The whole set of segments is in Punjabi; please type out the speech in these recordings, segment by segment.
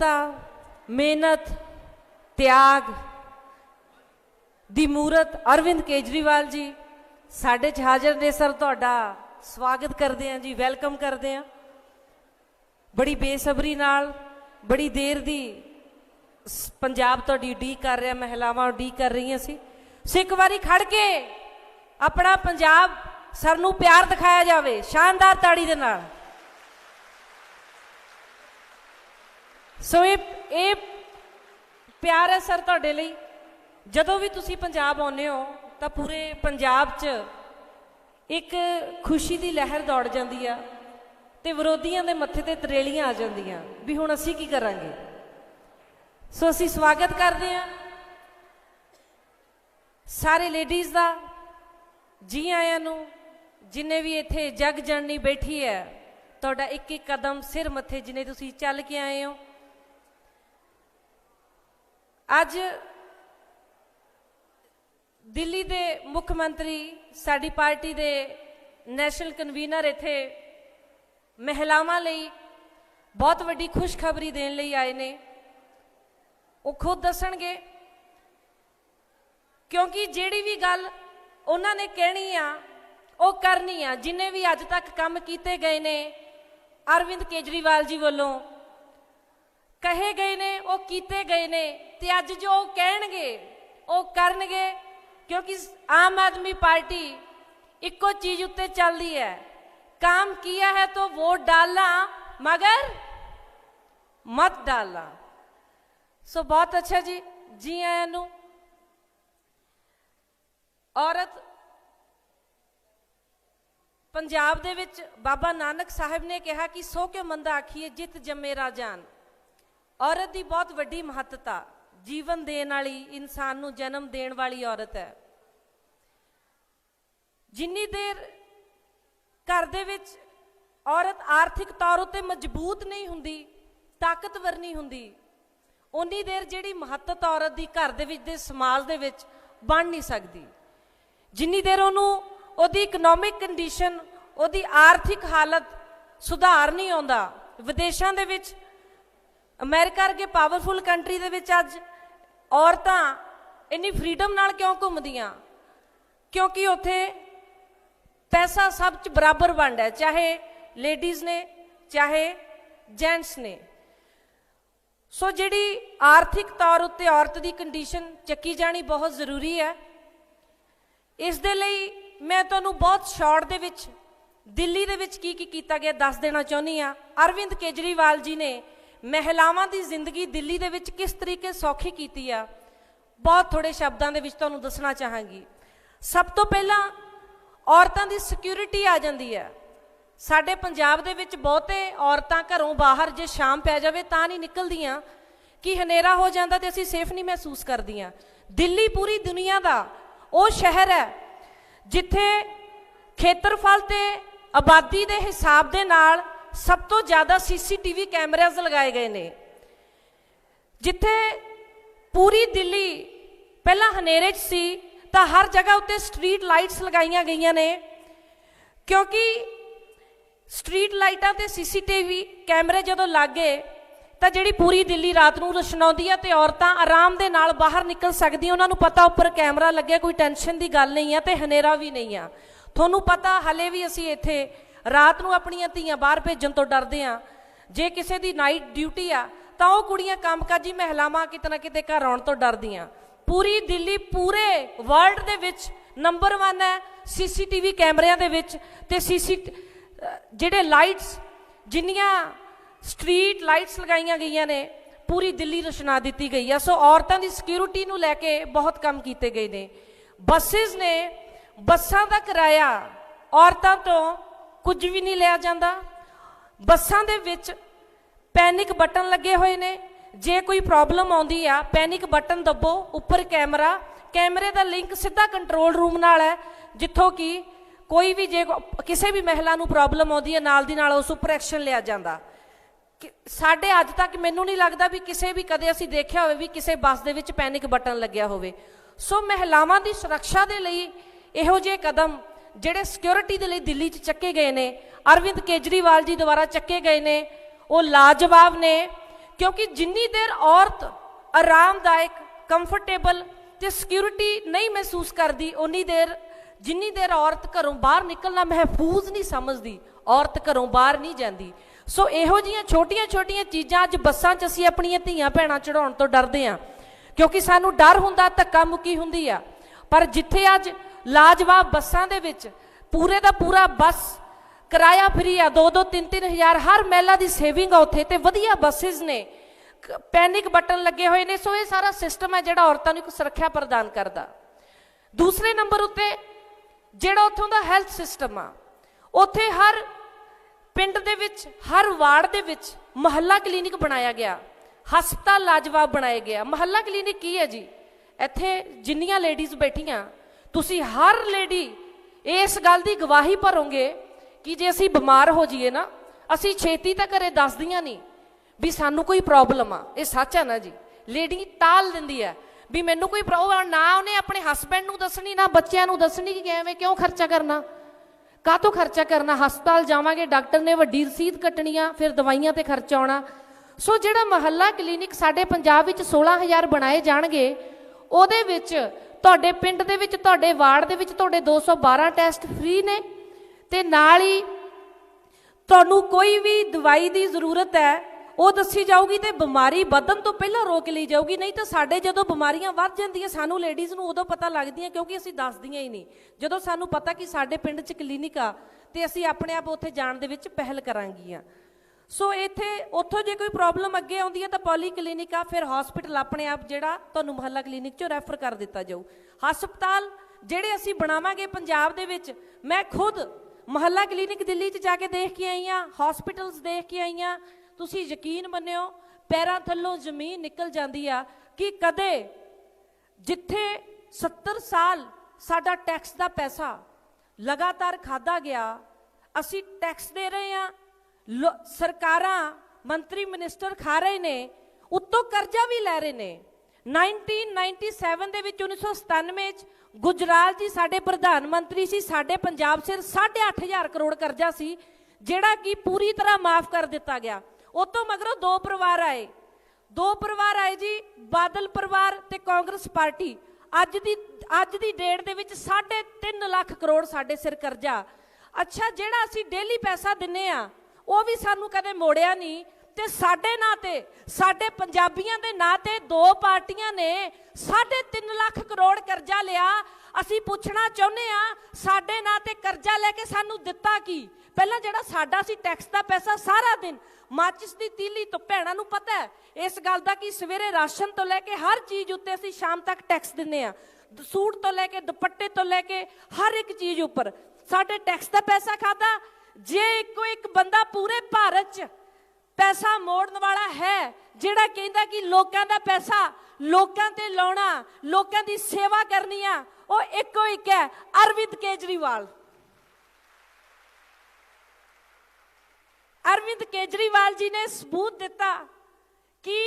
मेहनत त्याग दी मूरत अरविंद केजरीवाल जी साढ़े च हाजिर ने। सर तुहाडा स्वागत करते हैं जी, वेलकम करते हैं। बड़ी बेसबरी नाल बड़ी देर दी पंजाब तुहाडी उडीक कर रहा, महिलावां उडीक कर रही सी। सो एक बारी खड़ के अपना पंजाब सर नूं प्यार दिखाया जाए शानदार ताड़ी दे नाल। सो ये प्यार है सर तुहाडे लई। जदों भी तुसीं पंजाब आउंदे हो तां पूरे पंजाब च एक खुशी की लहर दौड़ जाती है ते विरोधियों के मत्थे ते तरेलियां आ जांदियां भी हुण असीं की करांगे। सो असीं स्वागत करते हैं सारे लेडीज़ का, जी आयां नूं। जिन्ने भी इत्थे जग जननी बैठी है, तुहाडा एक एक कदम सिर मत्थे जिन्ने तुसीं चल के आए हो। अज दिल्ली दे मुख मंत्री साडी पार्टी दे नैशनल कन्वीनर इत्थे महिलावां लई बहुत वड्डी खुशखबरी देण लई आए ने। वो खुद दसणगे क्योंकि जिहड़ी भी गल उन्हां ने कहनी आ वो करनी आ। जिन्ने भी अज तक काम कीते गए ने अरविंद केजरीवाल जी वालों कहे गए ने, वो कीते गए ने, ते अज जो कहणगे वो करनगे। क्योंकि आम आदमी पार्टी इको चीज उत्ते चलती है, काम किया है तो वोट डालना मगर मत डालना। सो बहुत अच्छा जी, जी आया नू। औरत पंजाब दे विच बाबा नानक साहिब ने कहा कि सो के मंदा आखिए जित जमे राजान। औरत की बहुत वड्डी महत्ता, जीवन देने वाली, इंसान नूं जन्म देने वाली औरत है। जिन्नी देर घर दे विच औरत आर्थिक तौर उत्ते मजबूत नहीं हुंदी, ताकतवर नहीं हुंदी, उन्नी देर जिहड़ी महत्त औरत की घर दे विच दे समाज दे विच बन नहीं सकती। जिन्नी देर उहनूं उहदी इकनॉमिक कंडीशन, उहदी आर्थिक हालत सुधार नहीं आउंदा। विदेशां दे विच अमेरिका वर्गे पावरफुल कंट्री दे विच अज औरतां इन्नी फ्रीडम नाल क्यों घूमदियां? क्योंकि उत्थे पैसा सब च बराबर वंड है, चाहे लेडीज़ ने चाहे जेंट्स ने। सो जिहड़ी आर्थिक तौर उत्ते औरत की कंडीशन चक्की जानी बहुत जरूरी है। इस दे लई मैं तुहानूं बहुत शॉर्ट दे विच दिल्ली दे विच की कीता गया दस देना चाहुंदी हां। अरविंद केजरीवाल जी ने महिलावां दी जिंदगी दिल्ली दे विच किस तरीके सौखी कीती आ, बहुत थोड़े शब्दां दे विच तुहानूं दसना चाहांगी। सब तो पहलां औरतां दी सिक्योरिटी आ जांदी है। साडे पंजाब दे विच बहुते औरतां घरों बाहर जे शाम पै जावे तां नहीं निकलदियां कि हनेरा हो जांदा ते असीं सेफ नहीं महसूस करदियां। दिल्ली पूरी दुनिया दा वो शहर है जिथे खेत्रफल ते आबादी दे हिसाब दे नाल सब तो ज़्यादा CCTV कैमराज लगाए गए ने। जिथे पूरी दिल्ली पहला हनेरे च सी तां हर जगह उत्ते स्ट्रीट लाइट्स लगाईयां गईयां ने। क्योंकि स्ट्रीट लाइटां ते CCTV कैमरे जदों लग गए तां जिहड़ी पूरी दिल्ली रात नूं रोशनाउंदी है ते औरतां आराम दे नाल बाहर निकल सकदियां। उन्हां नूं पता उपर कैमरा लग्या, कोई टेंशन की गल नहीं है ते हनेरा भी नहीं आ। तुहानूं पता हले भी असीं इत्थे रात नूं अपणियां धीआं बाहर भेजण तो डरदे आ। जे किसी की नाइट ड्यूटी आ तां ओह कुड़ियां कामकाजी महिलावां किते ना किते घर आउण तो डरदियां। पूरी दिल्ली पूरे वर्ल्ड दे विच नंबर 1 है CCTV कैमरिਆਂ दे विच ते जिहड़े लाइट्स जिन्नियां स्ट्रीट लाइट्स लगाईयां गईयां ने पूरी दिल्ली रोशना दी गई है। सो औरतां दी सिक्योरिटी नूं लैके बहुत काम कीते गए ने। बसिस ने, बसां दा किराया औरतां तो कुछ भी नहीं लिया जाता। बसां दे विच पैनिक बटन लगे हुए ने, जे कोई प्रॉब्लम आउंदी आ पैनिक बटन दबो, उपर कैमरा, कैमरे का लिंक सीधा कंट्रोल रूम नाल है, जिथों कि कोई भी जे किसी भी महिला नूं प्रॉब्लम आउंदी है नाल दी नाल उस उपर एक्शन लिया जाता। साडे अज तक मैनूं नहीं लगता भी किसी भी कदे असीं देखिया होवे भी किसी बस दे विच पैनिक बटन लग्या होवे। सो महिलावां दी सुरक्षा दे लई इहो जिहे कदम जिहड़े सिक्योरिटी दे लई दिल्ली च चक्के गए ने, अरविंद केजरीवाल जी द्वारा चक्के गए ने, वो लाजवाब ने। क्योंकि जिन्नी देर औरत आरामदायक कंफर्टेबल ते सिक्योरिटी नहीं महसूस करती, उन्नी देर जिन्नी देर औरत घरों बाहर निकलना महफूज नहीं समझती, औरत घरों बाहर नहीं जाती। सो इहो जिहियां छोटियां छोटियां चीज़ां अज बसां 'च असीं अपणियां धीआं भैणां चढ़ाउण तो डरदे हां, क्योंकि सानूं डर हुंदा धक्का मुक्की हुंदी आ। पर जिथे अज लाजवाब बसां दे विच पूरे दा पूरा बस किराया फ्री आ, 2-2 3-3 हज़ार हर महिला की सेविंग आ उत्थे, ते वधिया बसिस ने, पैनिक बटन लगे हुए ने। सो ये सारा सिस्टम है जिहड़ा औरतां नूं एक सुरक्षा प्रदान करदा। दूसरे नंबर उत्ते जिहड़ा उत्थों दा हैल्थ सिस्टम आ, उत्थे हर पिंड दे विच हर वार्ड दे विच मुहल्ला क्लीनिक बनाया गया, हस्पताल लाजवाब बनाया गया। मुहल्ला क्लीनिक की है जी? इत्थे जिन्नियां लेडीज़ बैठियां, तुसी हर लेडी इस गल की गवाही भरोगे कि जे असी बीमार हो जाइए ना, असी छेती तो घरे दसदियां नहीं भी सानू कोई प्रॉब्लम आ। ये सच है ना जी? लेडी टाल दिंदी है भी मैनू कोई प्रॉब्लम, ना उन्हें अपने हसबैंड नूं दसनी, ना बच्चों नूं दसनी कि एवें क्यों खर्चा करना, काहतों खर्चा करना। हस्पताल जावांगे, डॉक्टर ने वड्डी रसीद कट्टनी आ, फिर दवाइयां ते खर्चा आउणा। सो जिहड़ा मुहल्ला क्लीनिक साडे पंजाब विच 16,000 बनाए जाणगे, ਉਹਦੇ ਵਿੱਚ ਤੁਹਾਡੇ ਪਿੰਡ ਦੇ ਵਿੱਚ, ਤੁਹਾਡੇ ਵਾਰਡ ਦੇ ਵਿੱਚ ਤੁਹਾਡੇ 212 ਟੈਸਟ ਫ੍ਰੀ ਨੇ, ਤੇ ਨਾਲ ਹੀ ਤੁਹਾਨੂੰ ਕੋਈ ਵੀ ਦਵਾਈ ਦੀ ਜ਼ਰੂਰਤ ਹੈ ਉਹ ਦੱਸੀ ਜਾਊਗੀ, ਤੇ ਬਿਮਾਰੀ ਵਧਣ ਤੋਂ ਪਹਿਲਾਂ ਰੋਕ ਲਈ ਜਾਊਗੀ। ਨਹੀਂ ਤਾਂ ਸਾਡੇ ਜਦੋਂ ਬਿਮਾਰੀਆਂ ਵੱਧ ਜਾਂਦੀਆਂ ਸਾਨੂੰ ਲੇਡੀਜ਼ ਨੂੰ ਉਦੋਂ ਪਤਾ ਲੱਗਦੀਆਂ, ਕਿਉਂਕਿ ਅਸੀਂ ਦੱਸਦੀਆਂ ਹੀ ਨਹੀਂ। ਜਦੋਂ ਸਾਨੂੰ ਪਤਾ ਕਿ ਸਾਡੇ ਪਿੰਡ 'ਚ ਕਲੀਨਿਕ ਆ ਤੇ ਅਸੀਂ ਆਪਣੇ ਆਪ ਉੱਥੇ ਜਾਣ ਦੇ ਵਿੱਚ ਪਹਿਲ ਕਰਾਂਗੀਆਂ। ਸੋ ਇੱਥੇ ਉੱਥੋਂ ਜੇ ਕੋਈ ਪ੍ਰੋਬਲਮ ਅੱਗੇ ਆਉਂਦੀ ਹੈ ਤਾਂ ਪੋਲੀ ਕਲੀਨਿਕ ਆ, ਫਿਰ ਹਸਪੀਟਲ ਆਪਣੇ ਆਪ ਜਿਹੜਾ ਤੁਹਾਨੂੰ ਮੁਹੱਲਾ ਕਲੀਨਿਕ 'ਚੋਂ ਰੈਫਰ ਕਰ ਦਿੱਤਾ ਜਾਊ। ਹਸਪਤਾਲ ਜਿਹੜੇ ਅਸੀਂ ਬਣਾਵਾਂਗੇ ਪੰਜਾਬ ਦੇ ਵਿੱਚ, ਮੈਂ ਖੁਦ ਮੁਹੱਲਾ ਕਲੀਨਿਕ ਦਿੱਲੀ 'ਚ ਜਾ ਕੇ ਦੇਖ ਕੇ ਆਈ ਹਾਂ, ਹਸਪੀਟਲਸ ਦੇਖ ਕੇ ਆਈ ਹਾਂ। ਤੁਸੀਂ ਯਕੀਨ ਮੰਨਿਓ ਪੈਰਾਂ ਥੱਲੋਂ ਜ਼ਮੀਨ ਨਿਕਲ ਜਾਂਦੀ ਆ ਕਿ ਕਦੇ ਜਿੱਥੇ 70 ਸਾਲ ਸਾਡਾ ਟੈਕਸ ਦਾ ਪੈਸਾ ਲਗਾਤਾਰ ਖਾਧਾ ਗਿਆ, ਅਸੀਂ ਟੈਕਸ ਦੇ ਰਹੇ ਹਾਂ, ਸਰਕਾਰਾਂ ਮੰਤਰੀ ਮਿਨਿਸਟਰ ਖਾ ਰਹੇ ਨੇ, ਉੱਤੋਂ ਕਰਜ਼ਾ ਵੀ ਲੈ ਰਹੇ ਨੇ। 1997 ਦੇ ਵਿੱਚ 1997 'ਚ ਗੁਜਰਾਲ ਜੀ ਸਾਡੇ ਪ੍ਰਧਾਨ ਮੰਤਰੀ ਸੀ, ਸਾਡੇ ਪੰਜਾਬ ਸਿਰ 8,500 ਕਰੋੜ ਕਰਜ਼ਾ ਸੀ ਜਿਹੜਾ ਕਿ ਪੂਰੀ ਤਰ੍ਹਾਂ ਮਾਫ ਕਰ ਦਿੱਤਾ ਗਿਆ। ਉਤੋਂ ਮਗਰੋਂ ਦੋ ਪਰਿਵਾਰ ਆਏ ਜੀ, ਬਾਦਲ ਪਰਿਵਾਰ ਤੇ ਕਾਂਗਰਸ ਪਾਰਟੀ। ਅੱਜ ਦੀ ਡੇਟ ਦੇ ਵਿੱਚ 3.5 ਲੱਖ ਕਰੋੜ ਸਾਡੇ ਸਿਰ ਕਰਜ਼ਾ। ਅੱਛਾ, ਜਿਹੜਾ ਅਸੀਂ ਡੇਲੀ ਪੈਸਾ ਦਿੰਨੇ ਆ ਉਹ ਵੀ ਸਾਨੂੰ ਕਦੇ ਮੋੜਿਆ ਨਹੀਂ, ਤੇ ਸਾਡੇ ਨਾਂ ਤੇ, ਸਾਡੇ ਪੰਜਾਬੀਆਂ ਦੇ ਨਾਂ ਤੇ ਦੋ ਪਾਰਟੀਆਂ ਨੇ 3.5 ਲੱਖ ਕਰੋੜ ਕਰਜ਼ਾ ਲਿਆ। ਅਸੀਂ ਪੁੱਛਣਾ ਚਾਹੁੰਦੇ ਆ ਸਾਡੇ ਨਾਂ ਤੇ ਕਰਜ਼ਾ ਲੈ ਕੇ ਸਾਨੂੰ ਦਿੱਤਾ ਕੀ? ਪਹਿਲਾਂ ਜਿਹੜਾ ਸਾਡਾ ਸੀ ਟੈਕਸ ਦਾ ਪੈਸਾ ਸਾਰਾ ਦਿਨ ਮਾਚਿਸ ਦੀ ਤੀਲੀ ਤੋਂ, ਭੈਣਾਂ ਨੂੰ ਪਤਾ ਹੈ ਇਸ ਗੱਲ ਦਾ ਕਿ ਸਵੇਰੇ ਰਾਸ਼ਨ ਤੋਂ ਲੈ ਕੇ ਹਰ ਚੀਜ਼ ਉੱਤੇ ਅਸੀਂ ਸ਼ਾਮ ਤੱਕ ਟੈਕਸ ਦਿੰਦੇ ਆ, ਸੂਟ ਤੋਂ ਲੈ ਕੇ ਦੁਪੱਟੇ ਤੋਂ ਲੈ ਕੇ ਹਰ ਇੱਕ ਚੀਜ਼ ਉੱਪਰ ਸਾਡੇ ਟੈਕਸ ਦਾ ਪੈਸਾ ਖਾਦਾ। ਜੇ ਇੱਕੋ ਇੱਕ ਬੰਦਾ ਪੂਰੇ ਭਾਰਤ 'ਚ ਪੈਸਾ ਮੋੜਨ ਵਾਲਾ ਹੈ ਜਿਹੜਾ ਕਹਿੰਦਾ ਕਿ ਲੋਕਾਂ ਦਾ ਪੈਸਾ ਲੋਕਾਂ ਤੇ ਲਾਉਣਾ, ਲੋਕਾਂ ਦੀ ਸੇਵਾ ਕਰਨੀ ਆ, ਉਹ ਇੱਕੋ ਇੱਕ ਹੈ, ਅਰਵਿੰਦ ਕੇਜਰੀਵਾਲ। अरविंद केजरीवाल जी ने सबूत दिता कि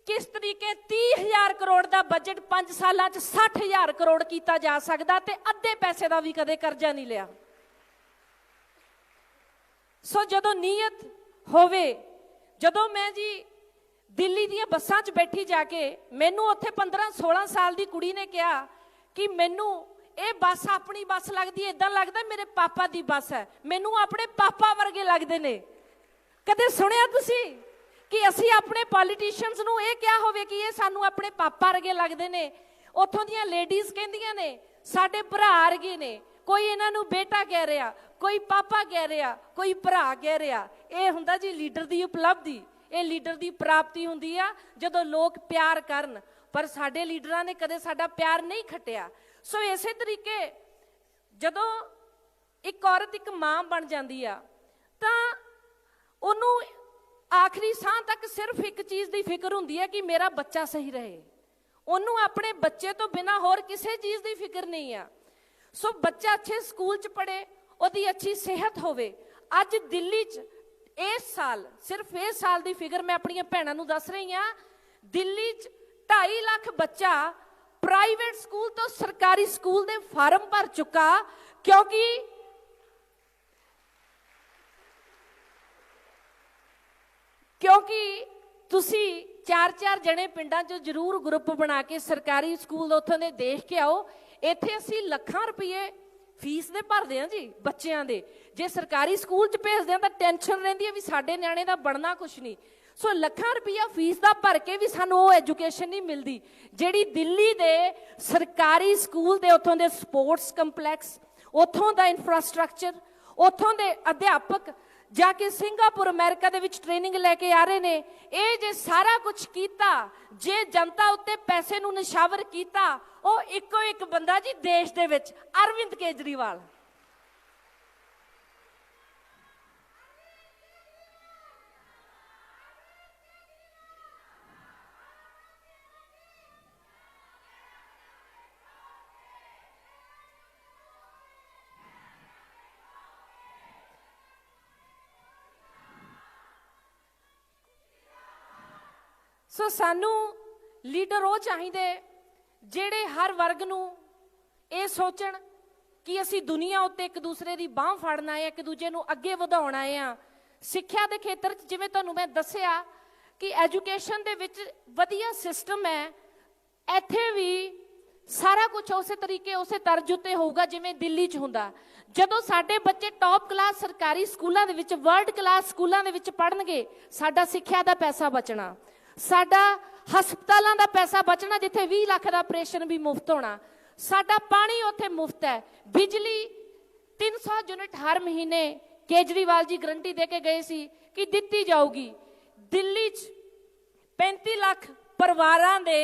किस तरीके 30,000 करोड़ का बजट 5 साल 60,000 करोड़ किया जा सकता, ते अद्धे पैसे का भी कदे कर्जा नहीं लिया। सो जदों नीयत होवे, जदों मैं जी दिल्ली दी बसां च बैठी जाके, मैनू उत्थे 15-16 साल की कुड़ी ने कहा कि मैनू ਇਹ ਬੱਸ ਆਪਣੀ ਬੱਸ ਲੱਗਦੀ ਹੈ, ਇਦਾਂ ਲੱਗਦਾ ਮੇਰੇ ਪਾਪਾ ਦੀ ਬੱਸ ਹੈ, ਮੈਨੂੰ ਆਪਣੇ ਪਾਪਾ ਵਰਗੇ ਲੱਗਦੇ ਨੇ। ਕਦੇ ਸੁਣਿਆ ਤੁਸੀਂ ਕਿ ਅਸੀਂ ਆਪਣੇ ਪੋਲੀਟੀਸ਼ੀਅਨਸ ਨੂੰ ਇਹ ਕਿਹਾ ਹੋਵੇ ਕਿ ਇਹ ਸਾਨੂੰ ਆਪਣੇ ਪਾਪਾ ਵਰਗੇ ਲੱਗਦੇ ਨੇ? ਉੱਥੋਂ ਦੀਆਂ ਲੇਡੀਜ਼ ਕਹਿੰਦੀਆਂ ਨੇ ਸਾਡੇ ਭਰਾ ਵਰਗੇ ਨੇ, ਕੋਈ ਇਹਨਾਂ ਨੂੰ ਬੇਟਾ ਕਹਿ ਰਿਹਾ, ਕੋਈ ਪਾਪਾ ਕਹਿ ਰਿਹਾ, ਕੋਈ ਭਰਾ ਕਹਿ ਰਿਹਾ। ਇਹ ਹੁੰਦਾ ਜੀ ਲੀਡਰ ਦੀ ਉਪਲਬਧੀ, ਇਹ ਲੀਡਰ ਦੀ ਪ੍ਰਾਪਤੀ ਹੁੰਦੀ ਆ ਜਦੋਂ ਲੋਕ ਪਿਆਰ ਕਰਨ। ਪਰ ਸਾਡੇ ਲੀਡਰਾਂ ਨੇ ਕਦੇ ਸਾਡਾ ਪਿਆਰ ਨਹੀਂ ਖੱਟਿਆ। ਸੋ ਇਸੇ ਤਰੀਕੇ ਜਦੋਂ ਇੱਕ ਔਰਤ ਇੱਕ ਮਾਂ ਬਣ ਜਾਂਦੀ ਆ ਤਾਂ ਉਹਨੂੰ ਆਖਰੀ ਸਾਹ ਤੱਕ ਸਿਰਫ ਇੱਕ ਚੀਜ਼ ਦੀ ਫਿਕਰ ਹੁੰਦੀ ਹੈ ਕਿ ਮੇਰਾ ਬੱਚਾ ਸਹੀ ਰਹੇ। ਉਹਨੂੰ ਆਪਣੇ ਬੱਚੇ ਤੋਂ ਬਿਨਾਂ ਹੋਰ ਕਿਸੇ ਚੀਜ਼ ਦੀ ਫਿਕਰ ਨਹੀਂ ਆ। ਸੋ ਬੱਚਾ ਅੱਛੇ ਸਕੂਲ 'ਚ ਪੜ੍ਹੇ, ਉਹਦੀ ਅੱਛੀ ਸਿਹਤ ਹੋਵੇ। ਅੱਜ ਦਿੱਲੀ 'ਚ ਇਸ ਸਾਲ, ਸਿਰਫ ਇਸ ਸਾਲ ਦੀ ਫਿਗਰ ਮੈਂ ਆਪਣੀਆਂ ਭੈਣਾਂ ਨੂੰ ਦੱਸ ਰਹੀ ਹਾਂ, ਦਿੱਲੀ 'ਚ 2.5 ਲੱਖ ਬੱਚਾ ਪ੍ਰਾਈਵੇਟ ਸਕੂਲ ਤੋਂ ਸਰਕਾਰੀ ਸਕੂਲ ਦੇ ਫਾਰਮ ਭਰ ਚੁੱਕਾ, ਕਿਉਂਕਿ ਤੁਸੀਂ 4-4 ਜਣੇ ਪਿੰਡਾਂ 'ਚੋਂ ਜ਼ਰੂਰ ਗਰੁੱਪ ਬਣਾ ਕੇ ਸਰਕਾਰੀ ਸਕੂਲ ਉੱਥੋਂ ਦੇ ਦੇਖ ਕੇ ਆਓ। ਇੱਥੇ ਅਸੀਂ ਲੱਖਾਂ ਰੁਪਏ ਫੀਸ ਦੇ ਭਰਦੇ ਹਾਂ ਜੀ ਬੱਚਿਆਂ ਦੇ। ਜੇ ਸਰਕਾਰੀ ਸਕੂਲ 'ਚ ਭੇਜਦੇ ਹਾਂ ਤਾਂ ਟੈਨਸ਼ਨ ਰਹਿੰਦੀ ਹੈ ਵੀ ਸਾਡੇ ਨਿਆਣੇ ਦਾ ਬਣਨਾ ਕੁਛ ਨਹੀਂ। ਸੋ ਲੱਖਾਂ ਰੁਪਈਆ ਫੀਸ ਦਾ ਭਰ ਕੇ ਵੀ ਸਾਨੂੰ ਉਹ ਐਜੂਕੇਸ਼ਨ ਨਹੀਂ ਮਿਲਦੀ ਜਿਹੜੀ ਦਿੱਲੀ ਦੇ ਸਰਕਾਰੀ ਸਕੂਲ ਦੇ ਉੱਥੋਂ ਦੇ ਸਪੋਰਟਸ ਕੰਪਲੈਕਸ, ਉੱਥੋਂ ਦਾ ਇਨਫਰਾਸਟ੍ਰਕਚਰ, ਉੱਥੋਂ ਦੇ ਅਧਿਆਪਕ ਜਾ ਕੇ ਸਿੰਗਾਪੁਰ ਅਮਰੀਕਾ ਦੇ ਵਿੱਚ ਟ੍ਰੇਨਿੰਗ ਲੈ ਕੇ ਆ ਰਹੇ ਨੇ। ਇਹ ਜੇ ਸਾਰਾ ਕੁਝ ਕੀਤਾ, ਜੇ ਜਨਤਾ ਉੱਤੇ ਪੈਸੇ ਨੂੰ ਨਿਸ਼ਾਵਰ ਕੀਤਾ, ਉਹ ਇੱਕੋ ਇੱਕ ਬੰਦਾ ਜੀ ਦੇਸ਼ ਦੇ ਵਿੱਚ, ਅਰਵਿੰਦ ਕੇਜਰੀਵਾਲ। ਸੋ ਸਾਨੂੰ ਲੀਡਰ ਉਹ ਚਾਹੀਦੇ ਜਿਹੜੇ ਹਰ ਵਰਗ ਨੂੰ ਇਹ ਸੋਚਣ ਕਿ ਅਸੀਂ ਦੁਨੀਆ ਉੱਤੇ ਇੱਕ ਦੂਸਰੇ ਦੀ ਬਾਂਹ ਫੜਨਾ ਹੈ, ਇੱਕ ਦੂਜੇ ਨੂੰ ਅੱਗੇ ਵਧਾਉਣਾ ਹੈ। ਸਿੱਖਿਆ ਦੇ ਖੇਤਰ 'ਚ ਜਿਵੇਂ ਤੁਹਾਨੂੰ ਮੈਂ ਦੱਸਿਆ ਕਿ ਐਜੂਕੇਸ਼ਨ ਦੇ ਵਿੱਚ ਵਧੀਆ ਸਿਸਟਮ ਹੈ। ਇੱਥੇ ਵੀ ਸਾਰਾ ਕੁਝ ਉਸੇ ਤਰੀਕੇ ਉਸੇ ਤਰਜ਼ ਉੱਤੇ ਹੋਊਗਾ ਜਿਵੇਂ ਦਿੱਲੀ 'ਚ ਹੁੰਦਾ। ਜਦੋਂ ਸਾਡੇ ਬੱਚੇ ਟੌਪ ਕਲਾਸ ਸਰਕਾਰੀ ਸਕੂਲਾਂ ਦੇ ਵਿੱਚ, ਵਰਲਡ ਕਲਾਸ ਸਕੂਲਾਂ ਦੇ ਵਿੱਚ ਪੜ੍ਹਨਗੇ, ਸਾਡਾ ਸਿੱਖਿਆ ਦਾ ਪੈਸਾ ਬਚਣਾ, ਸਾਡਾ ਹਸਪਤਾਲਾਂ ਦਾ ਪੈਸਾ ਬਚਣਾ, ਜਿੱਥੇ 20 ਲੱਖ ਦਾ ਆਪਰੇਸ਼ਨ ਵੀ ਮੁਫਤ ਹੋਣਾ, ਸਾਡਾ ਪਾਣੀ ਉੱਥੇ ਮੁਫਤ ਹੈ, ਬਿਜਲੀ 300 ਯੂਨਿਟ ਹਰ ਮਹੀਨੇ ਕੇਜਰੀਵਾਲ ਜੀ ਗਰੰਟੀ ਦੇ ਕੇ ਗਏ ਸੀ ਕਿ ਦਿੱਤੀ ਜਾਊਗੀ। ਦਿੱਲੀ 'ਚ 35 ਲੱਖ ਪਰਿਵਾਰਾਂ ਦੇ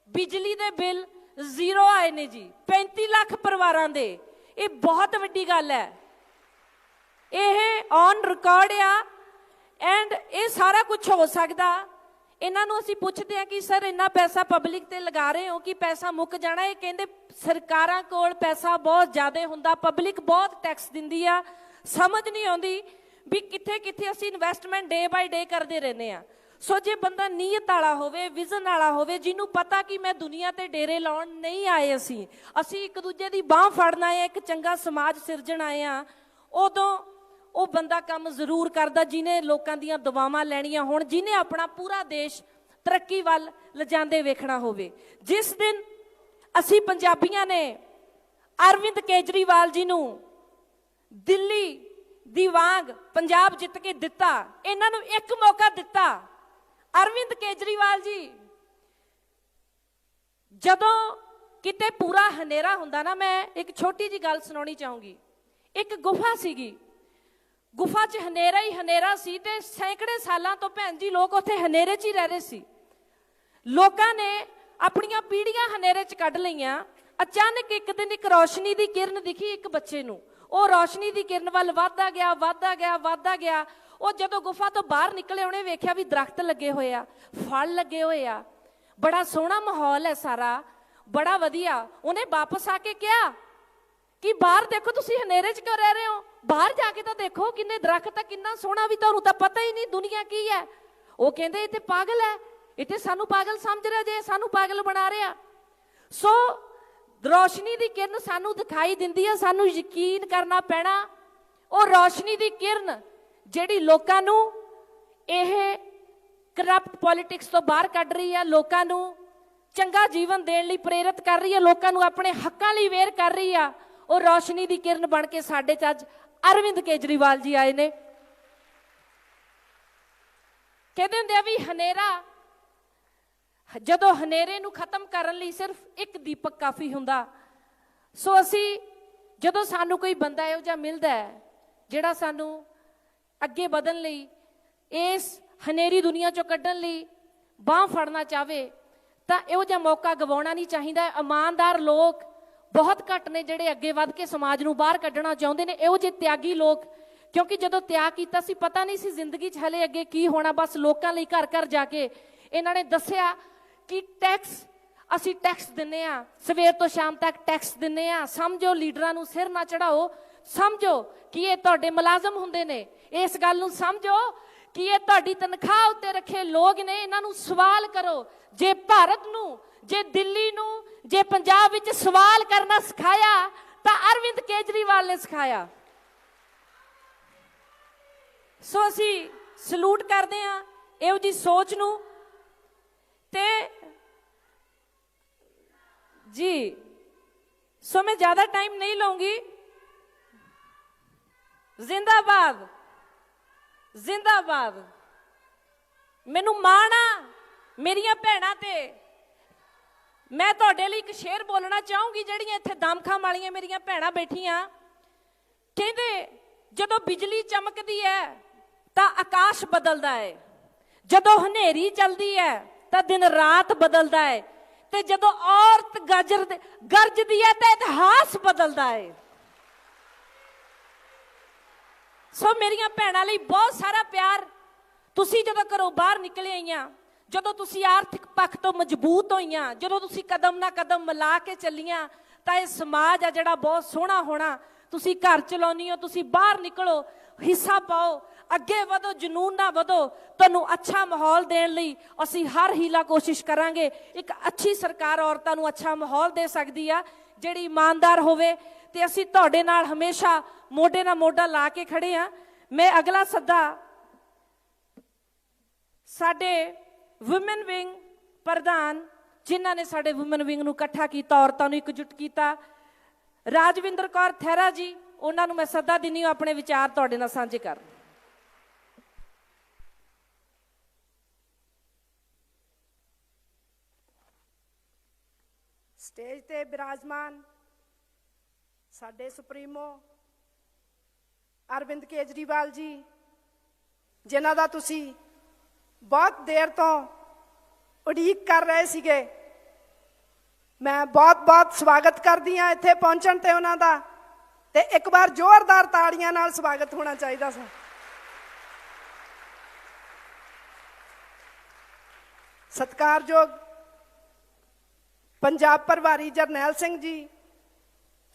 ਬਿਜਲੀ ਦੇ ਬਿੱਲ ਜ਼ੀਰੋ ਆਏ ਨੇ ਜੀ। 35 ਲੱਖ ਪਰਿਵਾਰਾਂ ਦੇ, ਇਹ ਬਹੁਤ ਵੱਡੀ ਗੱਲ ਹੈ। ਇਹ ਔਨ ਰਿਕਾਰਡ ਆ ਐਂਡ ਇਹ ਸਾਰਾ ਕੁਝ ਹੋ ਸਕਦਾ। ਇਹਨਾਂ ਨੂੰ ਅਸੀਂ ਪੁੱਛਦੇ ਹਾਂ ਕਿ ਸਰ ਇੰਨਾ ਪੈਸਾ ਪਬਲਿਕ ਤੇ ਲਗਾ ਰਹੇ ਹੋ ਕਿ ਪੈਸਾ ਮੁੱਕ ਜਾਣਾ? ਇਹ ਕਹਿੰਦੇ ਸਰਕਾਰਾਂ ਕੋਲ ਪੈਸਾ ਬਹੁਤ ਜ਼ਿਆਦਾ ਹੁੰਦਾ, ਪਬਲਿਕ ਬਹੁਤ ਟੈਕਸ ਦਿੰਦੀ ਆ, ਸਮਝ ਨਹੀਂ ਆਉਂਦੀ ਵੀ ਕਿੱਥੇ ਕਿੱਥੇ ਅਸੀਂ ਇਨਵੈਸਟਮੈਂਟ ਡੇ ਬਾਈ ਡੇ ਕਰਦੇ ਰਹਿੰਦੇ ਆ। ਸੋ ਜੇ ਬੰਦਾ ਨੀਅਤ ਵਾਲਾ ਹੋਵੇ, ਵਿਜ਼ਨ ਵਾਲਾ ਹੋਵੇ, ਜਿਹਨੂੰ ਪਤਾ ਕਿ ਮੈਂ ਦੁਨੀਆ ਤੇ ਡੇਰੇ ਲਾਉਣ ਨਹੀਂ ਆਏ, ਅਸੀਂ ਇੱਕ ਦੂਜੇ ਦੀ ਬਾਂਹ ਫੜਨ ਆਏ ਆ, ਇੱਕ ਚੰਗਾ ਸਮਾਜ ਸਿਰਜਣ ਆਏ ਆ, ਉਦੋਂ ਉਹ ਬੰਦਾ ਕੰਮ ਜ਼ਰੂਰ ਕਰਦਾ ਜਿਹਨੇ ਲੋਕਾਂ ਦੀਆਂ ਦੁਆਵਾਂ ਲੈਣੀਆਂ ਹੋਣ, ਜਿਹਨੇ ਆਪਣਾ ਪੂਰਾ ਦੇਸ਼ ਤਰੱਕੀ ਵੱਲ ਲਿਜਾਂਦੇ ਵੇਖਣਾ ਹੋਵੇ। ਜਿਸ ਦਿਨ ਅਸੀਂ ਪੰਜਾਬੀਆਂ ਨੇ ਅਰਵਿੰਦ ਕੇਜਰੀਵਾਲ ਜੀ ਨੂੰ ਦਿੱਲੀ ਦੀ ਵਾਂਗ ਪੰਜਾਬ ਜਿੱਤ ਕੇ ਦਿੱਤਾ, ਇਹਨਾਂ ਨੂੰ ਇੱਕ ਮੌਕਾ ਦਿੱਤਾ। ਅਰਵਿੰਦ ਕੇਜਰੀਵਾਲ ਜੀ ਜਦੋਂ ਕਿਤੇ ਪੂਰਾ ਹਨੇਰਾ ਹੁੰਦਾ ਨਾ, ਮੈਂ ਇੱਕ ਛੋਟੀ ਜੀ ਗੱਲ ਸੁਣਾਉਣੀ ਚਾਹੂੰਗੀ। ਇੱਕ ਗੁਫਾ ਸੀਗੀ, ਗੁਫਾ 'ਚ ਹਨੇਰਾ ਹੀ ਹਨੇਰਾ ਸੀ ਤੇ ਸੈਂਕੜੇ ਸਾਲਾਂ ਤੋਂ ਭੈਣ ਜੀ ਲੋਕ ਉੱਥੇ ਹਨੇਰੇ 'ਚ ਹੀ ਰਹਿ ਰਹੇ ਸੀ। ਲੋਕਾਂ ਨੇ ਆਪਣੀਆਂ ਪੀੜ੍ਹੀਆਂ ਹਨੇਰੇ 'ਚ ਕੱਢ ਲਈਆਂ। ਅਚਾਨਕ ਇੱਕ ਦਿਨ ਇੱਕ ਰੌਸ਼ਨੀ ਦੀ ਕਿਰਨ ਦਿਖੀ ਇੱਕ ਬੱਚੇ ਨੂੰ। ਉਹ ਰੌਸ਼ਨੀ ਦੀ ਕਿਰਨ ਵੱਲ ਵੱਧਦਾ ਗਿਆ, ਵੱਧਦਾ ਗਿਆ, ਵੱਧਦਾ ਗਿਆ। ਉਹ ਜਦੋਂ ਗੁਫਾ ਤੋਂ ਬਾਹਰ ਨਿਕਲੇ, ਉਹਨੇ ਵੇਖਿਆ ਵੀ ਦਰਖਤ ਲੱਗੇ ਹੋਏ ਆ, ਫਲ ਲੱਗੇ ਹੋਏ ਆ, ਬੜਾ ਸੋਹਣਾ ਮਾਹੌਲ ਹੈ ਸਾਰਾ, ਬੜਾ ਵਧੀਆ। ਉਹਨੇ ਵਾਪਸ ਆ ਕੇ ਕਿਹਾ ਕਿ ਬਾਹਰ ਦੇਖੋ, ਤੁਸੀਂ ਹਨੇਰੇ 'ਚ ਕਿਉਂ ਰਹਿ ਰਹੇ ਹੋ? ਬਾਹਰ ਜਾ ਕੇ ਤਾਂ ਦੇਖੋ ਕਿੰਨੇ ਦਰਖਤ ਆ, ਕਿੰਨਾ ਸੋਹਣਾ, ਵੀ ਤੁਹਾਨੂੰ ਤਾਂ ਪਤਾ ਹੀ ਨਹੀਂ ਦੁਨੀਆ ਕੀ ਹੈ। ਉਹ ਕਹਿੰਦੇ ਇਹ ਤੇ ਪਾਗਲ ਹੈ, ਇਹ ਤੇ ਸਾਨੂੰ ਪਾਗਲ ਸਮਝ ਰਿਹਾ, ਜੇ ਸਾਨੂੰ ਪਾਗਲ ਬਣਾ ਰਿਹਾ। ਸੋ ਰੌਸ਼ਨੀ ਦੀ ਕਿਰਨ ਸਾਨੂੰ ਦਿਖਾਈ ਦਿੰਦੀ ਹੈ, ਸਾਨੂੰ ਯਕੀਨ ਕਰਨਾ ਪੈਣਾ। ਉਹ ਰੌਸ਼ਨੀ ਦੀ ਕਿਰਨ ਜਿਹੜੀ ਲੋਕਾਂ ਨੂੰ ਇਹ ਕਰਪਟ ਪੋਲਿਟਿਕਸ ਤੋਂ ਬਾਹਰ ਕੱਢ ਰਹੀ ਹੈ, ਲੋਕਾਂ ਨੂੰ ਚੰਗਾ ਜੀਵਨ ਦੇਣ ਲਈ ਪ੍ਰੇਰਿਤ ਕਰ ਰਹੀ ਹੈ, ਲੋਕਾਂ ਨੂੰ ਆਪਣੇ ਹੱਕਾਂ ਲਈ ਵੇਰ ਕਰ ਰਹੀ ਆ, ਉਹ ਰੌਸ਼ਨੀ ਦੀ ਕਿਰਨ ਬਣ ਕੇ ਸਾਡੇ 'ਚ ਅੱਜ ਅਰਵਿੰਦ ਕੇਜਰੀਵਾਲ ਜੀ ਆਏ ਨੇ। ਕਹਿੰਦੇ ਹੁੰਦੇ ਆ ਵੀ ਹਨੇਰਾ, ਜਦੋਂ ਹਨੇਰੇ ਨੂੰ ਖਤਮ ਕਰਨ ਲਈ ਸਿਰਫ ਇੱਕ ਦੀਪਕ ਕਾਫੀ ਹੁੰਦਾ। ਸੋ ਅਸੀਂ ਜਦੋਂ ਸਾਨੂੰ ਕੋਈ ਬੰਦਾ ਇਹੋ ਜਿਹਾ ਮਿਲਦਾ ਹੈ ਜਿਹੜਾ ਸਾਨੂੰ ਅੱਗੇ ਵਧਣ ਲਈ, ਇਸ ਹਨੇਰੀ ਦੁਨੀਆ 'ਚੋਂ ਕੱਢਣ ਲਈ ਬਾਂਹ ਫੜਨਾ ਚਾਹਵੇ, ਤਾਂ ਇਹੋ ਜਿਹਾ ਮੌਕਾ ਗਵਾਉਣਾ ਨਹੀਂ ਚਾਹੀਦਾ। ਇਮਾਨਦਾਰ ਲੋਕ ਬਹੁਤ ਘੱਟ ਨੇ ਜਿਹੜੇ ਅੱਗੇ ਵੱਧ ਕੇ ਸਮਾਜ ਨੂੰ ਬਾਹਰ ਕੱਢਣਾ ਚਾਹੁੰਦੇ ਨੇ, ਇਹੋ ਜਿਹੇ ਤਿਆਗੀ ਲੋਕ। ਕਿਉਂਕਿ ਜਦੋਂ ਤਿਆਗ ਕੀਤਾ ਸੀ, ਪਤਾ ਨਹੀਂ ਸੀ ਜ਼ਿੰਦਗੀ 'ਚ ਹਲੇ ਅੱਗੇ ਕੀ ਹੋਣਾ। ਬਸ ਲੋਕਾਂ ਲਈ ਘਰ ਘਰ ਜਾ ਕੇ ਇਹਨਾਂ ਨੇ ਦੱਸਿਆ ਕਿ ਅਸੀਂ ਟੈਕਸ ਦਿੰਦੇ ਹਾਂ, ਸਵੇਰ ਤੋਂ ਸ਼ਾਮ ਤੱਕ ਟੈਕਸ ਦਿੰਦੇ ਹਾਂ। ਸਮਝੋ, ਲੀਡਰਾਂ ਨੂੰ ਸਿਰ ਨਾ ਚੜਾਓ, ਸਮਝੋ ਕਿ ਇਹ ਤੁਹਾਡੇ ਮੁਲਾਜ਼ਮ ਹੁੰਦੇ ਨੇ। ਇਸ ਗੱਲ ਨੂੰ ਸਮਝੋ ਕਿ ਇਹ ਤੁਹਾਡੀ ਤਨਖਾਹ ਉੱਤੇ ਰੱਖੇ ਲੋਕ ਨੇ। ਇਹਨਾਂ ਨੂੰ ਸਵਾਲ ਕਰੋ। ਜੇ ਭਾਰਤ ਨੂੰ, ਜੇ ਦਿੱਲੀ ਨੂੰ, ਜੇ ਪੰਜਾਬ ਵਿੱਚ ਸਵਾਲ ਕਰਨਾ ਸਿਖਾਇਆ ਤਾਂ ਅਰਵਿੰਦ ਕੇਜਰੀਵਾਲ ਨੇ ਸਿਖਾਇਆ। ਸੋ ਅਸੀਂ ਸਲੂਟ ਕਰਦੇ ਹਾਂ ਇਹੋ ਜੀ ਸੋਚ ਨੂੰ। ਤੇ ਜੀ ਸੋ ਮੈਂ ਜ਼ਿਆਦਾ ਟਾਈਮ ਨਹੀਂ ਲਵਾਂਗੀ। ਜ਼ਿੰਦਾਬਾਦ ਜ਼ਿੰਦਾਬਾਦ। ਮੈਨੂੰ ਮਾਣ ਆ ਮੇਰੀਆਂ ਭੈਣਾਂ ਤੇ। ਮੈਂ ਤੁਹਾਡੇ ਲਈ ਇੱਕ ਸ਼ੇਰ ਬੋਲਣਾ ਚਾਹੂੰਗੀ, ਜਿਹੜੀਆਂ ਇੱਥੇ ਦਮਖਮ ਵਾਲੀਆਂ ਮੇਰੀਆਂ ਭੈਣਾਂ ਬੈਠੀਆਂ। ਕਹਿੰਦੇ ਜਦੋਂ ਬਿਜਲੀ ਚਮਕਦੀ ਹੈ ਤਾਂ ਆਕਾਸ਼ ਬਦਲਦਾ ਹੈ, ਜਦੋਂ ਹਨੇਰੀ ਚੱਲਦੀ ਹੈ ਤਾਂ ਦਿਨ ਰਾਤ ਬਦਲਦਾ ਹੈ, ਤੇ ਜਦੋਂ ਔਰਤ ਗਰਜਦੀ ਹੈ ਤਾਂ ਇਤਿਹਾਸ ਬਦਲਦਾ ਹੈ। ਸੋ ਮੇਰੀਆਂ ਭੈਣਾਂ ਲਈ ਬਹੁਤ ਸਾਰਾ ਪਿਆਰ। ਤੁਸੀਂ ਜਦੋਂ ਘਰੋਂ ਬਾਹਰ ਨਿਕਲੇ ਆਈਆਂ, ਜਦੋਂ ਤੁਸੀਂ ਆਰਥਿਕ ਪੱਖ ਤੋਂ ਮਜ਼ਬੂਤ ਹੋਈਆਂ, ਜਦੋਂ ਤੁਸੀਂ ਕਦਮ ਨਾਲ ਕਦਮ ਮਿਲਾ ਕੇ ਚੱਲੀਆਂ, ਤਾਂ ਇਹ ਸਮਾਜ ਆ ਜਿਹੜਾ ਬਹੁਤ ਸੋਹਣਾ ਹੋਣਾ। ਤੁਸੀਂ ਘਰ ਚਲਾਉਣੀ ਹੋ, ਤੁਸੀਂ ਬਾਹਰ ਨਿਕਲੋ, ਹਿੱਸਾ ਪਾਓ, ਅੱਗੇ ਵਧੋ, ਜਨੂਨ ਨਾਲ ਵਧੋ। ਤੁਹਾਨੂੰ ਅੱਛਾ ਮਾਹੌਲ ਦੇਣ ਲਈ ਅਸੀਂ ਹਰ ਹੀਲਾ ਕੋਸ਼ਿਸ਼ ਕਰਾਂਗੇ। ਇੱਕ ਅੱਛੀ ਸਰਕਾਰ ਔਰਤਾਂ ਨੂੰ ਅੱਛਾ ਮਾਹੌਲ ਦੇ ਸਕਦੀ ਆ, ਜਿਹੜੀ ਇਮਾਨਦਾਰ ਹੋਵੇ। ਤੇ ਅਸੀਂ ਤੁਹਾਡੇ ਨਾਲ ਹਮੇਸ਼ਾ ਮੋਢੇ ਨਾਲ ਮੋਢਾ ਲਾ ਕੇ ਖੜੇ ਆ। ਮੈਂ ਅਗਲਾ ਸੱਦਾ ਸਾਡੇ ਵੂਮਨ ਵਿੰਗ ਪ੍ਰਧਾਨ, ਜਿਨ੍ਹਾਂ ਨੇ ਸਾਡੇ ਵੂਮਨ ਵਿੰਗ ਨੂੰ ਇਕੱਠਾ ਕੀਤਾ, ਔਰਤਾਂ ਨੂੰ ਇਕਜੁੱਟ ਕੀਤਾ, ਰਾਜਵਿੰਦਰ ਕੌਰ ਥਹਿਰਾ ਜੀ, ਉਹਨਾਂ ਨੂੰ ਮੈਂ ਸੱਦਾ ਦਿੰਦੀ ਹਾਂ ਆਪਣੇ ਵਿਚਾਰ ਤੁਹਾਡੇ ਨਾਲ ਸਾਂਝੇ ਕਰਨ। ਸਟੇਜ ਤੇ ਬਿਰਾਜਮਾਨ ਸਾਡੇ ਸੁਪਰੀਮੋ ਅਰਵਿੰਦ ਕੇਜਰੀਵਾਲ ਜੀ, ਜਿਨ੍ਹਾਂ ਦਾ ਤੁਸੀਂ ਬਹੁਤ ਦੇਰ ਤੋਂ ਉਡੀਕ ਕਰ ਰਹੇ ਸੀਗੇ, ਮੈਂ ਬਹੁਤ ਸਵਾਗਤ ਕਰਦੀ ਹਾਂ ਇੱਥੇ ਪਹੁੰਚਣ ਤੇ ਉਹਨਾਂ ਦਾ। ਤੇ ਇੱਕ ਵਾਰ ਜ਼ੋਰਦਾਰ ਤਾੜੀਆਂ ਨਾਲ ਸਵਾਗਤ ਹੋਣਾ ਚਾਹੀਦਾ ਸੀ। ਸਤਿਕਾਰਯੋਗ ਪੰਜਾਬ ਪ੍ਰਭਾਰੀ ਜਰਨੈਲ ਸਿੰਘ ਜੀ,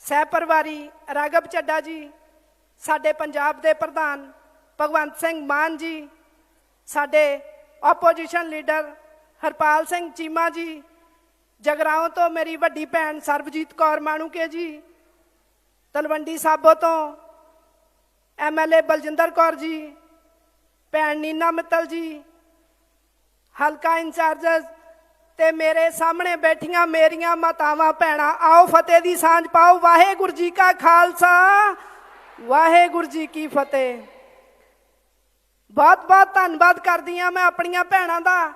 ਸਹਿ ਪ੍ਰਭਾਰੀ ਰਾਘਵ ਚੱਡਾ ਜੀ, ਸਾਡੇ ਪੰਜਾਬ ਦੇ ਪ੍ਰਧਾਨ ਭਗਵੰਤ ਸਿੰਘ ਮਾਨ ਜੀ, ਸਾਡੇ ਆਪੋਜੀਸ਼ਨ ਲੀਡਰ ਹਰਪਾਲ ਸਿੰਘ ਚੀਮਾ ਜੀ, ਜਗਰਾਓਂ ਤੋਂ ਮੇਰੀ ਵੱਡੀ ਭੈਣ ਸਰਬਜੀਤ ਕੌਰ ਮਾਣੂਕੇ ਜੀ, ਤਲਵੰਡੀ ਸਾਬੋ ਤੋਂ MLA ਬਲਜਿੰਦਰ ਕੌਰ ਜੀ, ਭੈਣ ਨੀਨਾ ਮਿੱਤਲ ਜੀ, ਹਲਕਾ ਇੰਚਾਰਜਸ ਤੇ ਮੇਰੇ ਸਾਹਮਣੇ ਬੈਠੀਆਂ ਮੇਰੀਆਂ ਮਾਤਾਵਾਂ ਭੈਣਾਂ, ਆਓ ਫਤਿਹ ਦੀ ਸਾਂਝ ਪਾਓ। ਵਾਹਿਗੁਰੂ ਜੀ ਕਾ ਖਾਲਸਾ, ਵਾਹਿਗੁਰੂ ਜੀ ਕੀ ਫਤਿਹ। ਬਹੁਤ ਧੰਨਵਾਦ ਕਰਦੀ ਹਾਂ ਮੈਂ ਆਪਣੀਆਂ ਭੈਣਾਂ ਦਾ,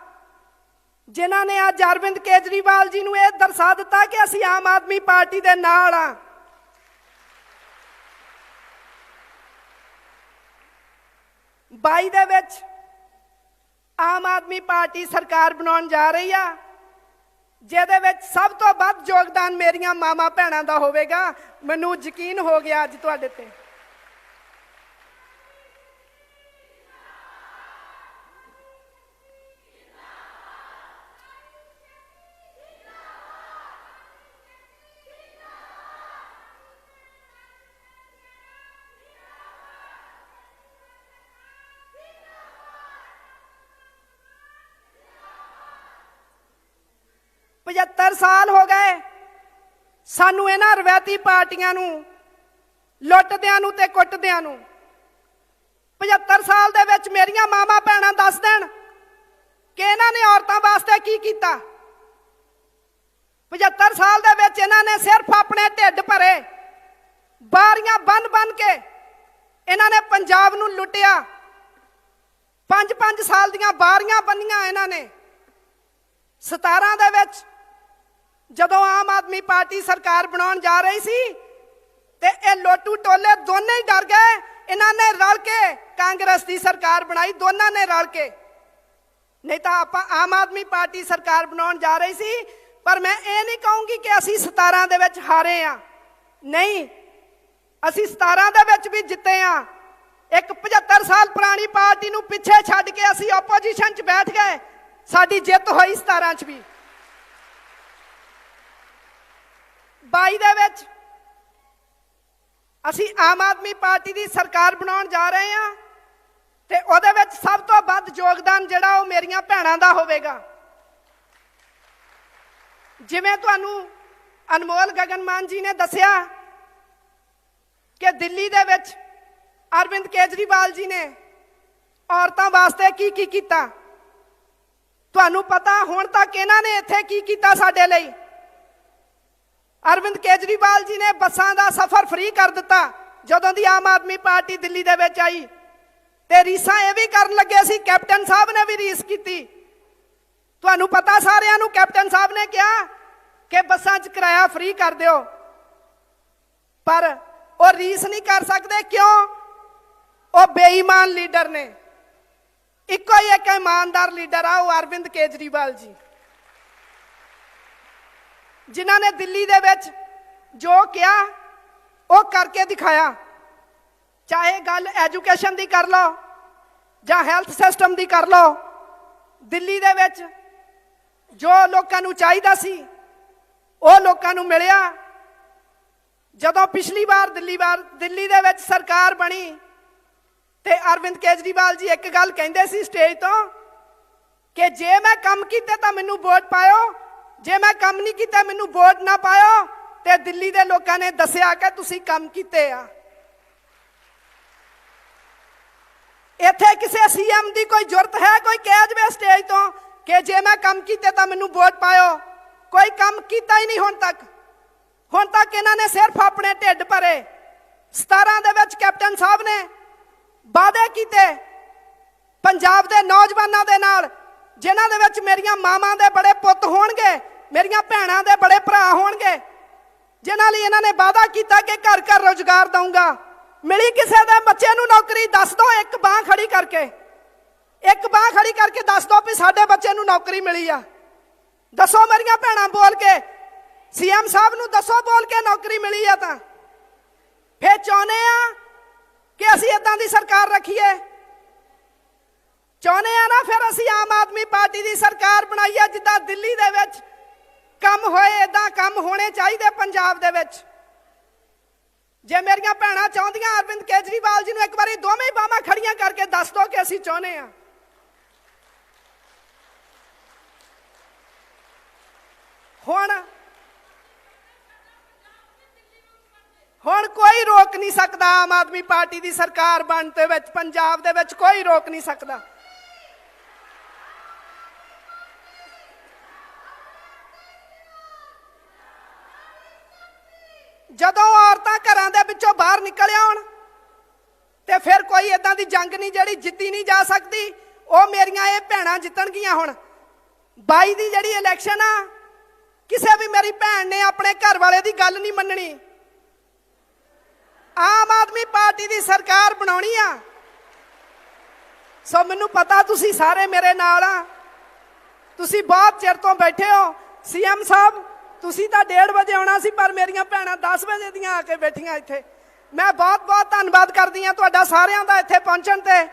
ਜਿਨ੍ਹਾਂ ਨੇ ਅੱਜ ਅਰਵਿੰਦ ਕੇਜਰੀਵਾਲ ਜੀ ਨੂੰ ਇਹ ਦਰਸਾ ਦਿੱਤਾ ਕਿ ਅਸੀਂ ਆਮ ਆਦਮੀ ਪਾਰਟੀ ਦੇ ਨਾਲ ਆ। ਬਾਈ ਦੇ ਵਿੱਚ ਆਮ ਆਦਮੀ ਪਾਰਟੀ ਸਰਕਾਰ ਬਣਾਉਣ ਜਾ ਰਹੀ ਆ, ਜਿਹਦੇ ਵਿੱਚ ਸਭ ਤੋਂ ਵੱਧ ਯੋਗਦਾਨ ਮੇਰੀਆਂ ਮਾਵਾਂ ਭੈਣਾਂ ਦਾ ਹੋਵੇਗਾ। ਮੈਨੂੰ ਯਕੀਨ ਹੋ ਗਿਆ ਅੱਜ ਤੁਹਾਡੇ ਤੇ। पचहत्तर साल हो गए सानू इन्हां रवायती पार्टियां नू लुटदियां नू ते कुटदियां नू। 75 साल दे विच मेरियां मावां भैणां दस देण कि इन्हां ने औरतां वास्ते की कीता। 75 साल दे विच इन्हां ने सिर्फ अपने ढिड भरे, बारियां बन बन के इन्हां ने पंजाब नू लुटिया। 5-5 साल दियां बारियां बन्नियां इन्हां ने। 17 दे विच जदों आम आदमी पार्टी सरकार बनाउण जा रही सी ते ये लोटू टोले दोनों ही डर गए। इन्हां ने रल के कांग्रेस की सरकार बनाई, दोनों ने रल के। नहीं तो आप आम आदमी पार्टी सरकार बनाउण जा रही सी, पर मैं ये नहीं कहूँगी कि असी 17 दे विच हारे आ। नहीं, असी 17 दे विच भी जिते आ। एक 75 साल पुरानी पार्टी नूं पिछे छड्ड के असी ओपोजिशन च बैठ गए, साडी जित होई 17 च भी। 22 दे विच असी आम आदमी पार्टी की सरकार बनाउण जा रहे हैं ते उहदे विच सब तो वध योगदान जिहड़ा ओह मेरियां भैणां दा होवेगा। जिवें तुहानूं अनमोल गगनमान जी ने दस्सिया कि दिल्ली दे विच अरविंद केजरीवाल जी ने औरतां वास्ते की कीता। ਤੁਹਾਨੂੰ ਪਤਾ ਹੁਣ ਤੱਕ ਇਹਨਾਂ ਨੇ ਇੱਥੇ ਕੀ ਕੀਤਾ ਸਾਡੇ ਲਈ। ਅਰਵਿੰਦ ਕੇਜਰੀਵਾਲ ਜੀ ਨੇ ਬੱਸਾਂ ਦਾ ਸਫ਼ਰ ਫ੍ਰੀ ਕਰ ਦਿੱਤਾ ਜਦੋਂ ਦੀ ਆਮ ਆਦਮੀ ਪਾਰਟੀ ਦਿੱਲੀ ਦੇ ਵਿੱਚ ਆਈ, ਤੇ ਰੀਸਾਂ ਇਹ ਵੀ ਕਰਨ ਲੱਗੇ ਸੀ, ਕੈਪਟਨ ਸਾਹਿਬ ਨੇ ਵੀ ਰੀਸ ਕੀਤੀ। ਤੁਹਾਨੂੰ ਪਤਾ ਸਾਰਿਆਂ ਨੂੰ, ਕੈਪਟਨ ਸਾਹਿਬ ਨੇ ਕਿਹਾ ਕਿ ਬੱਸਾਂ 'ਚ ਕਿਰਾਇਆ ਫ੍ਰੀ ਕਰ ਦਿਓ, ਪਰ ਉਹ ਰੀਸ ਨਹੀਂ ਕਰ ਸਕਦੇ। ਕਿਉਂ? ਉਹ ਬੇਈਮਾਨ ਲੀਡਰ ਨੇ। ਇੱਕੋ ਹੀ ਇੱਕ ਇਮਾਨਦਾਰ ਲੀਡਰ ਆ, ਉਹ ਅਰਵਿੰਦ ਕੇਜਰੀਵਾਲ ਜੀ, ਜਿਨ੍ਹਾਂ ਨੇ ਦਿੱਲੀ ਦੇ ਵਿੱਚ ਜੋ ਕਿਹਾ ਉਹ ਕਰਕੇ ਦਿਖਾਇਆ। ਚਾਹੇ ਗੱਲ ਐਜੂਕੇਸ਼ਨ ਦੀ ਕਰ ਲਓ ਜਾਂ ਹੈਲਥ ਸਿਸਟਮ ਦੀ ਕਰ ਲਓ, ਦਿੱਲੀ ਦੇ ਵਿੱਚ ਜੋ ਲੋਕਾਂ ਨੂੰ ਚਾਹੀਦਾ ਸੀ ਉਹ ਲੋਕਾਂ ਨੂੰ ਮਿਲਿਆ। ਜਦੋਂ ਪਿਛਲੀ ਵਾਰ ਦਿੱਲੀ ਦੇ ਵਿੱਚ ਸਰਕਾਰ ਬਣੀ ਤੇ ਅਰਵਿੰਦ ਕੇਜਰੀਵਾਲ ਜੀ ਇੱਕ ਗੱਲ ਕਹਿੰਦੇ ਸੀ ਸਟੇਜ ਤੋਂ ਕਿ ਜੇ ਮੈਂ ਕੰਮ ਕੀਤੇ ਤਾਂ ਮੈਨੂੰ ਵੋਟ ਪਾਇਓ, ਜੇ ਮੈਂ ਕੰਮ ਨਹੀਂ ਕੀਤਾ ਮੈਨੂੰ ਵੋਟ ਨਾ ਪਾਇਓ। ਤੇ ਦਿੱਲੀ ਦੇ ਲੋਕਾਂ ਨੇ ਦੱਸਿਆ ਕਿ ਤੁਸੀਂ ਕੰਮ ਕੀਤੇ ਆ। ਇੱਥੇ ਕਿਸੇ ਸੀਐਮ ਦੀ ਕੋਈ ਜ਼ਰੂਰਤ ਹੈ ਕੋਈ ਕਹਿ ਜਵੇ ਸਟੇਜ ਤੋਂ ਕਿ ਜੇ ਮੈਂ ਕੰਮ ਕੀਤੇ ਤਾਂ ਮੈਨੂੰ ਵੋਟ ਪਾਇਓ? ਕੋਈ ਕੰਮ ਕੀਤਾ ਹੀ ਨਹੀਂ ਹੁਣ ਤੱਕ। ਹੁਣ ਤੱਕ ਇਹਨਾਂ ਨੇ ਸਿਰਫ ਆਪਣੇ ਢਿੱਡ ਭਰੇ। 17 ਦੇ ਵਿੱਚ ਕੈਪਟਨ ਸਾਹਿਬ ਨੇ ਵਾਅਦੇ ਕੀਤੇ ਪੰਜਾਬ ਦੇ ਨੌਜਵਾਨਾਂ ਦੇ ਨਾਲ, ਜਿਨ੍ਹਾਂ ਦੇ ਵਿੱਚ ਮੇਰੀਆਂ ਮਾਵਾਂ ਦੇ ਬੜੇ ਪੁੱਤ ਹੋਣਗੇ, ਮੇਰੀਆਂ ਭੈਣਾਂ ਦੇ ਬੜੇ ਭਰਾ ਹੋਣਗੇ, ਜਿਨ੍ਹਾਂ ਲਈ ਇਹਨਾਂ ਨੇ ਵਾਅਦਾ ਕੀਤਾ ਕਿ ਘਰ ਘਰ ਰੁਜ਼ਗਾਰ ਦਊਂਗਾ। ਮਿਲੀ ਕਿਸੇ ਦੇ ਬੱਚੇ ਨੂੰ ਨੌਕਰੀ? ਦੱਸ ਦਿਓ, ਇੱਕ ਬਾਂਹ ਖੜੀ ਕਰਕੇ, ਇੱਕ ਬਾਂਹ ਖੜੀ ਕਰਕੇ ਦੱਸ ਦਿਓ ਵੀ ਸਾਡੇ ਬੱਚੇ ਨੂੰ ਨੌਕਰੀ ਮਿਲੀ ਆ। ਦੱਸੋ ਮੇਰੀਆਂ ਭੈਣਾਂ ਬੋਲ ਕੇ, ਸੀਐਮ ਸਾਹਿਬ ਨੂੰ ਦੱਸੋ ਬੋਲ ਕੇ ਨੌਕਰੀ ਮਿਲੀ ਆ। ਤਾਂ ਫੇਰ ਚਾਹੁੰਦੇ ਆ ਕਿ ਅਸੀਂ ਇਦਾਂ ਦੀ ਸਰਕਾਰ ਰੱਖੀਏ? ਚਾਹੁੰਦੇ ਆ ਨਾ ਫਿਰ ਅਸੀਂ ਆਮ ਆਦਮੀ ਪਾਰਟੀ ਦੀ ਸਰਕਾਰ ਬਣਾਈਏ, ਜਿੱਦਾਂ ਦਿੱਲੀ ਦੇ ਵਿੱਚ ਕੰਮ ਹੋਏ ਇਦਾਂ ਕੰਮ ਹੋਣੇ ਚਾਹੀਦੇ ਪੰਜਾਬ ਦੇ ਵਿੱਚ। ਜੇ ਮੇਰੀਆਂ ਭੈਣਾਂ ਚਾਹੁੰਦੀਆਂ ਅਰਵਿੰਦ ਕੇਜਰੀਵਾਲ ਜੀ ਨੂੰ ਇੱਕ ਵਾਰੀ ਦੋਵੇਂ ਬਾਹਾਂ ਖੜੀਆਂ ਕਰਕੇ ਦੱਸ ਦਿਓ ਕਿ ਅਸੀਂ ਚਾਹੁੰਦੇ ਆ। ਹੁਣ ਕੋਈ ਰੋਕ ਨਹੀਂ ਸਕਦਾ ਆਮ ਆਦਮੀ ਪਾਰਟੀ ਦੀ ਸਰਕਾਰ ਬਣਨ ਦੇ ਵਿੱਚ। ਪੰਜਾਬ ਦੇ ਵਿੱਚ ਕੋਈ ਰੋਕ ਨਹੀਂ ਸਕਦਾ। ਜਦੋਂ ਔਰਤਾਂ ਘਰਾਂ ਦੇ ਵਿੱਚੋਂ ਬਾਹਰ ਨਿਕਲ ਆਉਣ ਤੇ ਫਿਰ ਕੋਈ ਇਦਾਂ ਦੀ ਜੰਗ ਨਹੀਂ ਜਿਹੜੀ ਜਿੱਤੀ ਨਹੀਂ ਜਾ ਸਕਦੀ। ਉਹ ਮੇਰੀਆਂ ਇਹ ਭੈਣਾਂ ਜਿੱਤਣਗੀਆਂ। ਹੁਣ 22 ਦੀ ਜਿਹੜੀ ਇਲੈਕਸ਼ਨ ਆ, ਕਿਸੇ ਵੀ ਮੇਰੀ ਭੈਣ ਨੇ ਆਪਣੇ ਘਰ ਵਾਲੇ ਦੀ ਗੱਲ ਨਹੀਂ ਮੰਨਣੀ। ਆਮ ਆਦਮੀ ਪਾਰਟੀ ਦੀ ਸਰਕਾਰ ਬਣਾਉਣੀ ਆ। ਸੋ ਮੈਨੂੰ ਪਤਾ ਤੁਸੀਂ ਸਾਰੇ ਮੇਰੇ ਨਾਲ ਆ, ਤੁਸੀਂ ਬਹੁਤ ਚਿਰ ਤੋਂ ਬੈਠੇ ਹੋ। ਸੀਐਮ ਸਾਹਿਬ ਤੁਸੀਂ ਤਾਂ 1:30 ਵਜੇ ਆਉਣਾ ਸੀ, ਪਰ ਮੇਰੀਆਂ ਭੈਣਾਂ 10 ਵਜੇ ਦੀਆਂ ਆ ਕੇ ਬੈਠੀਆਂ ਇੱਥੇ। ਮੈਂ ਬਹੁਤ ਬਹੁਤ ਧੰਨਵਾਦ ਕਰਦੀ ਹਾਂ ਤੁਹਾਡਾ ਸਾਰਿਆਂ ਦਾ ਇੱਥੇ ਪਹੁੰਚਣ ਤੇ।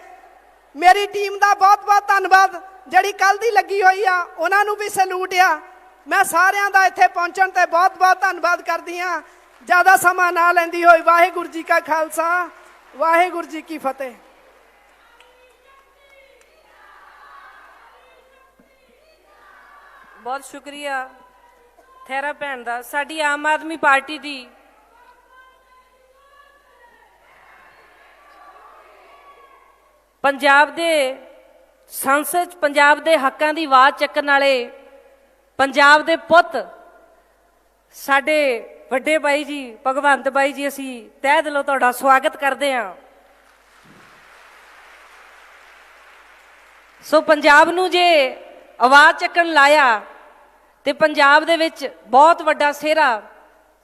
ਮੇਰੀ ਟੀਮ ਦਾ ਬਹੁਤ ਬਹੁਤ ਧੰਨਵਾਦ ਜਿਹੜੀ ਕੱਲ ਦੀ ਲੱਗੀ ਹੋਈ ਆ, ਉਹਨਾਂ ਨੂੰ ਵੀ ਸੈਲੂਟ ਆ। ਮੈਂ ਸਾਰਿਆਂ ਦਾ ਇੱਥੇ ਪਹੁੰਚਣ ਤੇ ਬਹੁਤ ਬਹੁਤ ਧੰਨਵਾਦ ਕਰਦੀ ਹਾਂ। ਜ਼ਿਆਦਾ ਸਮਾਂ ਨਾ ਲੈਂਦੀ ਹੋਈ, ਵਾਹਿਗੁਰੂ ਜੀ ਕਾ ਖਾਲਸਾ, ਵਾਹਿਗੁਰੂ ਜੀ ਕੀ ਫਤਿਹ। ਬਹੁਤ ਸ਼ੁਕਰੀਆ ਥੈਰਾ ਭੈਣ ਦਾ। ਸਾਡੀ ਆਮ ਆਦਮੀ ਪਾਰਟੀ ਦੀ ਪੰਜਾਬ ਦੇ ਸੰਸਦ 'ਚ ਪੰਜਾਬ ਦੇ ਹੱਕਾਂ ਦੀ ਆਵਾਜ਼ ਚੱਕਣ ਵਾਲੇ ਪੰਜਾਬ ਦੇ ਪੁੱਤ ਸਾਡੇ ਵੱਡੇ ਬਾਈ ਜੀ ਭਗਵੰਤ ਬਾਈ ਜੀ, ਅਸੀਂ ਤਹਿ ਦਿਲੋਂ ਤੁਹਾਡਾ ਸਵਾਗਤ ਕਰਦੇ ਹਾਂ। ਸੋ ਪੰਜਾਬ ਨੂੰ ਜੇ ਆਵਾਜ਼ ਚੱਕਣ ਲਾਇਆ ਤੇ ਪੰਜਾਬ ਦੇ ਵਿੱਚ ਬਹੁਤ ਵੱਡਾ ਸਿਹਰਾ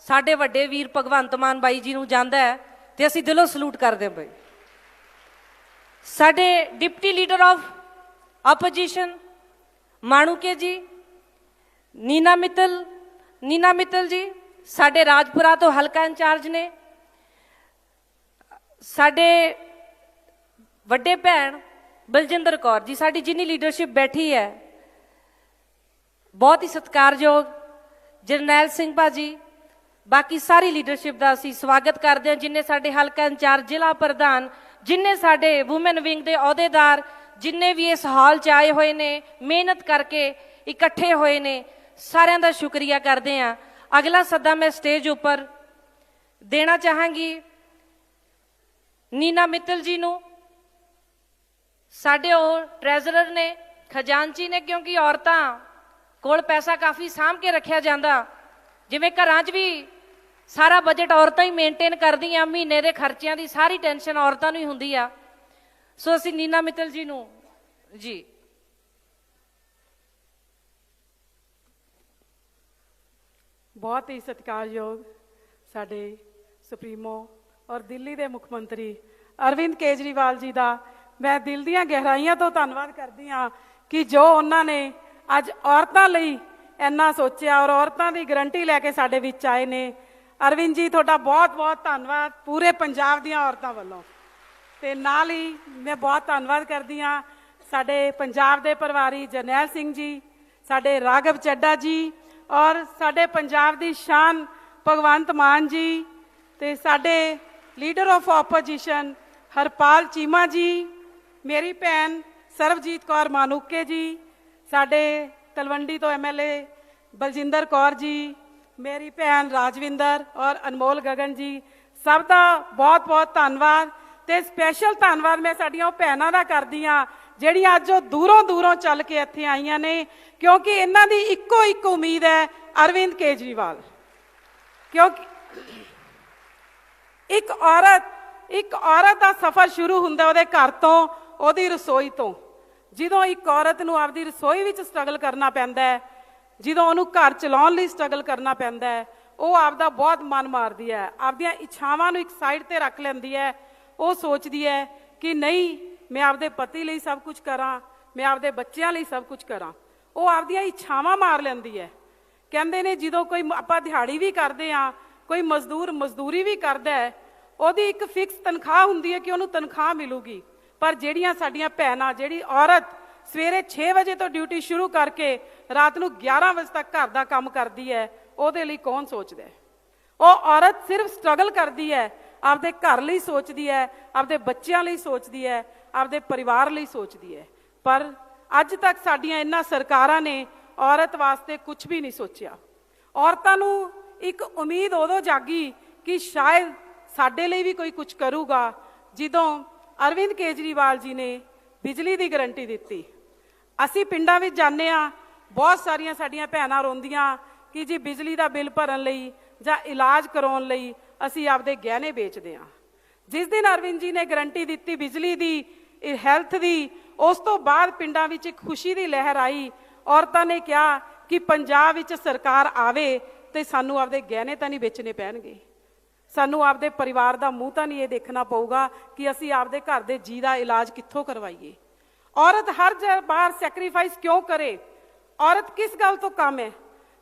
ਸਾਡੇ ਵੱਡੇ ਵੀਰ ਭਗਵੰਤ ਮਾਨ ਬਾਈ ਜੀ ਨੂੰ ਜਾਂਦਾ ਹੈ ਤੇ ਅਸੀਂ ਦਿਲੋਂ ਸਲੂਟ ਕਰਦੇ ਹਾਂ। ਬਾਈ ਸਾਡੇ deputy leader of opposition Manuke ਜੀ, ਨੀਨਾ ਮਿੱਤਲ ਜੀ ਸਾਡੇ ਰਾਜਪੁਰਾ ਤੋਂ ਹਲਕਾ ਇੰਚਾਰਜ ਨੇ। ਸਾਡੇ ਵੱਡੇ ਭੈਣ ਬਲਜਿੰਦਰ ਕੌਰ ਜੀ, ਸਾਡੀ ਜਿੰਨੀ ਲੀਡਰਸ਼ਿਪ ਬੈਠੀ ਹੈ ਬਹੁਤ ਹੀ ਸਤਿਕਾਰਯੋਗ ਜਰਨੈਲ ਸਿੰਘ ਭਾਜੀ, ਬਾਕੀ ਸਾਰੀ ਲੀਡਰਸ਼ਿਪ ਦਾ ਅਸੀਂ ਸਵਾਗਤ ਕਰਦੇ ਹਾਂ। ਜਿੰਨੇ ਸਾਡੇ ਹਲਕਾ ਇੰਚਾਰਜ, ਜ਼ਿਲ੍ਹਾ ਪ੍ਰਧਾਨ, ਜਿੰਨੇ ਸਾਡੇ ਵੂਮਨ ਵਿੰਗ ਦੇ ਅਹੁਦੇਦਾਰ, ਜਿੰਨੇ ਵੀ ਇਸ ਹਾਲ 'ਚ ਆਏ ਹੋਏ ਨੇ, ਮਿਹਨਤ ਕਰਕੇ ਇਕੱਠੇ ਹੋਏ ਨੇ, ਸਾਰਿਆਂ ਦਾ ਸ਼ੁਕਰੀਆ ਕਰਦੇ ਹਾਂ। ਅਗਲਾ ਸੱਦਾ ਮੈਂ ਸਟੇਜ ਉੱਪਰ ਦੇਣਾ ਚਾਹਾਂਗੀ ਨੀਨਾ ਮਿੱਤਲ ਜੀ ਨੂੰ। ਸਾਡੇ ਉਹ ਟ੍ਰੈਜ਼ਰਰ ਨੇ ਖਜ਼ਾਨਚੀ ਨੇ, ਕਿਉਂਕਿ ਔਰਤਾਂ ਕੋਲ ਪੈਸਾ ਕਾਫੀ ਸਾਂਭ ਕੇ ਰੱਖਿਆ ਜਾਂਦਾ, ਜਿਵੇਂ ਘਰਾਂ 'ਚ ਵੀ ਸਾਰਾ ਬਜਟ ਔਰਤਾਂ ਹੀ ਮੇਨਟੇਨ ਕਰਦੀਆਂ, ਮਹੀਨੇ ਦੇ ਖਰਚਿਆਂ ਦੀ ਸਾਰੀ ਟੈਨਸ਼ਨ ਔਰਤਾਂ ਨੂੰ ਹੀ ਹੁੰਦੀ ਆ। ਸੋ ਅਸੀਂ ਨੀਨਾ ਮਿੱਤਲ ਜੀ ਨੂੰ ਜੀ ਬਹੁਤ ਹੀ ਸਤਿਕਾਰਯੋਗ ਸਾਡੇ ਸੁਪਰੀਮੋ ਔਰ ਦਿੱਲੀ ਦੇ ਮੁੱਖ ਮੰਤਰੀ ਅਰਵਿੰਦ ਕੇਜਰੀਵਾਲ ਜੀ ਦਾ ਮੈਂ ਦਿਲ ਦੀਆਂ ਗਹਿਰਾਈਆਂ ਤੋਂ ਧੰਨਵਾਦ ਕਰਦੀ ਹਾਂ ਕਿ ਜੋ ਉਹਨਾਂ ਨੇ ਅੱਜ ਔਰਤਾਂ ਲਈ ਇੰਨਾ ਸੋਚਿਆ ਔਰ ਔਰਤਾਂ ਦੀ ਗਰੰਟੀ ਲੈ ਕੇ ਸਾਡੇ ਵਿੱਚ ਆਏ ਨੇ। ਅਰਵਿੰਦ ਜੀ, ਤੁਹਾਡਾ ਬਹੁਤ ਬਹੁਤ ਧੰਨਵਾਦ ਪੂਰੇ ਪੰਜਾਬ ਦੀਆਂ ਔਰਤਾਂ ਵੱਲੋਂ। ਤੇ ਨਾਲ ਹੀ ਮੈਂ ਬਹੁਤ ਧੰਨਵਾਦ ਕਰਦੀ ਹਾਂ ਸਾਡੇ ਪੰਜਾਬ ਦੇ ਪ੍ਰਭਾਰੀ ਜਰਨੈਲ ਸਿੰਘ ਜੀ, ਸਾਡੇ ਰਾਘਵ ਚੱਡਾ ਜੀ ਔਰ ਸਾਡੇ ਪੰਜਾਬ ਦੀ ਸ਼ਾਨ ਭਗਵੰਤ ਮਾਨ ਜੀ, ਤੇ ਸਾਡੇ leader of opposition Harpal Cheema ਜੀ, ਮੇਰੀ ਭੈਣ ਸਰਬਜੀਤ ਕੌਰ ਮਾਨੂਕੇ ਜੀ, ਸਾਡੇ ਤਲਵੰਡੀ ਤੋਂ MLA ਬਲਜਿੰਦਰ ਕੌਰ ਜੀ, ਮੇਰੀ ਭੈਣ ਰਾਜਵਿੰਦਰ ਔਰ ਅਨਮੋਲ ਗਗਨ ਜੀ, ਸਭ ਦਾ ਬਹੁਤ ਬਹੁਤ ਧੰਨਵਾਦ। ਤੇ ਸਪੈਸ਼ਲ ਧੰਨਵਾਦ ਮੈਂ ਸਾਡੀਆਂ ਉਹ ਭੈਣਾਂ ਦਾ ਕਰਦੀ ਹਾਂ ਜਿਹੜੀਆਂ ਅੱਜ ਉਹ ਦੂਰੋਂ ਦੂਰੋਂ ਚੱਲ ਕੇ ਇੱਥੇ ਆਈਆਂ ਨੇ, ਕਿਉਂਕਿ ਇਹਨਾਂ ਦੀ ਇੱਕੋ ਇੱਕ ਉਮੀਦ ਹੈ ਅਰਵਿੰਦ ਕੇਜਰੀਵਾਲ। ਕਿਉਂਕਿ ਇੱਕ ਔਰਤ ਦਾ ਸਫ਼ਰ ਸ਼ੁਰੂ ਹੁੰਦਾ ਉਹਦੇ ਘਰ ਤੋਂ, ਉਹਦੀ ਰਸੋਈ ਤੋਂ। ਜਦੋਂ ਇੱਕ ਔਰਤ ਨੂੰ ਆਪਦੀ ਰਸੋਈ ਵਿੱਚ ਸਟਰਗਲ ਕਰਨਾ ਪੈਂਦਾ ਹੈ, ਜਦੋਂ ਉਹਨੂੰ ਘਰ ਚਲਾਉਣ ਲਈ ਸਟਰਗਲ ਕਰਨਾ ਪੈਂਦਾ ਹੈ, ਉਹ ਆਪਦਾ ਬਹੁਤ ਮਨ ਮਾਰਦੀ ਹੈ, ਆਪਦੀਆਂ ਇੱਛਾਵਾਂ ਨੂੰ ਇੱਕ ਸਾਈਡ ਤੇ ਰੱਖ ਲੈਂਦੀ ਹੈ। ਉਹ ਸੋਚਦੀ ਹੈ ਕਿ ਨਹੀਂ, ਮੈਂ ਆਪਦੇ ਪਤੀ ਲਈ ਸਭ ਕੁਝ ਕਰਾਂ, ਮੈਂ ਆਪਦੇ ਬੱਚਿਆਂ ਲਈ ਸਭ ਕੁਝ ਕਰਾਂ। ਉਹ ਆਪਦੀਆਂ ਇੱਛਾਵਾਂ ਮਾਰ ਲੈਂਦੀ ਹੈ। ਕਹਿੰਦੇ ਨੇ ਜਦੋਂ ਕੋਈ ਆਪਾਂ ਦਿਹਾੜੀ ਵੀ ਕਰਦੇ ਹਾਂ, ਕੋਈ ਮਜ਼ਦੂਰ ਮਜ਼ਦੂਰੀ ਵੀ ਕਰਦਾ ਹੈ, ਉਹਦੀ ਇੱਕ ਫਿਕਸ ਤਨਖਾਹ ਹੁੰਦੀ ਹੈ ਕਿ ਉਹਨੂੰ ਤਨਖਾਹ ਮਿਲੂਗੀ। ਪਰ ਜਿਹੜੀਆਂ ਸਾਡੀਆਂ ਭੈਣਾਂ, ਜਿਹੜੀ ਔਰਤ ਸਵੇਰੇ 6 ਵਜੇ ਤੋਂ ਡਿਊਟੀ ਸ਼ੁਰੂ ਕਰਕੇ ਰਾਤ ਨੂੰ 11 ਵਜੇ ਤੱਕ ਘਰ ਦਾ ਕੰਮ ਕਰਦੀ ਹੈ, ਉਹਦੇ ਲਈ ਕੌਣ ਸੋਚਦਾ ਹੈ? ਉਹ ਔਰਤ ਸਿਰਫ ਸਟਰਗਲ ਕਰਦੀ ਹੈ, ਆਪਦੇ ਘਰ ਲਈ ਸੋਚਦੀ ਹੈ, ਆਪਦੇ ਬੱਚਿਆਂ ਲਈ ਸੋਚਦੀ ਹੈ, ਆਪਦੇ ਪਰਿਵਾਰ ਲਈ ਸੋਚਦੀ ਹੈ। ਪਰ ਅੱਜ ਤੱਕ ਸਾਡੀਆਂ ਇਹਨਾਂ ਸਰਕਾਰਾਂ ਨੇ ਔਰਤ ਵਾਸਤੇ ਕੁਝ ਵੀ ਨਹੀਂ ਸੋਚਿਆ। ਔਰਤਾਂ ਨੂੰ ਇੱਕ ਉਮੀਦ ਉਦੋਂ ਜਾਗੀ ਕਿ ਸ਼ਾਇਦ ਸਾਡੇ ਲਈ ਵੀ ਕੋਈ ਕੁਝ ਕਰੂਗਾ ਜਦੋਂ ਅਰਵਿੰਦ ਕੇਜਰੀਵਾਲ ਜੀ ਨੇ ਬਿਜਲੀ ਦੀ ਗਰੰਟੀ ਦਿੱਤੀ। ਅਸੀਂ ਪਿੰਡਾਂ ਵਿੱਚ ਜਾਂਦੇ ਹਾਂ, ਬਹੁਤ ਸਾਰੀਆਂ ਸਾਡੀਆਂ ਭੈਣਾਂ ਰੋਂਦੀਆਂ ਕਿ ਜੀ ਬਿਜਲੀ ਦਾ ਬਿੱਲ ਭਰਨ ਲਈ ਜਾਂ ਇਲਾਜ ਕਰਾਉਣ ਲਈ ਅਸੀਂ ਆਪਦੇ ਗਹਿਣੇ ਵੇਚਦੇ ਹਾਂ। ਜਿਸ ਦਿਨ ਅਰਵਿੰਦ ਜੀ ਨੇ ਗਰੰਟੀ ਦਿੱਤੀ ਬਿਜਲੀ ਦੀ, ਹੈਲਥ ਦੀ, ਉਸ ਤੋਂ ਬਾਅਦ ਪਿੰਡਾਂ ਵਿੱਚ ਇੱਕ ਖੁਸ਼ੀ ਦੀ ਲਹਿਰ ਆਈ। ਔਰਤਾਂ ਨੇ ਕਿਹਾ ਕਿ ਪੰਜਾਬ ਵਿੱਚ ਸਰਕਾਰ ਆਵੇ ਤੇ ਸਾਨੂੰ ਆਪਦੇ ਗਹਿਣੇ ਤਾਂ ਨਹੀਂ ਵੇਚਣੇ ਪੈਣਗੇ, ਸਾਨੂੰ ਆਪਦੇ ਪਰਿਵਾਰ ਦਾ ਮੂੰਹ ਤਾਂ ਨਹੀਂ ਇਹ ਦੇਖਣਾ ਪਊਗਾ ਕਿ ਅਸੀਂ ਆਪਦੇ ਘਰ ਦੇ ਜੀ ਦਾ ਇਲਾਜ ਕਿੱਥੋਂ ਕਰਵਾਈਏ। ਔਰਤ ਹਰ ਬਾਰ ਸੈਕਰੀਫਾਈਸ ਕਿਉਂ ਕਰੇ? ਔਰਤ ਕਿਸ ਗੱਲ ਤੋਂ ਕੰਮ ਹੈ?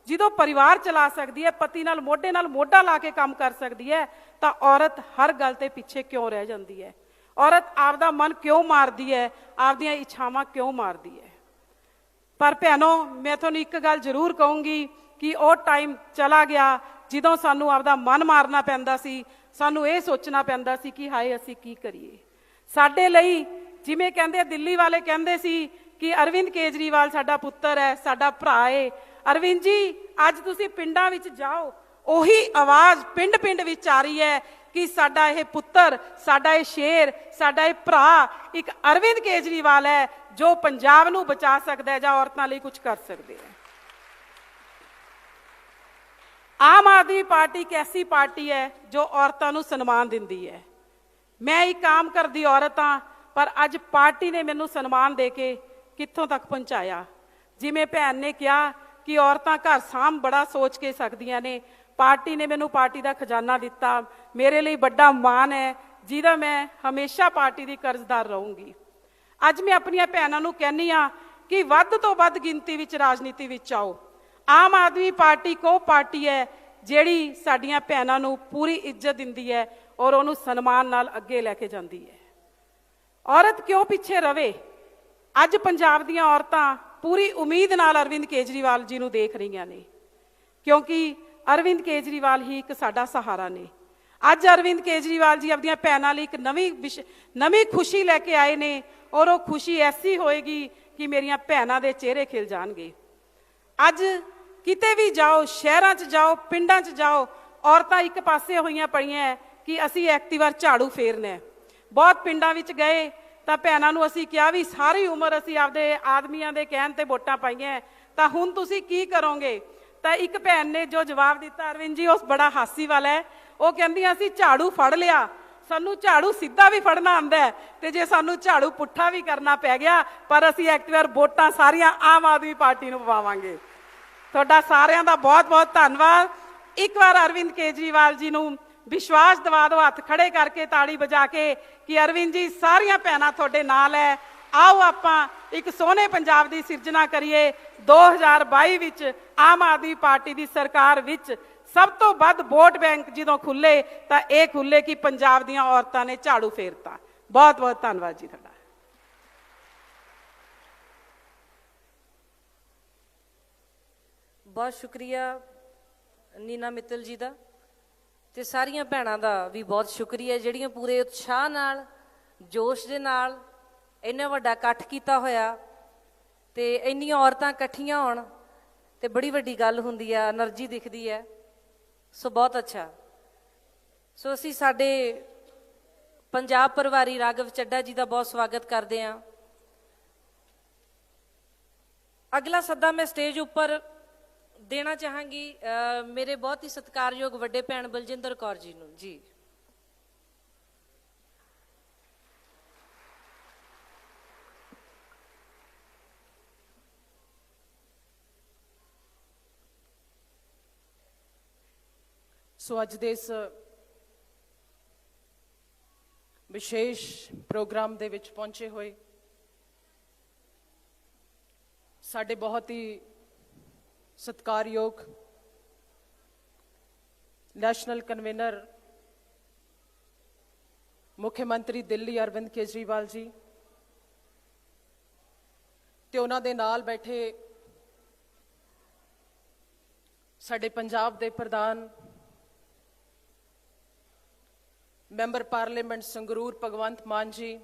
ਜਦੋਂ ਪਰਿਵਾਰ ਚਲਾ ਸਕਦੀ ਹੈ, ਪਤੀ ਨਾਲ ਮੋਢਾ ਲਾ ਕੇ ਕੰਮ ਕਰ ਸਕਦੀ ਹੈ, ਤਾਂ ਔਰਤ ਹਰ ਗੱਲ ਤੇ ਪਿੱਛੇ ਕਿਉਂ ਰਹਿ ਜਾਂਦੀ ਹੈ? ਔਰਤ ਆਪਦਾ ਮਨ ਕਿਉਂ ਮਾਰਦੀ ਹੈ? ਆਪਦੀਆਂ ਇੱਛਾਵਾਂ ਕਿਉਂ ਮਾਰਦੀ ਹੈ? ਪਰ ਭੈਣੋ, ਮੈਂ ਤੁਹਾਨੂੰ ਇੱਕ ਗੱਲ ਜ਼ਰੂਰ ਕਹੂੰਗੀ ਕਿ ਉਹ ਟਾਈਮ ਚਲਾ ਗਿਆ ਜਦੋਂ ਸਾਨੂੰ ਆਪਦਾ ਮਨ ਮਾਰਨਾ ਪੈਂਦਾ ਸੀ, ਸਾਨੂੰ ਇਹ ਸੋਚਣਾ ਪੈਂਦਾ ਸੀ ਕਿ ਹਾਏ ਅਸੀਂ ਕੀ ਕਰੀਏ। ਸਾਡੇ ਲਈ ਜਿਵੇਂ ਕਹਿੰਦੇ ਦਿੱਲੀ ਵਾਲੇ ਕਹਿੰਦੇ ਸੀ ਕਿ ਅਰਵਿੰਦ ਕੇਜਰੀਵਾਲ ਸਾਡਾ ਪੁੱਤਰ ਹੈ, ਸਾਡਾ ਭਰਾ ਹੈ। ਅਰਵਿੰਦ ਜੀ, ਅੱਜ ਤੁਸੀਂ ਪਿੰਡਾਂ ਵਿੱਚ ਜਾਓ, ਉਹੀ ਆਵਾਜ਼ ਪਿੰਡ ਪਿੰਡ ਵਿੱਚ ਆ ਰਹੀ ਹੈ ਕਿ ਸਾਡਾ ਇਹ ਪੁੱਤਰ, ਸਾਡਾ ਇਹ ਸ਼ੇਰ, ਸਾਡਾ ਇਹ ਭਰਾ ਇੱਕ ਅਰਵਿੰਦ ਕੇਜਰੀਵਾਲ ਹੈ ਜੋ ਪੰਜਾਬ ਨੂੰ ਬਚਾ ਸਕਦਾ ਹੈ ਜਾਂ ਔਰਤਾਂ ਲਈ ਕੁਝ ਕਰ ਸਕਦੇ ਹੈ। ਆਮ ਆਦਮੀ ਪਾਰਟੀ ਇੱਕ ਐਸੀ ਪਾਰਟੀ ਹੈ ਜੋ ਔਰਤਾਂ ਨੂੰ ਸਨਮਾਨ ਦਿੰਦੀ ਹੈ। ਮੈਂ ਇੱਕ ਕੰਮ ਕਰਦੀ ਔਰਤ ਹਾਂ, ਪਰ ਅੱਜ ਪਾਰਟੀ ਨੇ ਮੈਨੂੰ ਸਨਮਾਨ ਦੇ ਕੇ ਕਿੱਥੋਂ ਤੱਕ ਪਹੁੰਚਾਇਆ। ਜਿਵੇਂ ਭੈਣ ਨੇ ਕਿਹਾ ਕਿ ਔਰਤਾਂ ਘਰ ਸਾਂਭ ਬੜਾ ਸੋਚ ਕੇ ਸਕਦੀਆਂ ਨੇ, ਪਾਰਟੀ ਨੇ ਮੈਨੂੰ ਪਾਰਟੀ ਦਾ ਖਜ਼ਾਨਾ ਦਿੱਤਾ। ਮੇਰੇ ਲਈ ਵੱਡਾ ਮਾਣ ਹੈ ਜਿਹਦਾ ਮੈਂ ਹਮੇਸ਼ਾ ਪਾਰਟੀ ਦੀ ਕਰਜ਼ਦਾਰ ਰਹੂੰਗੀ। ਅੱਜ ਮੈਂ ਆਪਣੀਆਂ ਭੈਣਾਂ ਨੂੰ ਕਹਿੰਦੀ ਹਾਂ ਕਿ ਵੱਧ ਤੋਂ ਵੱਧ ਗਿਣਤੀ ਵਿੱਚ ਰਾਜਨੀਤੀ ਵਿੱਚ ਆਓ। ਆਮ ਆਦਮੀ ਪਾਰਟੀ ਕੋ ਪਾਰਟੀ ਹੈ ਜਿਹੜੀ ਸਾਡੀਆਂ ਭੈਣਾਂ ਨੂੰ ਪੂਰੀ ਇੱਜ਼ਤ ਦਿੰਦੀ ਹੈ ਔਰ ਉਹਨੂੰ ਸਨਮਾਨ ਨਾਲ ਅੱਗੇ ਲੈ ਕੇ ਜਾਂਦੀ ਹੈ। ਔਰਤ ਕਿਉਂ ਪਿੱਛੇ ਰਵੇ? ਅੱਜ ਪੰਜਾਬ ਦੀਆਂ ਔਰਤਾਂ ਪੂਰੀ ਉਮੀਦ ਨਾਲ ਅਰਵਿੰਦ ਕੇਜਰੀਵਾਲ ਜੀ ਨੂੰ ਦੇਖ ਰਹੀਆਂ ਨੇ, ਕਿਉਂਕਿ ਅਰਵਿੰਦ ਕੇਜਰੀਵਾਲ ਹੀ ਇੱਕ ਸਾਡਾ ਸਹਾਰਾ ਨੇ। ਅੱਜ ਅਰਵਿੰਦ ਕੇਜਰੀਵਾਲ ਜੀ ਆਪਣੀਆਂ ਭੈਣਾਂ ਲਈ ਇੱਕ ਨਵੀਂ ਖੁਸ਼ੀ ਲੈ ਕੇ ਆਏ ਨੇ ਔਰ ਉਹ ਖੁਸ਼ੀ ਐਸੀ ਹੋਏਗੀ ਕਿ ਮੇਰੀਆਂ ਭੈਣਾਂ ਦੇ ਚਿਹਰੇ ਖਿਲ ਜਾਣਗੇ। ਅੱਜ ਕਿਤੇ ਵੀ ਜਾਓ, ਸ਼ਹਿਰਾਂ 'ਚ ਜਾਓ, ਪਿੰਡਾਂ 'ਚ ਜਾਓ, ਔਰਤਾਂ ਇੱਕ ਪਾਸੇ ਹੋਈਆਂ ਪਈਆਂ ਕਿ ਅਸੀਂ ਐਕਟਿਵਾ ਝਾੜੂ ਫੇਰਨਾ ਹੈ। ਬਹੁਤ ਪਿੰਡਾਂ ਵਿੱਚ ਗਏ ਤਾਂ ਭੈਣਾਂ ਨੂੰ ਅਸੀਂ ਕਿਹਾ ਵੀ ਸਾਰੀ ਉਮਰ ਅਸੀਂ ਆਪਦੇ ਆਦਮੀਆਂ ਦੇ ਕਹਿਣ ਤੇ ਵੋਟਾਂ ਪਾਈਆਂ, ਤਾਂ ਹੁਣ ਤੁਸੀਂ ਕੀ ਕਰੋਗੇ? ਤਾਂ ਇੱਕ ਭੈਣ ਨੇ ਜੋ ਜਵਾਬ ਦਿੱਤਾ ਅਰਵਿੰਦ ਜੀ, ਉਹ ਬੜਾ ਹਾਸੀ ਵਾਲਾ ਹੈ। ਉਹ ਕਹਿੰਦੀ ਅਸੀਂ ਝਾੜੂ ਫੜ ਲਿਆ, ਸਾਨੂੰ ਝਾੜੂ ਸਿੱਧਾ ਵੀ ਫੜਨਾ ਆਉਂਦਾ ਹੈ, ਤੇ ਜੇ ਸਾਨੂੰ ਝਾੜੂ ਪੁੱਠਾ ਵੀ ਕਰਨਾ ਪੈ ਗਿਆ, ਪਰ ਅਸੀਂ ਇੱਕ ਵਾਰ ਵੋਟਾਂ ਸਾਰੀਆਂ ਆਮ ਆਦਮੀ ਪਾਰਟੀ ਨੂੰ ਪਵਾਵਾਂਗੇ। ਤੁਹਾਡਾ ਸਾਰਿਆਂ ਦਾ ਬਹੁਤ ਬਹੁਤ ਧੰਨਵਾਦ। ਇੱਕ ਵਾਰ ਅਰਵਿੰਦ ਕੇਜਰੀਵਾਲ ਜੀ ਨੂੰ ਵਿਸ਼ਵਾਸ ਦਿਵਾ ਦਿਓ, ਹੱਥ ਖੜੇ ਕਰਕੇ, ਤਾੜੀ ਵਜਾ ਕੇ, ਕਿ ਅਰਵਿੰਦ ਜੀ ਸਾਰੀਆਂ ਭੈਣਾਂ ਤੁਹਾਡੇ ਨਾਲ ਹੈ। ਆਓ ਆਪਾਂ ਇੱਕ ਸੋਹਣੇ ਪੰਜਾਬ ਦੀ ਸਿਰਜਣਾ ਕਰੀਏ। 2022 ਵਿੱਚ ਆਮ ਆਦਮੀ ਪਾਰਟੀ ਦੀ ਸਰਕਾਰ ਵਿੱਚ ਸਭ ਤੋਂ ਵੱਧ ਵੋਟ ਬੈਂਕ ਜਦੋਂ ਖੁੱਲੇ ਤਾਂ ਇਹ ਖੁੱਲੇ ਕਿ ਪੰਜਾਬ ਦੀਆਂ ਔਰਤਾਂ ਨੇ ਝਾੜੂ ਫੇਰਤਾ। ਬਹੁਤ ਬਹੁਤ ਧੰਨਵਾਦ ਜੀ ਤੁਹਾਡਾ। ਬਹੁਤ ਸ਼ੁਕਰੀਆ ਨੀਨਾ ਮਿੱਤਲ ਜੀ ਦਾ, ਤੇ ਸਾਰੀਆਂ ਭੈਣਾਂ ਦਾ ਵੀ ਬਹੁਤ ਸ਼ੁਕਰੀਆ ਜਿਹੜੀਆਂ ਪੂਰੇ ਉਤਸ਼ਾਹ ਨਾਲ, ਜੋਸ਼ ਦੇ ਨਾਲ ਇੰਨਾ ਵੱਡਾ ਇਕੱਠ ਕੀਤਾ ਹੋਇਆ, ਤੇ ਇੰਨੀਆਂ ਔਰਤਾਂ ਇਕੱਠੀਆਂ ਹੋਣ ਤੇ ਬੜੀ ਵੱਡੀ ਗੱਲ ਹੁੰਦੀ ਆ, એનર્ਜੀ ਦਿਖਦੀ ਹੈ। ਸੋ ਬਹੁਤ ਅੱਛਾ। ਸੋ ਅਸੀਂ ਸਾਡੇ ਪੰਜਾਬ ਪਰਿਵਾਰੀ ਰਾਘਵ ਚੱਡਾ ਜੀ ਦਾ ਬਹੁਤ ਸਵਾਗਤ ਕਰਦੇ ਹਾਂ। ਅਗਲਾ ਸੱਦਾ ਮੈਂ ਸਟੇਜ ਉੱਪਰ ਦੇਣਾ ਚਾਹਾਂਗੀ ਮੇਰੇ ਬਹੁਤ ਹੀ ਸਤਿਕਾਰਯੋਗ ਵੱਡੇ ਭੈਣ ਬਲਜਿੰਦਰ ਕੌਰ ਜੀ ਨੂੰ। ਜੀ ਸੋ ਅੱਜ ਦੇ ਇਸ ਵਿਸ਼ੇਸ਼ ਪ੍ਰੋਗਰਾਮ ਦੇ ਵਿੱਚ ਪਹੁੰਚੇ ਹੋਏ ਸਾਡੇ ਬਹੁਤ ਹੀ ਸਤਿਕਾਰਯੋਗ ਨੈਸ਼ਨਲ ਕਨਵੀਨਰ ਮੁੱਖ ਮੰਤਰੀ ਦਿੱਲੀ ਅਰਵਿੰਦ ਕੇਜਰੀਵਾਲ ਜੀ, ਤੇ ਉਹਨਾਂ ਦੇ ਨਾਲ ਬੈਠੇ ਸਾਡੇ ਪੰਜਾਬ ਦੇ ਪ੍ਰਧਾਨ ਮੈਂਬਰ ਪਾਰਲੀਮੈਂਟ ਸੰਗਰੂਰ ਭਗਵੰਤ ਮਾਨ ਜੀ,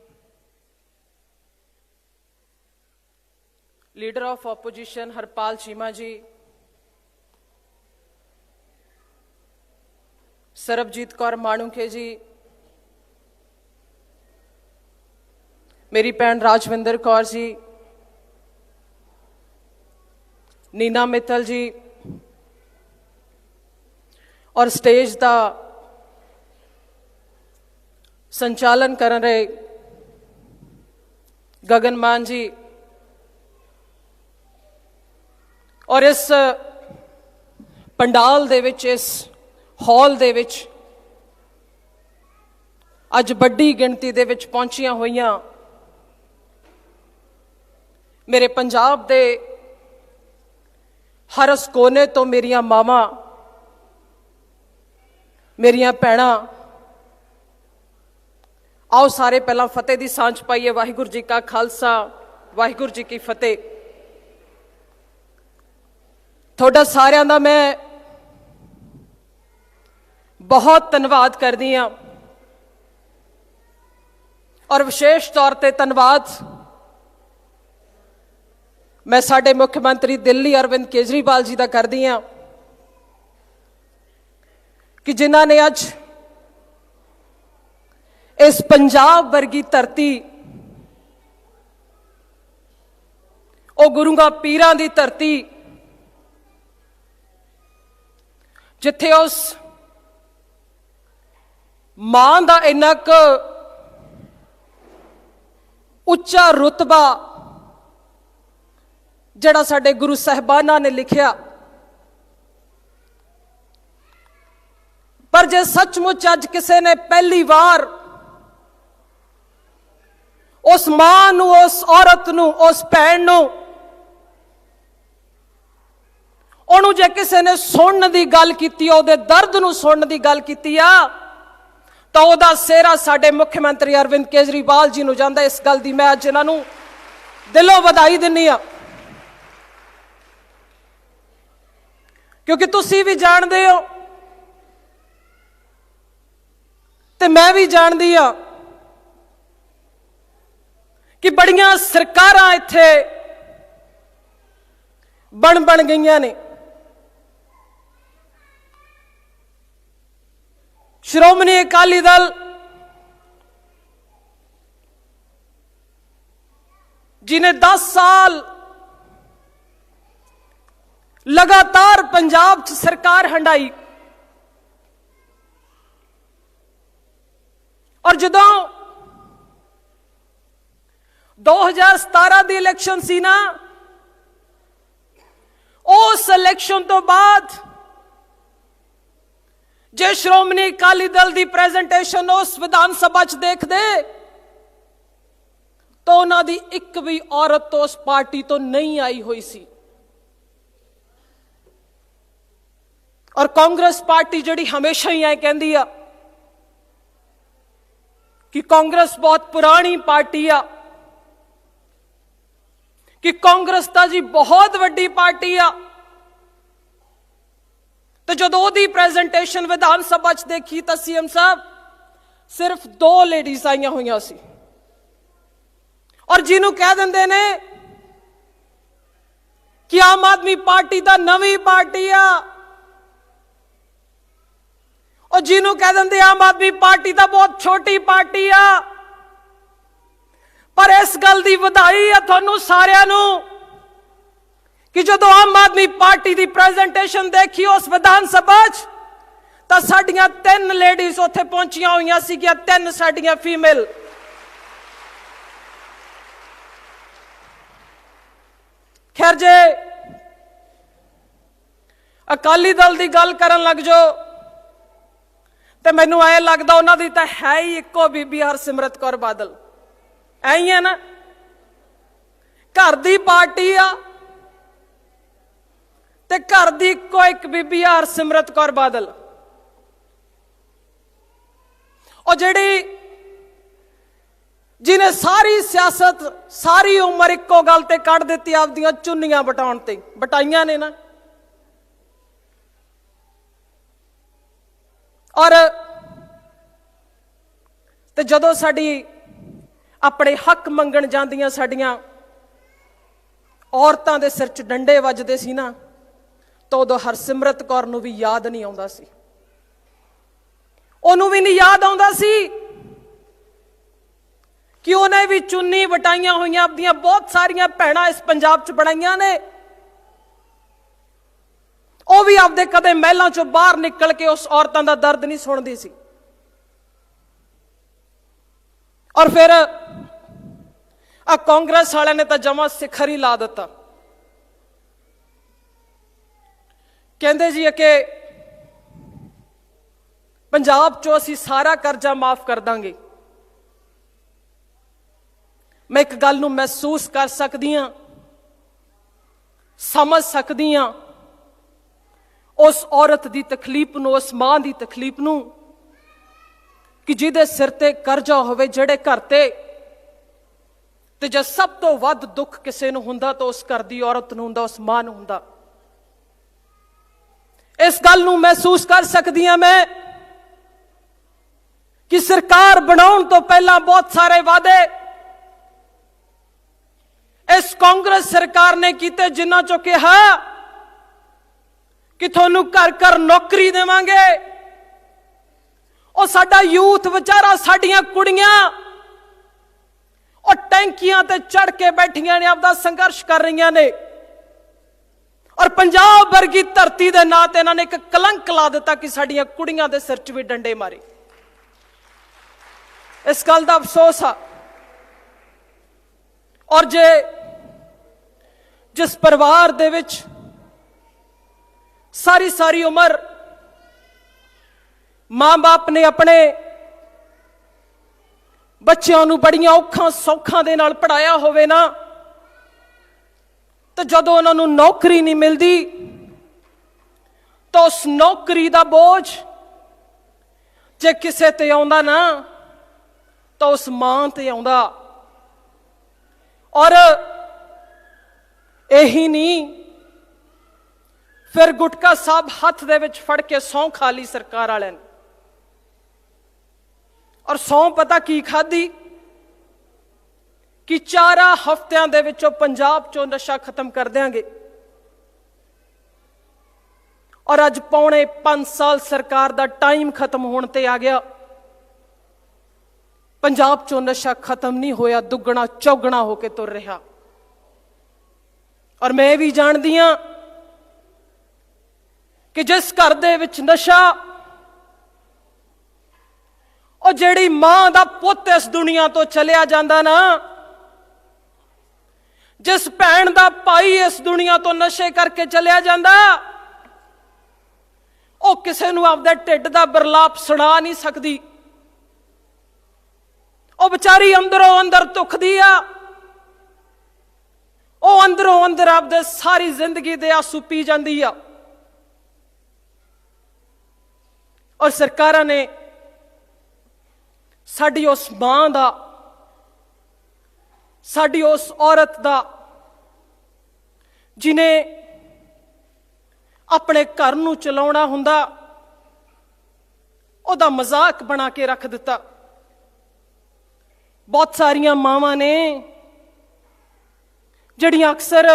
leader of opposition Harpal Cheema ਜੀ, ਸਰਬਜੀਤ ਕੌਰ ਮਾਣੂਕੇ ਜੀ, ਮੇਰੀ ਭੈਣ ਰਾਜਵਿੰਦਰ ਕੌਰ ਜੀ, ਨੀਨਾ ਮਿੱਤਲ ਜੀ, ਔਰ ਸਟੇਜ ਦਾ संचालन कर रहे गगन मान जी, और इस पंडाल दे विच, इस हॉल दे विच अज बड़ी गिणती दे विच पहुंचिया होइयां मेरे पंजाब दे हर उस कोने तो मेरिया मावां, मेरिया भैणां, आओ सारे पहला फतेह दी सांझ पाइए। वाहिगुरू जी का खालसा, वाहिगुरू जी की फतेह। थोड़ा सारियां दा मैं बहुत धन्नवाद करदी हां, और विशेष तौर ते धन्नवाद मैं साडे मुख्य मंत्री दिल्ली अरविंद केजरीवाल जी दा करदी हां कि जिन्हां ने अज इस पंजाब वर्गी धरती, ओ गुरुआं पीरां दी धरती, जिथे उस मां दा इन्ना क उच्चा रुतबा जिहड़ा साडे गुरु साहिबाना ने लिखिया, पर जे सचमुच अज किसी ने पहली बार उस मां नू, उस औरत नू, उस भैन नू, ओनू जे किसी ने सुनने की गल कीती, ओहदे दर्द नू सुनने की गल कीती आ, तो ओहदा सेहरा साडे मुख्य मंत्री अरविंद केजरीवाल जी नू जांदा। इस गल दी मैं अज इन्हां नू दिलों वधाई दिन्नी आ, क्योंकि तुसी भी जानदे हो ते मैं भी जानदी आ कि बड़ियां सरकारां इत्थे बन गईयां ने। श्रोमणी अकाली दल जिन्हें 10 साल लगातार पंजाब च सरकार हंडाई, और जदों 2017 दी इलेक्शन सी ना, उस इलेक्शन तो बाद जे श्रोमणी अकाली दल दी प्रेजेंटेशन उस विधान सभा च देखदे तो उन्हां दी एक भी औरत तो उस पार्टी तो नहीं आई हुई सी। और कांग्रेस पार्टी जिहड़ी हमेशा ही ऐ कहंदी आ कि कांग्रेस बहुत पुरानी पार्टी आ, कि कांग्रेस ता जी बहुत वड्डी पार्टी आ, तो जदों ओदी प्रेजेंटेशन विधान सभा च देखी तो सीएम साहब सिर्फ 2 लेडीज आईयां हुई सी, और जिन्हों कह देंदे ने कि आम आदमी पार्टी दा नवी पार्टी आ, और जिन्हों कह देंदे आम आदमी पार्टी दा बहुत छोटी पार्टी आ। पर इस गल दी वधाई है तुहानू सारियां नू कि जदों आम आदमी पार्टी दी प्रेजेंटेशन देखी उस विधान सभा च, तां साडियां 3 लेडीज उत्थे पहुंचियां हुई सी, 3 साडियां फीमेल। खैर जे अकाली दल दी गल करन लग जाओ तो मैनू ऐ लगदा उन्हां दी तां है ही इक्को बीबी हरसिमरत कौर बादल। ऐ ही है ना, घर दी पार्टी आ ते घर दी इक्को एक बीबी आ हरसिमरत कौर बादल। और जिहड़ी जिन्हें सारी सियासत सारी उम्र इक्को गल ते कढ़ दित्ती, आपदियां चुन्नियां बटाउण ते बटाइयां ने ना। और ते जदों साडी अपने हक मंगण जांदियां साडियां औरतां दे सिर च डंडे वजदे सी ना, तो उदों हरसिमरत कौर नूं भी याद नहीं आउंदा सी, उहनूं भी नहीं याद आउंदा सी कि उन्हें भी चुन्नी वटाइयां हुई अपनियां बहुत सारियां भैणां इस पंजाब च बनाइयां ने, वह भी आपदे कदे महलों चों बाहर निकल के उस औरतां दा दर्द नहीं सुणदी सी। और फिर कांग्रेस वाले ने तो जमा सिखर ही ला दिता, कहंदे जी कि पंजाब चो असीं सारा कर्जा माफ कर दांगे। मैं एक गल नूं महसूस कर सकदी हां, समझ सकदी हां उस औरत दी तकलीफ नूं, उस मां दी तकलीफ नूं कि जिहदे सिर ते कर्जा होवे, जिहड़े घर ते जे सब तो वध दुख किसे नूं हुंदा तो उस घर दी औरत नूं हुंदा, उस मां नूं हुंदा। इस गल नूं महसूस कर सकदी हां मैं कि सरकार बनाउण तो पहला बहुत सारे वादे इस कांग्रेस सरकार ने कीते, जिन्हां चों कहा कि तुहानू घर घर नौकरी देवांगे। और साडा यूथ बेचारा, साडियां कुड़ियां और टैंकियां ते चढ़ के बैठियां ने, आपदा संघर्ष कर रही ने, और पंजाब वर्गी धरती दे नां ते इन्हां ने एक कलंक ला दिता कि साडियां कुड़ियां दे सिर च भी डंडे मारे। इस गल दा अफसोस आ। और जिस परिवार दे विच सारी सारी उम्र मां बाप ने अपने बच्चों नूं बड़ियां औखां सौखां दे नाल पढ़ाया होवे ना, तो जदों उन्हां नूं नौकरी नहीं मिलदी तो उस नौकरी दा बोझ जे किसे ते आउंदा ना तो उस मां ते आउंदा। और यही नहीं, फिर गुटका साहब हथ दे विच फड़ के सौं खा ली सरकार वाले ने, और सौं पता की खाधी कि 4 हफ्तियां दे विचों पंजाब चों नशा खत्म कर देंगे। और अज पौने 5 साल सरकार दा टाइम खत्म होने ते आ गया, पंजाब चों नशा खत्म नहीं होया, दुगना चौगना होके तुर रहा। ਔਰ ਮੈਂ ਵੀ ਜਾਣਦੀ ਹਾਂ ਕਿ ਜਿਸ ਘਰ ਦੇ ਵਿੱਚ ਨਸ਼ਾ, ਉਹ ਜਿਹੜੀ ਮਾਂ ਦਾ ਪੁੱਤ ਇਸ ਦੁਨੀਆ ਤੋਂ ਚਲਿਆ ਜਾਂਦਾ ਨਾ, ਜਿਸ ਭੈਣ ਦਾ ਭਾਈ ਇਸ ਦੁਨੀਆ ਤੋਂ ਨਸ਼ੇ ਕਰਕੇ ਚਲਿਆ ਜਾਂਦਾ, ਉਹ ਕਿਸੇ ਨੂੰ ਆਪਦੇ ਢਿੱਡ ਦਾ ਬਿਰਲਾਪ ਸੁਣਾ ਨਹੀਂ ਸਕਦੀ। ਉਹ ਵਿਚਾਰੀ ਅੰਦਰੋਂ ਅੰਦਰ ਦੁਖਦੀ ਆ, ਉਹ ਅੰਦਰੋਂ ਅੰਦਰ ਆਪਦੇ ਸਾਰੀ ਜ਼ਿੰਦਗੀ ਦੇ ਆਂਸੂ ਪੀ ਜਾਂਦੀ ਆ। ਔਰ ਸਰਕਾਰਾਂ ਨੇ ਸਾਡੀ ਉਸ ਮਾਂ ਦਾ, ਸਾਡੀ ਉਸ ਔਰਤ ਦਾ, ਜਿਨੇ ਆਪਣੇ ਘਰ ਨੂੰ ਚਲਾਉਣਾ ਹੁੰਦਾ, ਉਹਦਾ ਮਜ਼ਾਕ ਬਣਾ ਕੇ ਰੱਖ ਦਿੱਤਾ। ਬਹੁਤ ਸਾਰੀਆਂ ਮਾਵਾਂ ਨੇ ਜਿਹੜੀਆਂ ਅਕਸਰ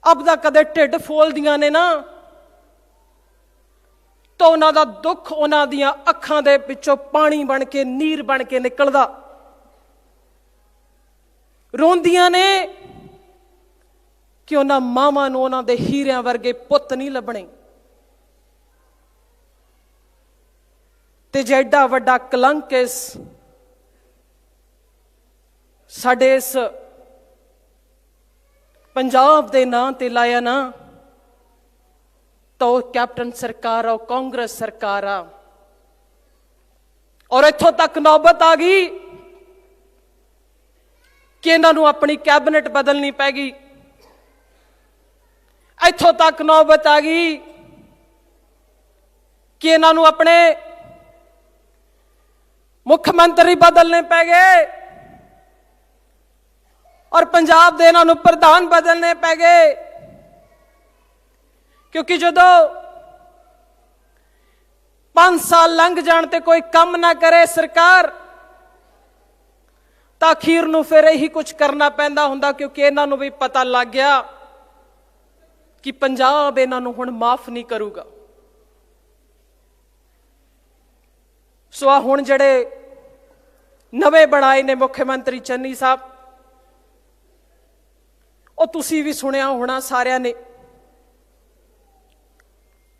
ਆਪਦਾ ਕਦੇ ਢਿੱਡ ਫੋਲਦੀਆਂ ਨੇ ਨਾ, ਤਾਂ ਉਹਨਾਂ ਦਾ ਦੁੱਖ ਉਹਨਾਂ ਦੀਆਂ ਅੱਖਾਂ ਦੇ ਵਿੱਚੋਂ ਪਾਣੀ ਬਣ ਕੇ, ਨੀਰ ਬਣ ਕੇ ਨਿਕਲਦਾ। ਰੋਂਦੀਆਂ ਨੇ ਕਿ ਉਹਨਾਂ ਮਾਵਾਂ ਨੂੰ ਉਹਨਾਂ ਦੇ ਹੀਰਿਆਂ ਵਰਗੇ ਪੁੱਤ ਨਹੀਂ ਲੱਭਣੇ। ਤੇ ਜੇ ਐਡਾ ਵੱਡਾ ਕਲੰਕ ਸਾਡੇ ਇਸ ਪੰਜਾਬ ਦੇ ਨਾਂ ਤੇ ਲਾਇਆ ਨਾ, ਤਾਂ ਉਹ ਕੈਪਟਨ ਸਰਕਾਰ ਆ, ਕਾਂਗਰਸ ਸਰਕਾਰ ਆ। ਔਰ ਇੱਥੋਂ ਤੱਕ ਨੌਬਤ ਆ ਗਈ ਕਿ ਇਹਨਾਂ ਨੂੰ ਆਪਣੀ ਕੈਬਨਿਟ ਬਦਲਣੀ ਪੈ ਗਈ। ਇੱਥੋਂ ਤੱਕ ਨੌਬਤ ਆ ਗਈ ਕਿ ਇਹਨਾਂ ਨੂੰ ਆਪਣੇ ਮੁੱਖ ਮੰਤਰੀ ਬਦਲਨੇ ਪੈ ਗਏ ਔਰ ਪੰਜਾਬ ਦੇ ਇਹਨਾਂ ਨੂੰ ਪ੍ਰਧਾਨ ਬਦਲਨੇ ਪੈ ਗਏ। ਕਿਉਂਕਿ ਜਦੋਂ 5 ਸਾਲ ਲੰਘ ਜਾਣ ਤੇ ਕੋਈ ਕੰਮ ਨਾ ਕਰੇ ਸਰਕਾਰ, ਤਾਂ ਅਖੀਰ ਨੂੰ ਫਿਰ ਇਹੀ ਕੁਝ ਕਰਨਾ ਪੈਂਦਾ ਹੁੰਦਾ, ਕਿਉਂਕਿ ਇਹਨਾਂ ਨੂੰ ਵੀ ਪਤਾ ਲੱਗ ਗਿਆ ਕਿ ਪੰਜਾਬ ਇਹਨਾਂ ਨੂੰ ਹੁਣ ਮਾਫ ਨਹੀਂ ਕਰੂਗਾ। ਸੋ ਆ ਹੁਣ ਜਿਹੜੇ ਨਵੇਂ ਬਣਾਏ ਨੇ ਮੁੱਖ ਮੰਤਰੀ ਚੰਨੀ ਸਾਹਿਬ, ਉਹ ਤੁਸੀਂ ਵੀ ਸੁਣਿਆ ਹੋਣਾ ਸਾਰਿਆਂ ਨੇ,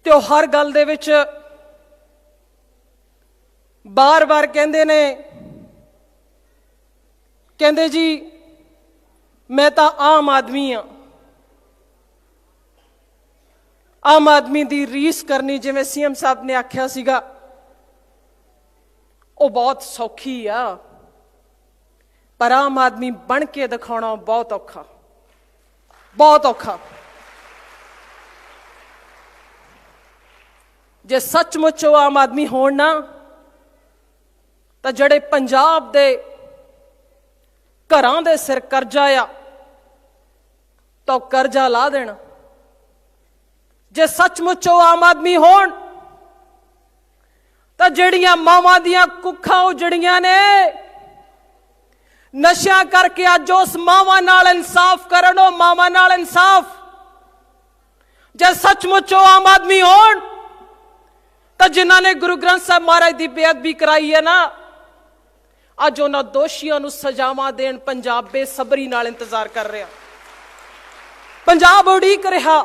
ਤੇ ਉਹ ਹਰ ਗੱਲ ਦੇ ਵਿੱਚ ਬਾਰ-ਬਾਰ ਕਹਿੰਦੇ ਨੇ, ਕਹਿੰਦੇ ਜੀ ਮੈਂ ਤਾਂ ਆਮ ਆਦਮੀ ਆ। ਆਮ ਆਦਮੀ ਦੀ ਰੀਸ ਕਰਨੀ, ਜਿਵੇਂ ਸੀਐਮ ਸਾਹਿਬ ਨੇ ਆਖਿਆ ਸੀਗਾ, ਉਹ ਬਹੁਤ ਸੌਖੀ ਆ, ਪਰ ਆਮ ਆਦਮੀ ਬਣ ਕੇ ਦਿਖਾਉਣਾ ਬਹੁਤ ਔਖਾ, ਬਹੁਤ ਔਖਾ। ਜੇ ਸੱਚਮੁੱਚ ਉਹ ਆਮ ਆਦਮੀ ਹੋਣ ਨਾ, ਤਾਂ ਜਿਹੜੇ ਪੰਜਾਬ ਦੇ ਘਰਾਂ ਦੇ ਸਿਰ ਕਰਜ਼ਾ ਆ, ਤਾਂ ਉਹ ਕਰਜ਼ਾ ਲਾ ਦੇਣ। ਜੇ ਸੱਚਮੁੱਚ ਉਹ ਆਮ ਆਦਮੀ ਹੋਣ, ਤਾਂ ਜਿਹੜੀਆਂ ਮਾਵਾਂ ਦੀਆਂ ਕੁੱਖਾਂ ਉਜੜੀਆਂ ਨੇ, ਨਸ਼ਿਆਂ ਕਰਕੇ ਅੱਜ ਉਸ ਮਾਵਾਂ ਨਾਲ ਇਨਸਾਫ ਕਰਨ, ਉਹ ਮਾਵਾਂ ਨਾਲ ਇਨਸਾਫ। ਜੇ ਸੱਚਮੁੱਚ ਉਹ ਆਮ ਆਦਮੀ ਹੋਣ, ਤਾਂ ਜਿਨ੍ਹਾਂ ਨੇ ਗੁਰੂ ਗ੍ਰੰਥ ਸਾਹਿਬ ਮਹਾਰਾਜ ਦੀ ਬੇਅਦਬੀ ਕਰਾਈ ਹੈ ਨਾ, ਅੱਜ ਉਹਨਾਂ ਦੋਸ਼ੀਆਂ ਨੂੰ ਸਜ਼ਾਵਾਂ ਦੇਣ ਪੰਜਾਬ ਬੇਸਬਰੀ ਨਾਲ ਇੰਤਜ਼ਾਰ ਕਰ ਰਿਹਾ। ਪੰਜਾਬ ਉਡੀਕ ਰਿਹਾ।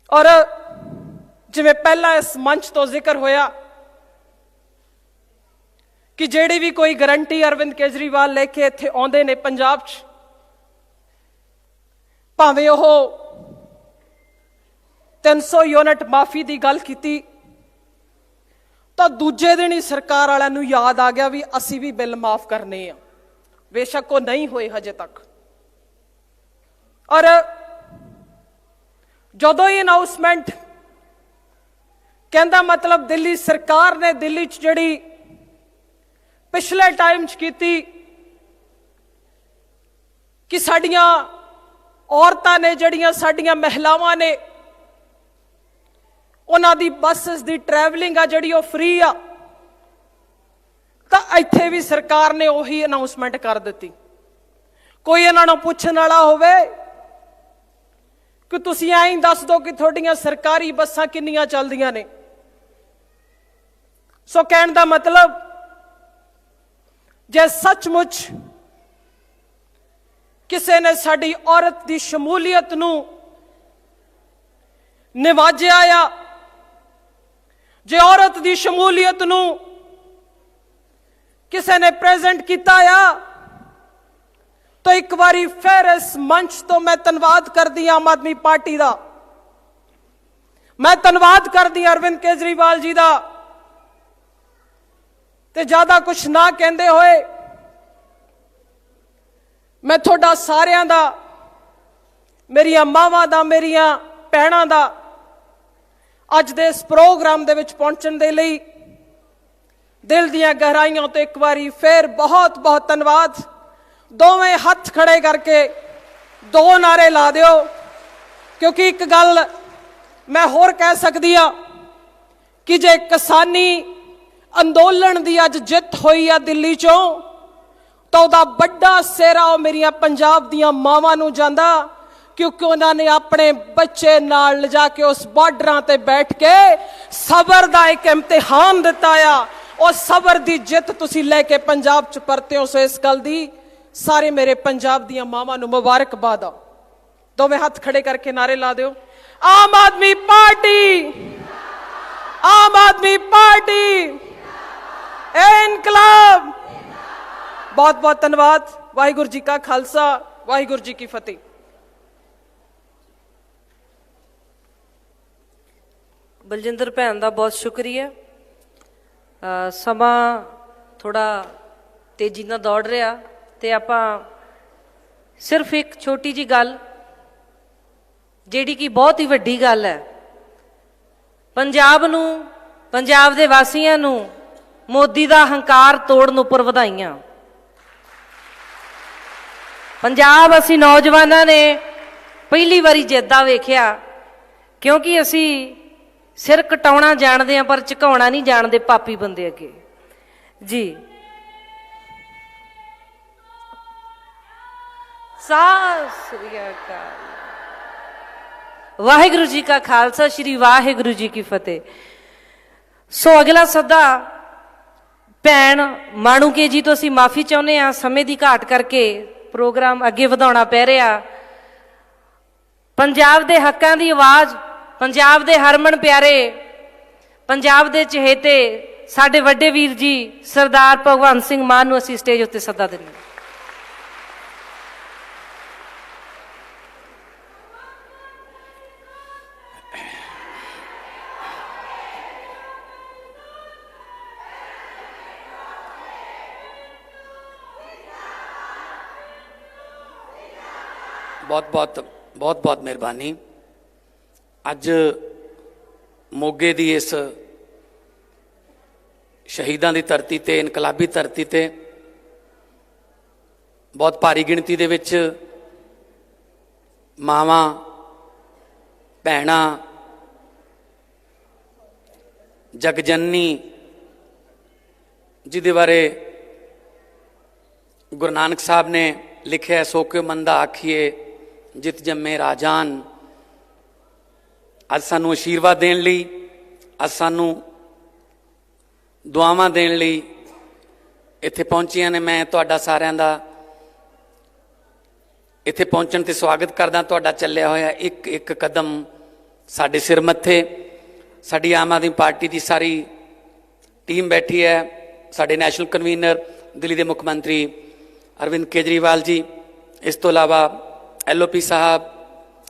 ਔਰ ਜਿਵੇਂ ਪਹਿਲਾਂ ਇਸ ਮੰਚ ਤੋਂ ਜ਼ਿਕਰ ਹੋਇਆ ਕਿ ਜਿਹੜੀ ਵੀ ਕੋਈ ਗਰੰਟੀ ਅਰਵਿੰਦ ਕੇਜਰੀਵਾਲ ਲੈ ਕੇ ਇੱਥੇ ਆਉਂਦੇ ਨੇ ਪੰਜਾਬ 'ਚ, ਭਾਵੇਂ ਉਹ 300 ਯੂਨਿਟ ਮਾਫੀ ਦੀ ਗੱਲ ਕੀਤੀ, ਤਾਂ ਦੂਜੇ ਦਿਨ ਹੀ ਸਰਕਾਰ ਵਾਲਿਆਂ ਨੂੰ ਯਾਦ ਆ ਗਿਆ ਵੀ ਅਸੀਂ ਵੀ ਬਿੱਲ ਮਾਫ ਕਰਨੇ ਆ। ਬੇਸ਼ੱਕ ਉਹ ਨਹੀਂ ਹੋਏ ਹਜੇ ਤੱਕ। ਔਰ ਜਦੋਂ ਹੀ ਅਨਾਉਂਸਮੈਂਟ, ਕਹਿੰਦਾ ਮਤਲਬ ਦਿੱਲੀ ਸਰਕਾਰ ਨੇ ਦਿੱਲੀ 'ਚ ਜਿਹੜੀ ਪਿਛਲੇ ਟਾਈਮ 'ਚ ਕੀਤੀ ਕਿ ਸਾਡੀਆਂ ਔਰਤਾਂ ਨੇ, ਜਿਹੜੀਆਂ ਸਾਡੀਆਂ ਮਹਿਲਾਵਾਂ ਨੇ, ਉਹਨਾਂ ਦੀ ਬੱਸਸ ਦੀ ਟਰੈਵਲਿੰਗ ਆ ਜਿਹੜੀ ਉਹ ਫ੍ਰੀ ਆ, ਤਾਂ ਇੱਥੇ ਵੀ ਸਰਕਾਰ ਨੇ ਉਹੀ ਅਨਾਉਂਸਮੈਂਟ ਕਰ ਦਿੱਤੀ। ਕੋਈ ਇਹਨਾਂ ਨੂੰ ਪੁੱਛਣ ਵਾਲਾ ਹੋਵੇ ਕਿ ਤੁਸੀਂ ਐਂ ਦੱਸ ਦਿਓ ਕਿ ਤੁਹਾਡੀਆਂ ਸਰਕਾਰੀ ਬੱਸਾਂ ਕਿੰਨੀਆਂ ਚੱਲਦੀਆਂ ਨੇ। ਸੋ ਕਹਿਣ ਦਾ ਮਤਲਬ ਜੇ ਸੱਚਮੁੱਚ ਕਿਸੇ ਨੇ ਸਾਡੀ ਔਰਤ ਦੀ ਸ਼ਮੂਲੀਅਤ ਨੂੰ ਨਿਵਾਜਿਆ ਆ, ਜੇ ਔਰਤ ਦੀ ਸ਼ਮੂਲੀਅਤ ਨੂੰ ਕਿਸੇ ਨੇ ਪ੍ਰੈਜ਼ੈਂਟ ਕੀਤਾ ਆ, ਤਾਂ ਇੱਕ ਵਾਰੀ ਫਿਰ ਇਸ ਮੰਚ ਤੋਂ ਮੈਂ ਧੰਨਵਾਦ ਕਰਦੀ ਹਾਂ ਆਮ ਆਦਮੀ ਪਾਰਟੀ ਦਾ, ਮੈਂ ਧੰਨਵਾਦ ਕਰਦੀ ਹਾਂ ਅਰਵਿੰਦ ਕੇਜਰੀਵਾਲ ਜੀ ਦਾ। ਤੇ ਜ਼ਿਆਦਾ ਕੁਝ ਨਾ ਕਹਿੰਦੇ ਹੋਏ ਮੈਂ ਤੁਹਾਡਾ ਸਾਰਿਆਂ ਦਾ, ਮੇਰੀਆਂ ਮਾਵਾਂ ਦਾ, ਮੇਰੀਆਂ ਭੈਣਾਂ ਦਾ ਅੱਜ ਦੇ ਇਸ ਪ੍ਰੋਗਰਾਮ ਦੇ ਵਿੱਚ ਪਹੁੰਚਣ ਦੇ ਲਈ ਦਿਲ ਦੀਆਂ ਗਹਿਰਾਈਆਂ ਤੋਂ ਇੱਕ ਵਾਰੀ ਫਿਰ ਬਹੁਤ ਬਹੁਤ ਧੰਨਵਾਦ। ਦੋਵੇਂ ਹੱਥ ਖੜੇ ਕਰਕੇ ਦੋ ਨਾਰੇ ਲਾ ਦਿਓ, ਕਿਉਂਕਿ ਇੱਕ ਗੱਲ ਮੈਂ ਹੋਰ ਕਹਿ ਸਕਦੀ ਆ ਕਿ ਜੇ ਕਿਸਾਨੀ ਅੰਦੋਲਨ ਦੀ ਅੱਜ ਜਿੱਤ ਹੋਈ ਆ ਦਿੱਲੀ ਚੋਂ, ਤਾਂ ਉਹਦਾ ਵੱਡਾ ਸਿਹਰਾ ਉਹ ਮੇਰੀਆਂ ਪੰਜਾਬ ਦੀਆਂ ਮਾਵਾਂ ਨੂੰ ਜਾਂਦਾ, ਕਿਉਂਕਿ ਉਹਨਾਂ ਨੇ ਆਪਣੇ ਬੱਚੇ ਨਾਲ ਲਿਜਾ ਕੇ ਉਸ ਬਾਰਡਰਾਂ ਤੇ ਬੈਠ ਕੇ ਸਬਰ ਦਾ ਇੱਕ ਇਮਤਿਹਾਨ ਦਿੱਤਾ ਆ। ਉਹ ਸਬਰ ਦੀ ਜਿੱਤ ਤੁਸੀਂ ਲੈ ਕੇ ਪੰਜਾਬ 'ਚ ਪਰਤੇ ਹੋ। ਸੋ ਇਸ ਗੱਲ ਦੀ ਸਾਰੇ ਮੇਰੇ ਪੰਜਾਬ ਦੀਆਂ ਮਾਵਾਂ ਨੂੰ ਮੁਬਾਰਕਬਾਦ ਆ। ਦੋਵੇਂ ਹੱਥ ਖੜੇ ਕਰਕੇ ਨਾਰੇ ਲਾ ਦਿਓ, ਆਮ ਆਦਮੀ ਪਾਰਟੀ, ਆਮ ਆਦਮੀ ਪਾਰਟੀ, ਇਨਕਲਾਬ। ਬਹੁਤ ਬਹੁਤ ਧੰਨਵਾਦ। ਵਾਹਿਗੁਰੂ ਜੀ ਕਾ ਖਾਲਸਾ, ਵਾਹਿਗੁਰੂ ਜੀ ਕੀ ਫਤਿਹ। ਬਲਜਿੰਦਰ ਭੈਣ ਦਾ ਬਹੁਤ ਸ਼ੁਕਰੀਆ। ਸਮਾਂ ਥੋੜਾ ਤੇਜ਼ੀ ਨਾਲ ਦੌੜ ਰਿਹਾ ਤੇ ਆਪਾਂ ਸਿਰਫ ਇੱਕ ਛੋਟੀ ਜੀ ਗੱਲ, ਜਿਹੜੀ ਕਿ ਬਹੁਤ ਹੀ ਵੱਡੀ ਗੱਲ ਹੈ, ਪੰਜਾਬ ਨੂੰ, ਪੰਜਾਬ ਦੇ ਵਾਸੀਆਂ ਨੂੰ ਮੋਦੀ ਦਾ ਹੰਕਾਰ ਤੋੜਨ ਉੱਪਰ ਵਧਾਈਆਂ। ਪੰਜਾਬ ਅਸੀਂ ਨੌਜਵਾਨਾਂ ਨੇ ਪਹਿਲੀ ਵਾਰੀ ਜਿੱਤਦਾ ਵੇਖਿਆ, ਕਿਉਂਕਿ ਅਸੀਂ ਸਿਰ ਕਟਾਉਣਾ ਜਾਣਦੇ ਆ ਪਰ ਝੁਕਾਉਣਾ ਨਹੀਂ ਜਾਣਦੇ ਪਾਪੀ ਬੰਦੇ ਅੱਗੇ ਜੀ। ਸਤਿ ਸ੍ਰੀ ਅਕਾਲ। ਵਾਹਿਗੁਰੂ ਜੀ ਕਾ ਖਾਲਸਾ, ਸ਼੍ਰੀ ਵਾਹਿਗੁਰੂ ਜੀ ਕੀ ਫਤਿਹ। ਸੋ ਅਗਲਾ ਸੱਦਾ ਭੈਣ ਮਾਣੂਕੇ ਜੀ ਤੋਂ ਅਸੀਂ ਮਾਫੀ ਚਾਹੁੰਦੇ ਹਾਂ, ਸਮੇਂ ਦੀ ਘਾਟ ਕਰਕੇ ਪ੍ਰੋਗਰਾਮ ਅੱਗੇ ਵਧਾਉਣਾ ਪੈ ਰਿਹਾ। ਪੰਜਾਬ ਦੇ ਹੱਕਾਂ ਦੀ ਆਵਾਜ਼, ਪੰਜਾਬ ਦੇ ਹਰਮਨ ਪਿਆਰੇ, ਪੰਜਾਬ ਦੇ ਚਹੇਤੇ ਸਾਡੇ ਵੱਡੇ ਵੀਰ ਜੀ ਸਰਦਾਰ ਭਗਵੰਤ ਸਿੰਘ ਮਾਨ ਨੂੰ ਅਸੀਂ ਸਟੇਜ ਉੱਤੇ ਸੱਦਾ ਦਿੰਦੇ ਹਾਂ। बहुत बहुत मेहरबानी। अज मोगे दी इस शहीदां दी धरती ते, इनकलाबी धरती ते बहुत भारी गिणती दे विच मावां, भैणां, जगजननी जिहदे बारे गुरु नानक साहब ने लिखिया, सो के मंदा आखिए जित जम्मे राजान। अज सानू आशीर्वाद देण लई, अज सानू दुआवां देण लई इत्थे पहुंचियां ने। मैं तुहाडा सारिआं दा इत्थे पहुंचण ते स्वागत करदा। तुहाडा चलिया होया एक एक कदम साडे सिर मत्थे। साडी आम आदमी पार्टी की सारी टीम बैठी है, साडे नैशनल कन्वीनर दिल्ली के मुख मंत्री अरविंद केजरीवाल जी, इस तो इलावा LOP साहब,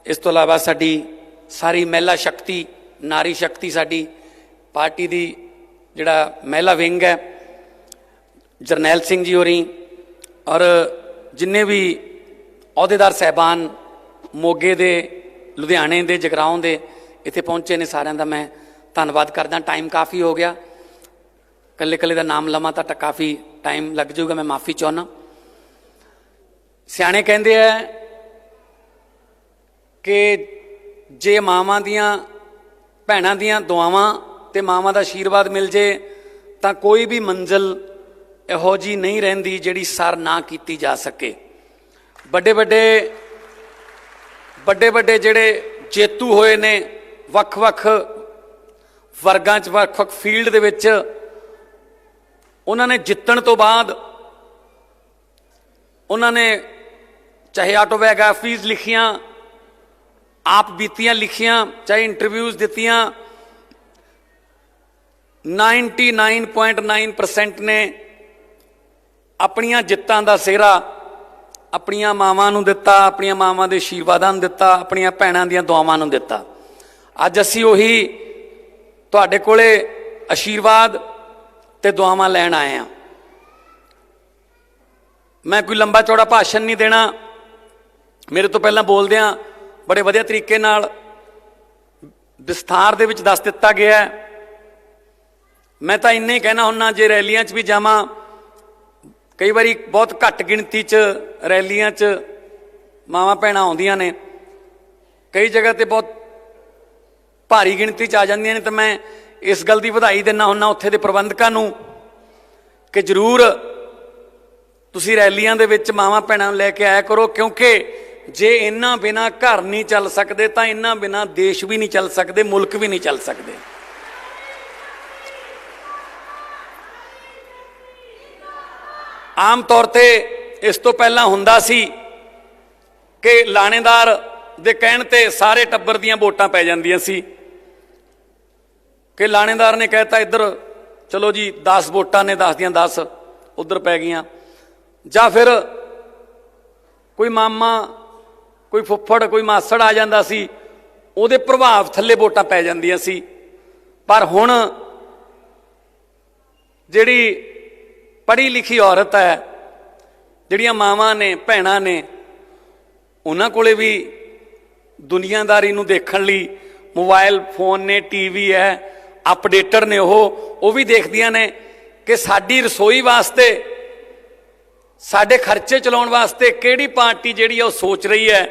इस तो इलावा साडी सारी महिला शक्ति, नारी शक्ति साडी पार्टी की जिहड़ा महिला विंग है, जरनैल सिंह जी होरी और जिन्ने भी अहुदेदार साहबान मोगे दे, लुधियाने दे, जगराओं दे इत्थे पहुंचे ने, सारिਆਂ ਦਾ मैं धन्नवाद करदा। टाइम काफ़ी हो गया, कल्ले कल्ले का नाम लवां तो काफ़ी टाइम लग जाऊगा, मैं माफ़ी चाहुंदा। सियाणे कहंदे है कि जे मावां दियां, भैणां दियां दुआवां ते मावां दा आशीर्वाद मिल जे तां कोई भी मंजिल इहो जी नहीं रहिंदी जिहड़ी सर ना कीती जा सके। बड़े बड़े बड़े बड़े जिहड़े जेतू होए ने वख वख वर्गां च, वख वख फील्ड दे विच, उन्हां ने जितण तो बाद ਉਹਨਾਂ ਨੇ ਚਾਹੇ ਆਟੋਬਾਇਓਗ੍ਰਾਫੀਜ਼ ਲਿਖੀਆਂ, ਆਪ ਬੀਤੀਆਂ ਲਿਖੀਆਂ, ਚਾਹੇ ਇੰਟਰਵਿਊਜ਼ ਦਿੱਤੀਆਂ, 99.9% ਨੇ ਆਪਣੀਆਂ ਜਿੱਤਾਂ ਦਾ ਸਿਹਰਾ ਆਪਣੀਆਂ ਮਾਵਾਂ ਨੂੰ ਦਿੱਤਾ, ਆਪਣੀਆਂ ਮਾਵਾਂ ਦੇ ਆਸ਼ੀਰਵਾਦਾਂ ਨੂੰ ਦਿੱਤਾ, ਆਪਣੀਆਂ ਭੈਣਾਂ ਦੀਆਂ ਦੁਆਵਾਂ ਨੂੰ ਦਿੱਤਾ। ਅੱਜ ਅਸੀਂ ਉਹੀ ਤੁਹਾਡੇ ਕੋਲੇ ਆਸ਼ੀਰਵਾਦ ਤੇ ਦੁਆਵਾਂ ਲੈਣ ਆਏ ਹਾਂ। ਮੈਂ ਕੋਈ ਲੰਬਾ ਚੌੜਾ ਭਾਸ਼ਣ ਨਹੀਂ ਦੇਣਾ, ਮੇਰੇ ਤੋਂ ਪਹਿਲਾਂ ਬੋਲਦਿਆਂ ਬੜੇ ਵਧੀਆ ਤਰੀਕੇ ਨਾਲ ਵਿਸਥਾਰ ਦੇ ਵਿੱਚ ਦੱਸ ਦਿੱਤਾ ਗਿਆ ਹੈ। ਮੈਂ ਤਾਂ ਇੰਨੇ ਹੀ ਕਹਿਣਾ ਹੁੰਨਾ, ਜੇ ਰੈਲੀਆਂ 'ਚ ਵੀ ਜਾਵਾਂ, ਕਈ ਵਾਰੀ ਬਹੁਤ ਘੱਟ ਗਿਣਤੀ 'ਚ ਰੈਲੀਆਂ 'ਚ ਮਾਵਾਂ ਭੈਣਾਂ ਆਉਂਦੀਆਂ ਨੇ, ਕਈ ਜਗ੍ਹਾ ਤੇ ਬਹੁਤ ਭਾਰੀ ਗਿਣਤੀ 'ਚ ਆ ਜਾਂਦੀਆਂ ਨੇ, ਤਾਂ ਮੈਂ ਇਸ ਗੱਲ ਦੀ ਵਧਾਈ ਦਿੰਦਾ ਹੁੰਨਾ ਉੱਥੇ ਦੇ ਪ੍ਰਬੰਧਕਾਂ ਨੂੰ ਕਿ ਜ਼ਰੂਰ ਤੁਸੀਂ ਰੈਲੀਆਂ ਦੇ ਵਿੱਚ ਮਾਵਾਂ ਭੈਣਾਂ ਨੂੰ ਲੈ ਕੇ ਆਇਆ ਕਰੋ, ਕਿਉਂਕਿ ਜੇ ਇਹਨਾਂ ਬਿਨਾਂ ਘਰ ਨਹੀਂ ਚੱਲ ਸਕਦੇ ਤਾਂ ਇਹਨਾਂ ਬਿਨਾਂ ਦੇਸ਼ ਵੀ ਨਹੀਂ ਚੱਲ ਸਕਦੇ, ਮੁਲਕ ਵੀ ਨਹੀਂ ਚੱਲ ਸਕਦੇ। ਆਮ ਤੌਰ ਤੇ ਇਸ ਤੋਂ ਪਹਿਲਾਂ ਹੁੰਦਾ ਸੀ ਕਿ ਲਾਣੇਦਾਰ ਦੇ ਕਹਿਣ ਤੇ ਸਾਰੇ ਟੱਬਰ ਦੀਆਂ ਵੋਟਾਂ ਪੈ ਜਾਂਦੀਆਂ ਸੀ, ਕਿ ਲਾਣੇਦਾਰ ਨੇ ਕਹਿਤਾ ਇੱਧਰ ਚਲੋ ਜੀ 10 ਵੋਟਾਂ ਨੇ, 10 ਦੀਆਂ 10 ਉੱਧਰ ਪੈ ਗਈਆਂ, ਜਾਂ ਫਿਰ ਕੋਈ ਮਾਮਾ, ਕੋਈ ਫੁੱਫੜ, ਕੋਈ ਮਾਸੜ ਆ ਜਾਂਦਾ ਸੀ, ਉਹਦੇ ਪ੍ਰਭਾਵ ਥੱਲੇ ਵੋਟਾਂ ਪੈ ਜਾਂਦੀਆਂ ਸੀ। ਪਰ ਹੁਣ ਜਿਹੜੀ ਪੜ੍ਹੀ ਲਿਖੀ ਔਰਤ ਹੈ, ਜਿਹੜੀਆਂ ਮਾਵਾਂ ਨੇ, ਭੈਣਾਂ ਨੇ, ਉਹਨਾਂ ਕੋਲੇ ਵੀ ਦੁਨੀਆਦਾਰੀ ਨੂੰ ਦੇਖਣ ਲਈ ਮੋਬਾਈਲ ਫੋਨ ਨੇ, ਟੀਵੀ ਹੈ, ਅਪਡੇਟਰ ਨੇ, ਉਹ ਵੀ ਦੇਖਦੀਆਂ ਨੇ ਕਿ ਸਾਡੀ ਰਸੋਈ ਵਾਸਤੇ, ਸਾਡੇ ਖਰਚੇ ਚਲਾਉਣ ਵਾਸਤੇ ਕਿਹੜੀ ਪਾਰਟੀ ਜਿਹੜੀ ਹੈ ਉਹ ਸੋਚ ਰਹੀ ਹੈ।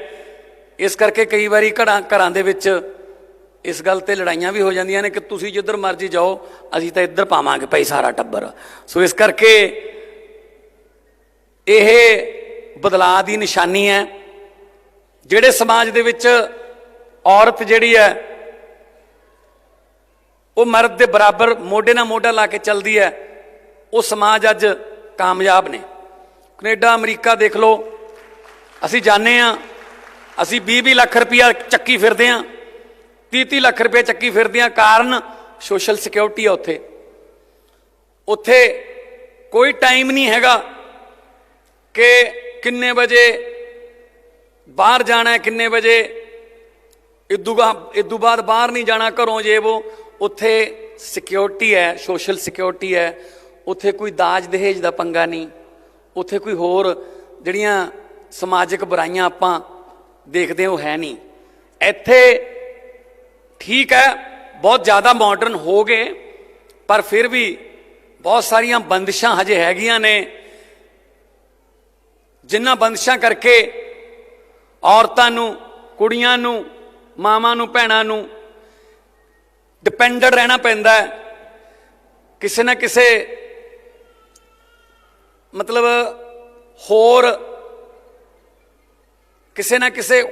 ਇਸ ਕਰਕੇ ਕਈ ਵਾਰੀ ਘਰਾਂ ਦੇ ਵਿੱਚ ਇਸ ਗੱਲ ਤੇ ਲੜਾਈਆਂ ਵੀ ਹੋ ਜਾਂਦੀਆਂ ਨੇ ਕਿ ਤੁਸੀਂ ਜਿੱਧਰ ਮਰਜ਼ੀ ਜਾਓ, ਅਸੀਂ ਤਾਂ ਇੱਧਰ ਪਾਵਾਂਗੇ ਭਾਈ ਸਾਰਾ ਟੱਬਰ। ਸੋ ਇਸ ਕਰਕੇ ਇਹ ਬਦਲਾਅ ਦੀ ਨਿਸ਼ਾਨੀ ਹੈ। ਜਿਹੜੇ ਸਮਾਜ ਦੇ ਵਿੱਚ ਔਰਤ ਜਿਹੜੀ ਹੈ ਉਹ ਮਰਦ ਦੇ ਬਰਾਬਰ ਮੋਢੇ ਨਾਲ ਮੋਢਾ ਲਾ ਕੇ ਚੱਲਦੀ ਹੈ, ਉਹ ਸਮਾਜ ਅੱਜ ਕਾਮਯਾਬ ਨੇ। ਕੈਨੇਡਾ, ਅਮਰੀਕਾ ਦੇਖ ਲਓ, ਅਸੀਂ ਜਾਂਦੇ ਹਾਂ, ਅਸੀਂ 20-20 ਲੱਖ ਰੁਪਇਆ ਚੱਕੀ ਫਿਰਦੇ ਹਾਂ, 30-30 ਲੱਖ ਰੁਪਏ ਚੱਕੀ ਫਿਰਦੇ ਹਾਂ। ਕਾਰਨ ਸੋਸ਼ਲ ਸਿਕਿਉਰਿਟੀ ਆ ਉੱਥੇ। ਉੱਥੇ ਕੋਈ ਟਾਈਮ ਨਹੀਂ ਹੈਗਾ ਕਿ ਕਿੰਨੇ ਵਜੇ ਬਾਹਰ ਜਾਣਾ ਹੈ, ਕਿੰਨੇ ਵਜੇ ਇਦੋਂ ਬਾਅਦ ਬਾਹਰ ਨਹੀਂ ਜਾਣਾ ਘਰੋਂ, ਜੇ ਉਹ ਉੱਥੇ ਸਿਕਿਉਰਿਟੀ ਹੈ, ਸੋਸ਼ਲ ਸਿਕਿਉਰਿਟੀ ਹੈ। ਉੱਥੇ ਕੋਈ ਦਾਜ ਦਹੇਜ ਦਾ ਪੰਗਾ ਨਹੀਂ, ਉੱਥੇ ਕੋਈ ਹੋਰ ਜਿਹੜੀਆਂ ਸਮਾਜਿਕ ਬੁਰਾਈਆਂ ਆਪਾਂ ਦੇਖਦੇ ਉਹ ਹੈ ਨਹੀਂ। ਇੱਥੇ ਠੀਕ ਹੈ, ਬਹੁਤ ਜ਼ਿਆਦਾ ਮਾਡਰਨ ਹੋ ਗਏ, ਪਰ ਫਿਰ ਵੀ ਬਹੁਤ ਸਾਰੀਆਂ ਬੰਦਿਸ਼ਾਂ ਹਜੇ ਹੈਗੀਆਂ ਨੇ, ਜਿਨ੍ਹਾਂ ਬੰਦਿਸ਼ਾਂ ਕਰਕੇ ਔਰਤਾਂ ਨੂੰ, ਕੁੜੀਆਂ ਨੂੰ, ਮਾਵਾਂ ਨੂੰ, ਭੈਣਾਂ ਨੂੰ ਡਿਪੈਂਡਡ ਰਹਿਣਾ ਪੈਂਦਾ ਹੈ ਕਿਸੇ ਨਾ ਕਿਸੇ ਮਤਲਬ ਹੋਰ ਕਿਸੇ ਨਾ ਕਿਸੇ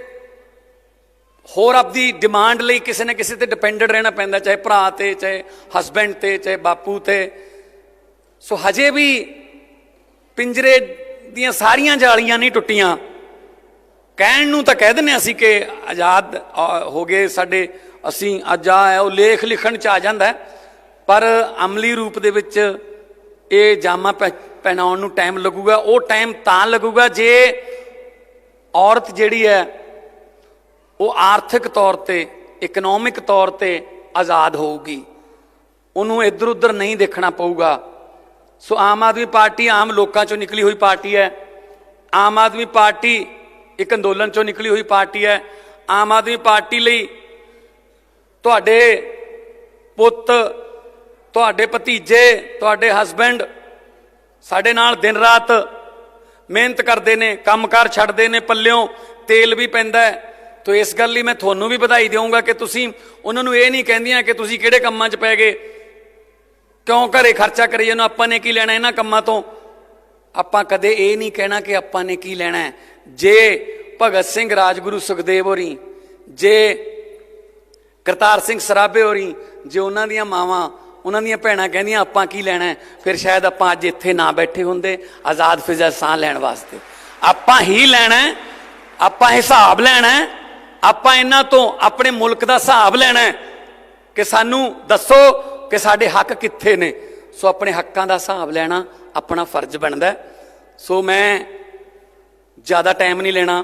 ਹੋਰ ਆਪਦੀ ਡਿਮਾਂਡ ਲਈ ਕਿਸੇ ਨਾ ਕਿਸੇ ਤੇ ਡਿਪੈਂਡਡ ਰਹਿਣਾ ਪੈਂਦਾ, ਚਾਹੇ ਭਰਾ ਤੇ, ਚਾਹੇ ਹਸਬੈਂਡ ਤੇ, ਚਾਹੇ ਬਾਪੂ ਤੇ। ਸੋ ਹਜੇ ਵੀ ਪਿੰਜਰੇ ਦੀਆਂ ਸਾਰੀਆਂ ਜਾਲੀਆਂ ਨਹੀਂ ਟੁੱਟੀਆਂ। ਕਹਿਣ ਨੂੰ ਤਾਂ ਕਹਿ ਦਿੰਦੇ ਅਸੀਂ ਕਿ ਆਜ਼ਾਦ ਹੋ ਗਏ ਸਾਡੇ, ਅਸੀਂ ਅੱਜ ਆ ਉਹ ਲੇਖ ਲਿਖਣ 'ਚ ਆ ਜਾਂਦਾ, ਪਰ ਅਮਲੀ ਰੂਪ ਦੇ ਵਿੱਚ ਇਹ ਜਾਮਾ ਪਹਿਨਾਉਣ ਨੂੰ ਟਾਈਮ ਲੱਗੂਗਾ। ਉਹ ਟਾਈਮ ਤਾਂ ਲੱਗੂਗਾ ਜੇ ਔਰਤ ਜਿਹੜੀ ਹੈ ਉਹ ਆਰਥਿਕ ਤੌਰ ਤੇ, ਇਕਨੋਮਿਕ ਤੌਰ ਤੇ ਆਜ਼ਾਦ ਹੋਊਗੀ, ਉਹਨੂੰ ਇੱਧਰ ਉੱਧਰ ਨਹੀਂ ਦੇਖਣਾ ਪਊਗਾ। ਸੋ ਆਮ ਆਦਮੀ ਪਾਰਟੀ ਆਮ ਲੋਕਾਂ ਚੋਂ ਨਿਕਲੀ ਹੋਈ ਪਾਰਟੀ ਹੈ। ਆਮ ਆਦਮੀ ਪਾਰਟੀ ਇੱਕ ਅੰਦੋਲਨ ਚੋਂ ਨਿਕਲੀ ਹੋਈ ਪਾਰਟੀ ਹੈ। ਆਮ ਆਦਮੀ ਪਾਰਟੀ ਲਈ ਤੁਹਾਡੇ ਪੁੱਤ, ਤੁਹਾਡੇ ਭਤੀਜੇ, ਤੁਹਾਡੇ ਹਸਬੈਂਡ ਸਾਡੇ ਨਾਲ ਦਿਨ ਰਾਤ ਮਿਹਨਤ ਕਰਦੇ ਨੇ, ਕੰਮਕਾਰ ਛੱਡਦੇ ਨੇ, ਪੱਲਿਓਂ ਤੇਲ ਵੀ ਪੈਂਦਾ ਹੈ। ਤੋ ਇਸ ਗੱਲ ਲਈ ਮੈਂ ਤੁਹਾਨੂੰ ਵੀ ਵਧਾਈ ਦੇਵਾਂਗਾ ਕਿ ਤੁਸੀਂ ਉਹਨਾਂ ਨੂੰ ਇਹ ਨਹੀਂ ਕਹਿੰਦੀਆਂ ਕਿ ਤੁਸੀਂ ਕਿਹੜੇ ਕੰਮਾਂ 'ਚ ਪੈ ਗਏ, ਕਿਉਂ ਘਰੇ ਖਰਚਾ ਕਰੀ ਜਾਂਦੇ, ਆਪਾਂ ਨੇ ਕੀ ਲੈਣਾ ਇਹਨਾਂ ਕੰਮਾਂ ਤੋਂ। ਆਪਾਂ ਕਦੇ ਇਹ ਨਹੀਂ ਕਹਿਣਾ ਕਿ ਆਪਾਂ ਨੇ ਕੀ ਲੈਣਾ ਹੈ। ਜੇ ਭਗਤ ਸਿੰਘ, ਰਾਜਗੁਰੂ, ਸੁਖਦੇਵ ਹੋਰੀ, ਜੇ ਕਰਤਾਰ ਸਿੰਘ ਸਰਾਭੇ ਹੋਰੀ, ਜੇ ਉਹਨਾਂ ਦੀਆਂ ਮਾਵਾਂ, ਉਹਨਾਂ ਦੀਆਂ ਭੈਣਾਂ ਕਹਿੰਦੀਆਂ ਆਪਾਂ ਕੀ ਲੈਣਾ ਹੈ, ਫਿਰ ਸ਼ਾਇਦ ਆਪਾਂ ਅੱਜ ਇੱਥੇ ਨਾ ਬੈਠੇ ਹੁੰਦੇ ਆਜ਼ਾਦ ਫਿਜ਼ਾ ਸਾਹ ਲੈਣ ਵਾਸਤੇ। ਆਪਾਂ ਹੀ ਲੈਣਾ ਹੈ, ਆਪਾਂ ਹਿਸਾਬ ਲੈਣਾ ਹੈ, ਆਪਾਂ ਇਹਨਾਂ ਤੋਂ ਆਪਣੇ ਮੁਲਕ ਦਾ ਹਿਸਾਬ ਲੈਣਾ ਹੈ ਕਿ ਸਾਨੂੰ ਦੱਸੋ ਕਿ ਸਾਡੇ ਹੱਕ ਕਿੱਥੇ ਨੇ। ਸੋ ਆਪਣੇ ਹੱਕਾਂ ਦਾ ਹਿਸਾਬ ਲੈਣਾ ਆਪਣਾ ਫਰਜ਼ ਬਣਦਾ ਹੈ। ਸੋ ਮੈਂ ਜ਼ਿਆਦਾ ਟਾਈਮ ਨਹੀਂ ਲੈਣਾ,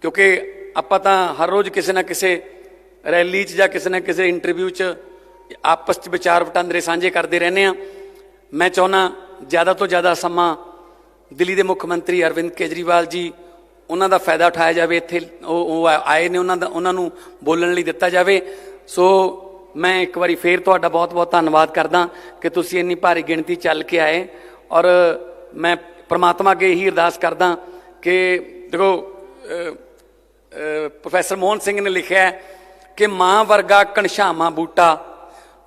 ਕਿਉਂਕਿ ਆਪਾਂ ਤਾਂ ਹਰ ਰੋਜ਼ ਕਿਸੇ ਨਾ ਕਿਸੇ ਰੈਲੀ 'ਚ ਜਾਂ ਕਿਸੇ ਨਾ ਕਿਸੇ ਇੰਟਰਵਿਊ 'ਚ ਆਪਸ 'ਚ ਵਿਚਾਰ ਵਟਾਂਦਰੇ ਸਾਂਝੇ ਕਰਦੇ ਰਹਿੰਦੇ ਹਾਂ। ਮੈਂ ਚਾਹੁੰਦਾ ਜ਼ਿਆਦਾ ਤੋਂ ਜ਼ਿਆਦਾ ਸਮਾਂ ਦਿੱਲੀ ਦੇ ਮੁੱਖ ਮੰਤਰੀ ਅਰਵਿੰਦ ਕੇਜਰੀਵਾਲ ਜੀ, ਉਹਨਾਂ ਦਾ ਫਾਇਦਾ ਉਠਾਇਆ ਜਾਵੇ। ਇੱਥੇ ਉਹ ਆਏ ਨੇ, ਉਹਨਾਂ ਨੂੰ ਬੋਲਣ ਲਈ ਦਿੱਤਾ ਜਾਵੇ। ਸੋ ਮੈਂ ਇੱਕ ਵਾਰੀ ਫੇਰ ਤੁਹਾਡਾ ਬਹੁਤ ਬਹੁਤ ਧੰਨਵਾਦ ਕਰਦਾ ਕਿ ਤੁਸੀਂ ਇੰਨੀ ਭਾਰੀ ਗਿਣਤੀ ਚੱਲ ਕੇ ਆਏ। ਔਰ ਮੈਂ ਪ੍ਰਮਾਤਮਾ ਅੱਗੇ ਇਹੀ ਅਰਦਾਸ ਕਰਦਾ ਕਿ ਦੇਖੋ ਪ੍ਰੋਫੈਸਰ ਮੋਹਨ ਸਿੰਘ ਨੇ ਲਿਖਿਆ ਕਿ ਮਾਂ ਵਰਗਾ ਘਣਸ਼ਾਵਾਂ ਬੂਟਾ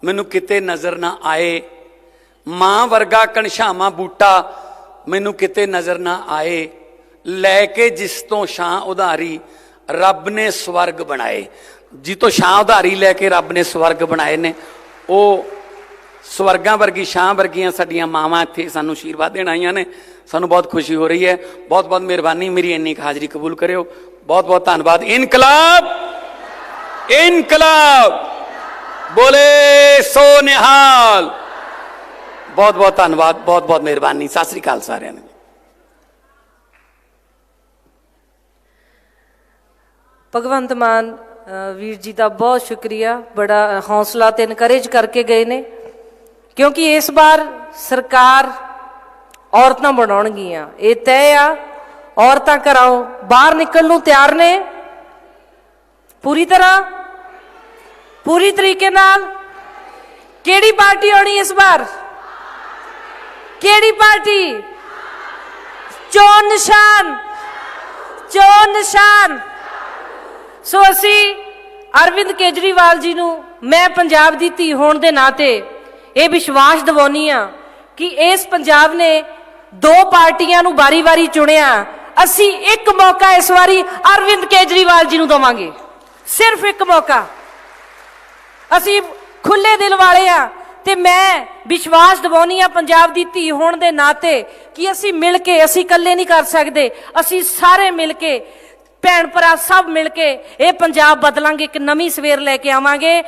ਮੈਨੂੰ ਕਿਤੇ ਨਜ਼ਰ ਨਾ ਆਏ, ਮਾਂ ਵਰਗਾ ਘਣਸ਼ਾਵਾਂ ਬੂਟਾ ਮੈਨੂੰ ਕਿਤੇ ਨਜ਼ਰ ਨਾ ਆਏ, ਲੈ ਕੇ ਜਿਸ ਤੋਂ ਛਾਂ ਉਧਾਰੀ ਰੱਬ ਨੇ ਸਵਰਗ ਬਣਾਏ। ਜੀ ਤੋਂ ਛਾਂ ਉਧਾਰੀ ਲੈ ਕੇ ਰੱਬ ਨੇ ਸਵਰਗ ਬਣਾਏ ਨੇ, ਉਹ ਸਵਰਗਾਂ ਵਰਗੀ ਛਾਂ ਵਰਗੀਆਂ ਸਾਡੀਆਂ ਮਾਵਾਂ ਇੱਥੇ ਸਾਨੂੰ ਆਸ਼ੀਰਵਾਦ ਦੇਣ ਆਈਆਂ ਨੇ। ਸਾਨੂੰ ਬਹੁਤ ਖੁਸ਼ੀ ਹੋ ਰਹੀ ਹੈ। ਬਹੁਤ ਬਹੁਤ ਮਿਹਰਬਾਨੀ, ਮੇਰੀ ਇੰਨੀ ਹਾਜ਼ਰੀ ਕਬੂਲ ਕਰਿਓ। ਬਹੁਤ ਬਹੁਤ ਧੰਨਵਾਦ। ਇਨਕਲਾਬ ਇਨਕਲਾਬ ਬੋਲੇ ਸੋ ਨਿਹਾਲ। ਬਹੁਤ ਬਹੁਤ ਧੰਨਵਾਦ, ਬਹੁਤ ਬਹੁਤ ਮਿਹਰਬਾਨੀ। ਸਤਿ ਸ੍ਰੀ ਅਕਾਲ ਸਾਰਿਆਂ ਨੂੰ। ਭਗਵੰਤ ਮਾਨ ਵੀਰ ਜੀ ਦਾ ਬਹੁਤ ਸ਼ੁਕਰੀਆ, ਬੜਾ ਹੌਸਲਾ ਤੇ ਇਨਕਰੇਜ ਕਰਕੇ ਗਏ ਨੇ, ਕਿਉਂਕਿ ਇਸ ਵਾਰ ਸਰਕਾਰ ਔਰਤਾਂ ਬਣਾਉਣਗੀਆਂ, ਇਹ ਤੈਅ ਆ। ਔਰਤਾਂ ਘਰੋਂ ਬਾਹਰ ਨਿਕਲਣ ਨੂੰ ਤਿਆਰ ਨੇ ਪੂਰੀ ਤਰ੍ਹਾਂ, ਪੂਰੀ ਤਰੀਕੇ ਨਾਲ। ਕਿਹੜੀ ਪਾਰਟੀ ਆਉਣੀ ਇਸ ਵਾਰ? ਕਿਹੜੀ ਪਾਰਟੀ? ਚੋਣ ਨਿਸ਼ਾਨ, ਚੋਣ ਨਿਸ਼ਾਨ। ਸੋ ਅਸੀਂ ਅਰਵਿੰਦ ਕੇਜਰੀਵਾਲ ਜੀ ਨੂੰ ਮੈਂ ਪੰਜਾਬ ਦੀ ਧੀ ਹੋਣ ਦੇ ਨਾਤੇ ਇਹ ਵਿਸ਼ਵਾਸ ਦਿਵਾਉਣੀ ਆ ਕਿ ਇਸ ਪੰਜਾਬ ਨੇ ਦੋ ਪਾਰਟੀਆਂ ਨੂੰ ਵਾਰੀ-ਵਾਰੀ ਚੁਣਿਆ, ਅਸੀਂ ਇੱਕ ਮੌਕਾ ਇਸ ਵਾਰੀ ਅਰਵਿੰਦ ਕੇਜਰੀਵਾਲ ਜੀ ਨੂੰ ਦੇਵਾਂਗੇ, ਸਿਰਫ ਇੱਕ ਮੌਕਾ। ਅਸੀਂ ਖੁੱਲੇ ਦਿਲ ਵਾਲੇ ਆ ਤੇ ਮੈਂ ਵਿਸ਼ਵਾਸ ਦਿਵਾਉਣੀ ਆ ਪੰਜਾਬ ਦੀ ਧੀ ਹੋਣ ਦੇ ਨਾਤੇ ਕਿ ਅਸੀਂ ਮਿਲ ਕੇ, ਅਸੀਂ ਇਕੱਲੇ ਨਹੀਂ ਕਰ ਸਕਦੇ, ਅਸੀਂ ਸਾਰੇ ਮਿਲ ਕੇ, ਭੈਣ ਭਰਾ ਸਭ ਮਿਲ ਕੇ ਇਹ ਪੰਜਾਬ ਬਦਲਾਂਗੇ, ਇੱਕ ਨਵੀਂ ਸਵੇਰ ਲੈ ਕੇ ਆਵਾਂਗੇ।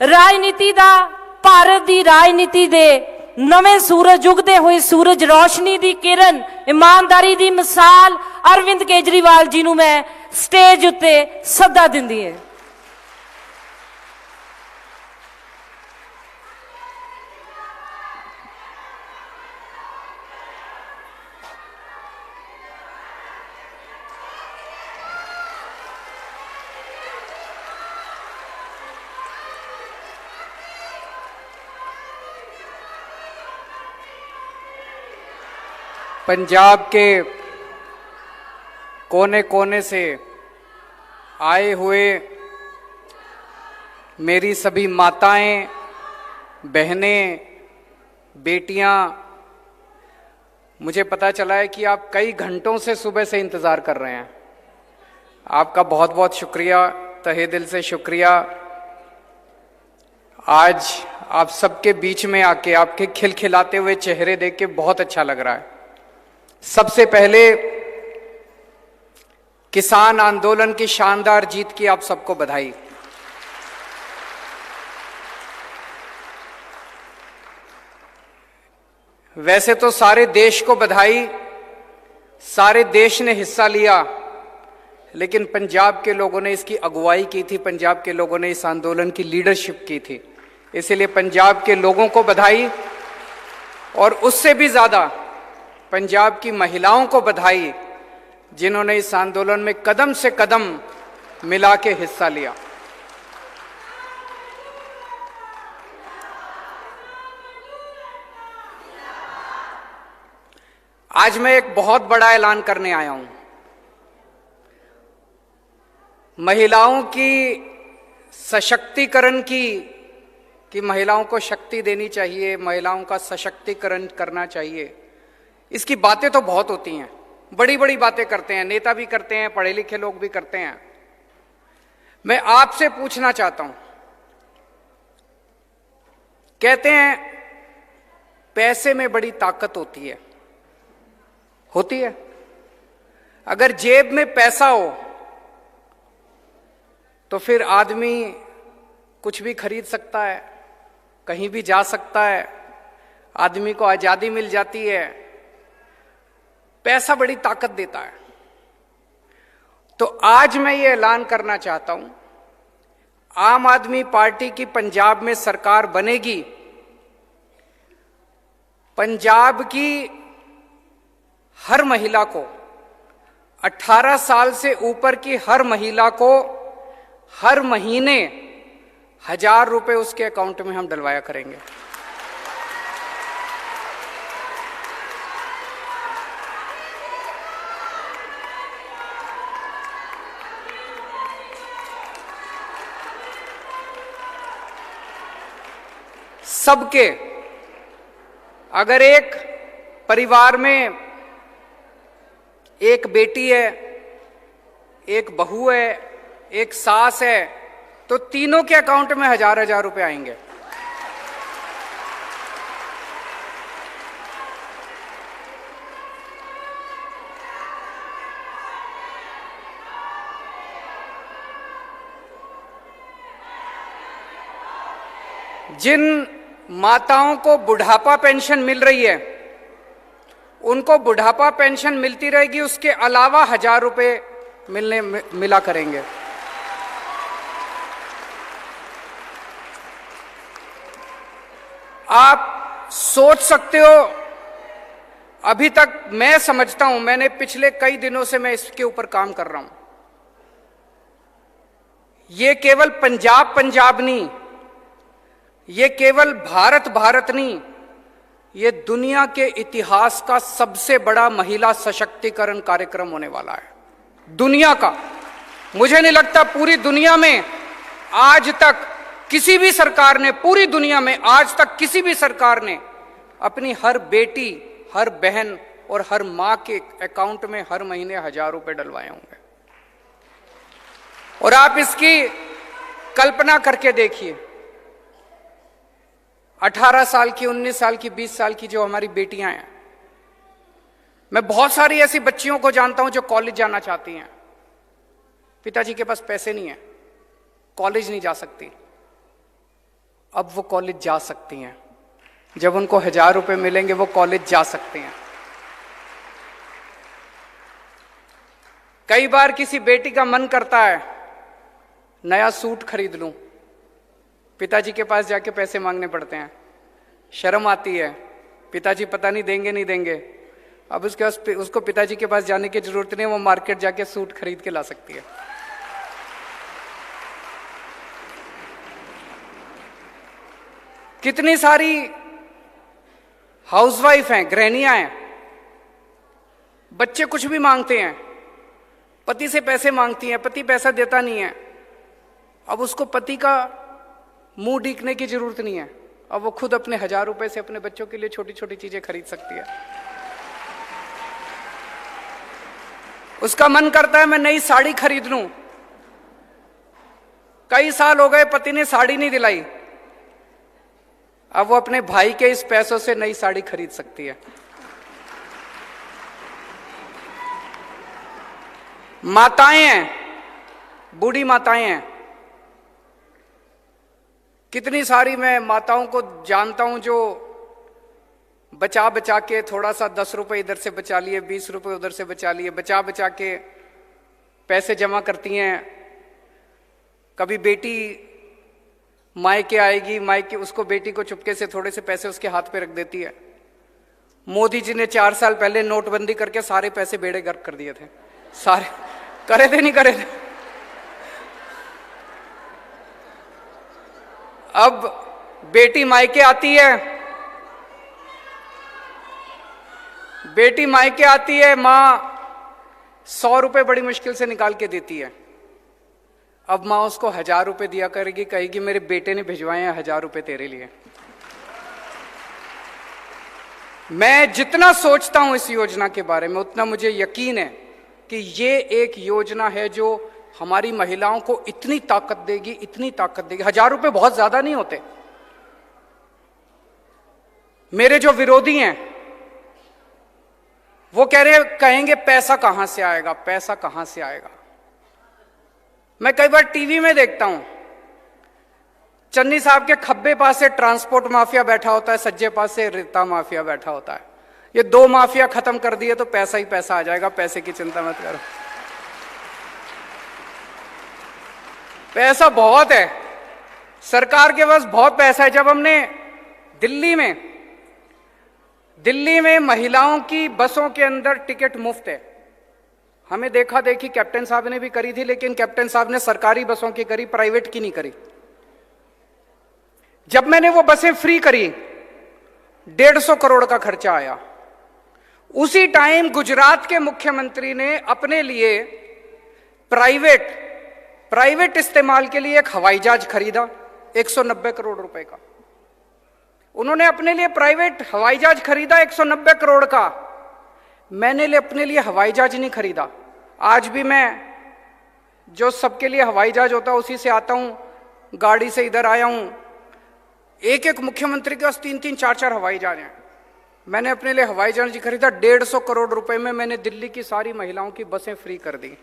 ਰਾਜਨੀਤੀ ਦਾ, ਭਾਰਤ ਦੀ ਰਾਜਨੀਤੀ ਦੇ ਨਵੇਂ ਸੂਰਜ ਉਗਦੇ ਹੋਏ ਸੂਰਜ, ਰੋਸ਼ਨੀ ਦੀ ਕਿਰਨ, ਇਮਾਨਦਾਰੀ ਦੀ ਮਿਸਾਲ ਅਰਵਿੰਦ ਕੇਜਰੀਵਾਲ ਜੀ ਨੂੰ ਮੈਂ ਸਟੇਜ ਉੱਤੇ ਸੱਦਾ ਦਿੰਦੀ ਹਾਂ। पंजाब के कोने कोने से आए हुए मेरी सभी माताएं, बहनें, बेटियां, मुझे पता चला है कि आप कई घंटों से सुबह से इंतज़ार कर रहे हैं। आपका बहुत बहुत शुक्रिया, तहे दिल से शुक्रिया। आज आप सबके बीच में आके आपके खिलखिलाते हुए चेहरे देख के बहुत अच्छा लग रहा है। सबसे पहले किसान आंदोलन की शानदार जीत की आप सबको बधाई। वैसे तो सारे देश को बधाई, सारे देश ने हिस्सा लिया, लेकिन पंजाब के लोगों ने इसकी अगुवाई की थी, पंजाब के लोगों ने इस आंदोलन की लीडरशिप की थी, इसलिए पंजाब के लोगों को बधाई। और उससे भी ज्यादा पंजाब की महिलाओं को बधाई, जिन्होंने इस आंदोलन में कदम से कदम मिला के हिस्सा लिया। आज मैं एक बहुत बड़ा ऐलान करने आया हूं। महिलाओं की सशक्तिकरण की, कि महिलाओं को शक्ति देनी चाहिए, महिलाओं का सशक्तिकरण करना चाहिए, इसकी बातें तो बहुत होती हैं, बड़ी बड़ी बातें करते हैं, नेता भी करते हैं, पढ़े लिखे लोग भी करते हैं। मैं आपसे पूछना चाहता हूं, कहते हैं पैसे में बड़ी ताकत होती है, अगर जेब में पैसा हो तो फिर आदमी कुछ भी खरीद सकता है, कहीं भी जा सकता है, आदमी को आजादी मिल जाती है। पैसा बड़ी ताकत देता है। तो आज मैं ये ऐलान करना चाहता हूं, आम आदमी पार्टी की पंजाब में सरकार बनेगी। पंजाब की हर महिला को, 18 साल से ऊपर की हर महिला को हर महीने 1,000 रुपए उसके अकाउंट में हम डलवाया करेंगे। सबके, अगर एक परिवार में एक बेटी है, एक बहू है, एक सास है, तो तीनों के अकाउंट में 1,000 रुपए आएंगे। जिन माताओं को बुढ़ापा पेंशन मिल रही है, उनको बुढ़ापा पेंशन मिलती रहेगी, उसके अलावा 1,000 रुपए मिला करेंगे। आप सोच सकते हो, अभी तक मैं समझता हूं, मैंने पिछले कई दिनों से मैं इसके ऊपर काम कर रहा हूं। ये केवल पंजाब नहीं, ये केवल भारत नहीं, ये दुनिया के इतिहास का सबसे बड़ा महिला सशक्तिकरण कार्यक्रम होने वाला है। दुनिया का, मुझे नहीं लगता पूरी दुनिया में आज तक किसी भी सरकार ने, पूरी दुनिया में आज तक किसी भी सरकार ने अपनी हर बेटी, हर बहन और हर मां के अकाउंट में हर महीने 1,000 रुपए डलवाए होंगे। और आप इसकी कल्पना करके देखिए, 18 साल की, 19 साल की, 20 साल की जो हमारी बेटियां हैं, मैं बहुत सारी ऐसी बच्चियों को जानता हूं जो कॉलेज जाना चाहती हैं, पिताजी के पास पैसे नहीं है, कॉलेज नहीं जा सकती। अब वो कॉलेज जा सकती हैं, जब उनको 1,000 रुपए मिलेंगे वो कॉलेज जा सकते हैं। कई बार किसी बेटी का मन करता है नया सूट खरीद लूं, पिताजी के पास जाके पैसे मांगने पड़ते हैं, शर्म आती है, पिताजी पता नहीं देंगे नहीं देंगे। अब उसको पिताजी के पास जाने की जरूरत नहीं, वो मार्केट जाके सूट खरीद के ला सकती है। कितनी सारी हाउसवाइफ हैं, गृहिणियां हैं, बच्चे कुछ भी मांगते हैं, पति से पैसे मांगती हैं, पति पैसा देता नहीं है। अब उसको पति का मुंह देखने की जरूरत नहीं है, अब वो खुद अपने 1,000 रुपए से अपने बच्चों के लिए छोटी छोटी चीजें खरीद सकती है। उसका मन करता है मैं नई साड़ी खरीद लूं, कई साल हो गए पति ने साड़ी नहीं दिलाई, अब वो अपने भाई के इस पैसों से नई साड़ी खरीद सकती है। माताएं हैं, बूढ़ी माताएं हैं, कितनी सारी मैं माताओं को जानता हूं जो बचा बचा के थोड़ा सा 10 रुपए इधर से बचा लिए, 20 रुपए उधर से बचा लिए, बचा बचा के पैसे जमा करती हैं। कभी बेटी मायके आएगी, मायके उसको बेटी को चुपके से थोड़े से पैसे उसके हाथ पे रख देती है। मोदी जी ने 4 साल पहले नोटबंदी करके सारे पैसे बेड़े गर्क कर दिए थे, सारे करे थे नहीं करे थे। अब बेटी मायके आती है, बेटी मायके आती है, मां 100 रुपए बड़ी मुश्किल से निकाल के देती है। अब मां उसको 1,000 रुपए दिया करेगी, कहेगी मेरे बेटे ने भिजवाए हैं 1,000 रुपए तेरे लिए। मैं जितना सोचता हूं इस योजना के बारे में, उतना मुझे यकीन है कि ये एक योजना है जो हमारी महिलाओं को इतनी ताकत देगी, इतनी ताकत देगी। 1,000 रुपए बहुत ज्यादा नहीं होते। मेरे जो विरोधी हैं वो कहेंगे पैसा कहां से आएगा, पैसा कहां से आएगा। मैं कई बार टीवी में देखता हूं, चन्नी साहब के खब्बे पास से ट्रांसपोर्ट माफिया बैठा होता है, सज्जे पास से रेता माफिया बैठा होता है। ये दो माफिया खत्म कर दिए तो पैसा ही पैसा आ जाएगा, पैसे की चिंता मत करो। पैसा बहुत है, सरकार के पास बहुत पैसा है। जब हमने दिल्ली में महिलाओं की बसों के अंदर टिकट मुफ्त है, हमें देखा देखी कैप्टन साहब ने भी करी थी, लेकिन कैप्टन साहब ने सरकारी बसों की करी, प्राइवेट की नहीं करी। जब मैंने वो बसें फ्री करी, 150 करोड़ का खर्चा आया। उसी टाइम गुजरात के मुख्यमंत्री ने अपने लिए प्राइवेट इस्तेमाल के लिए एक हवाई जहाज खरीदा 190 करोड़ रुपए का। उन्होंने अपने लिए प्राइवेट हवाई जहाज खरीदा 190 करोड़ का। मैंने अपने लिए हवाई जहाज नहीं खरीदा। आज भी मैं जो सबके लिए हवाई जहाज होता है उसी से आता हूं, गाड़ी से इधर आया हूं। एक एक मुख्यमंत्री के पास 3-3, 4-4 हवाई जहाज हैं। मैंने अपने लिए हवाई जहाज खरीदा 150 करोड़ रुपए में। मैंने दिल्ली की सारी महिलाओं की बसें फ्री कर दी।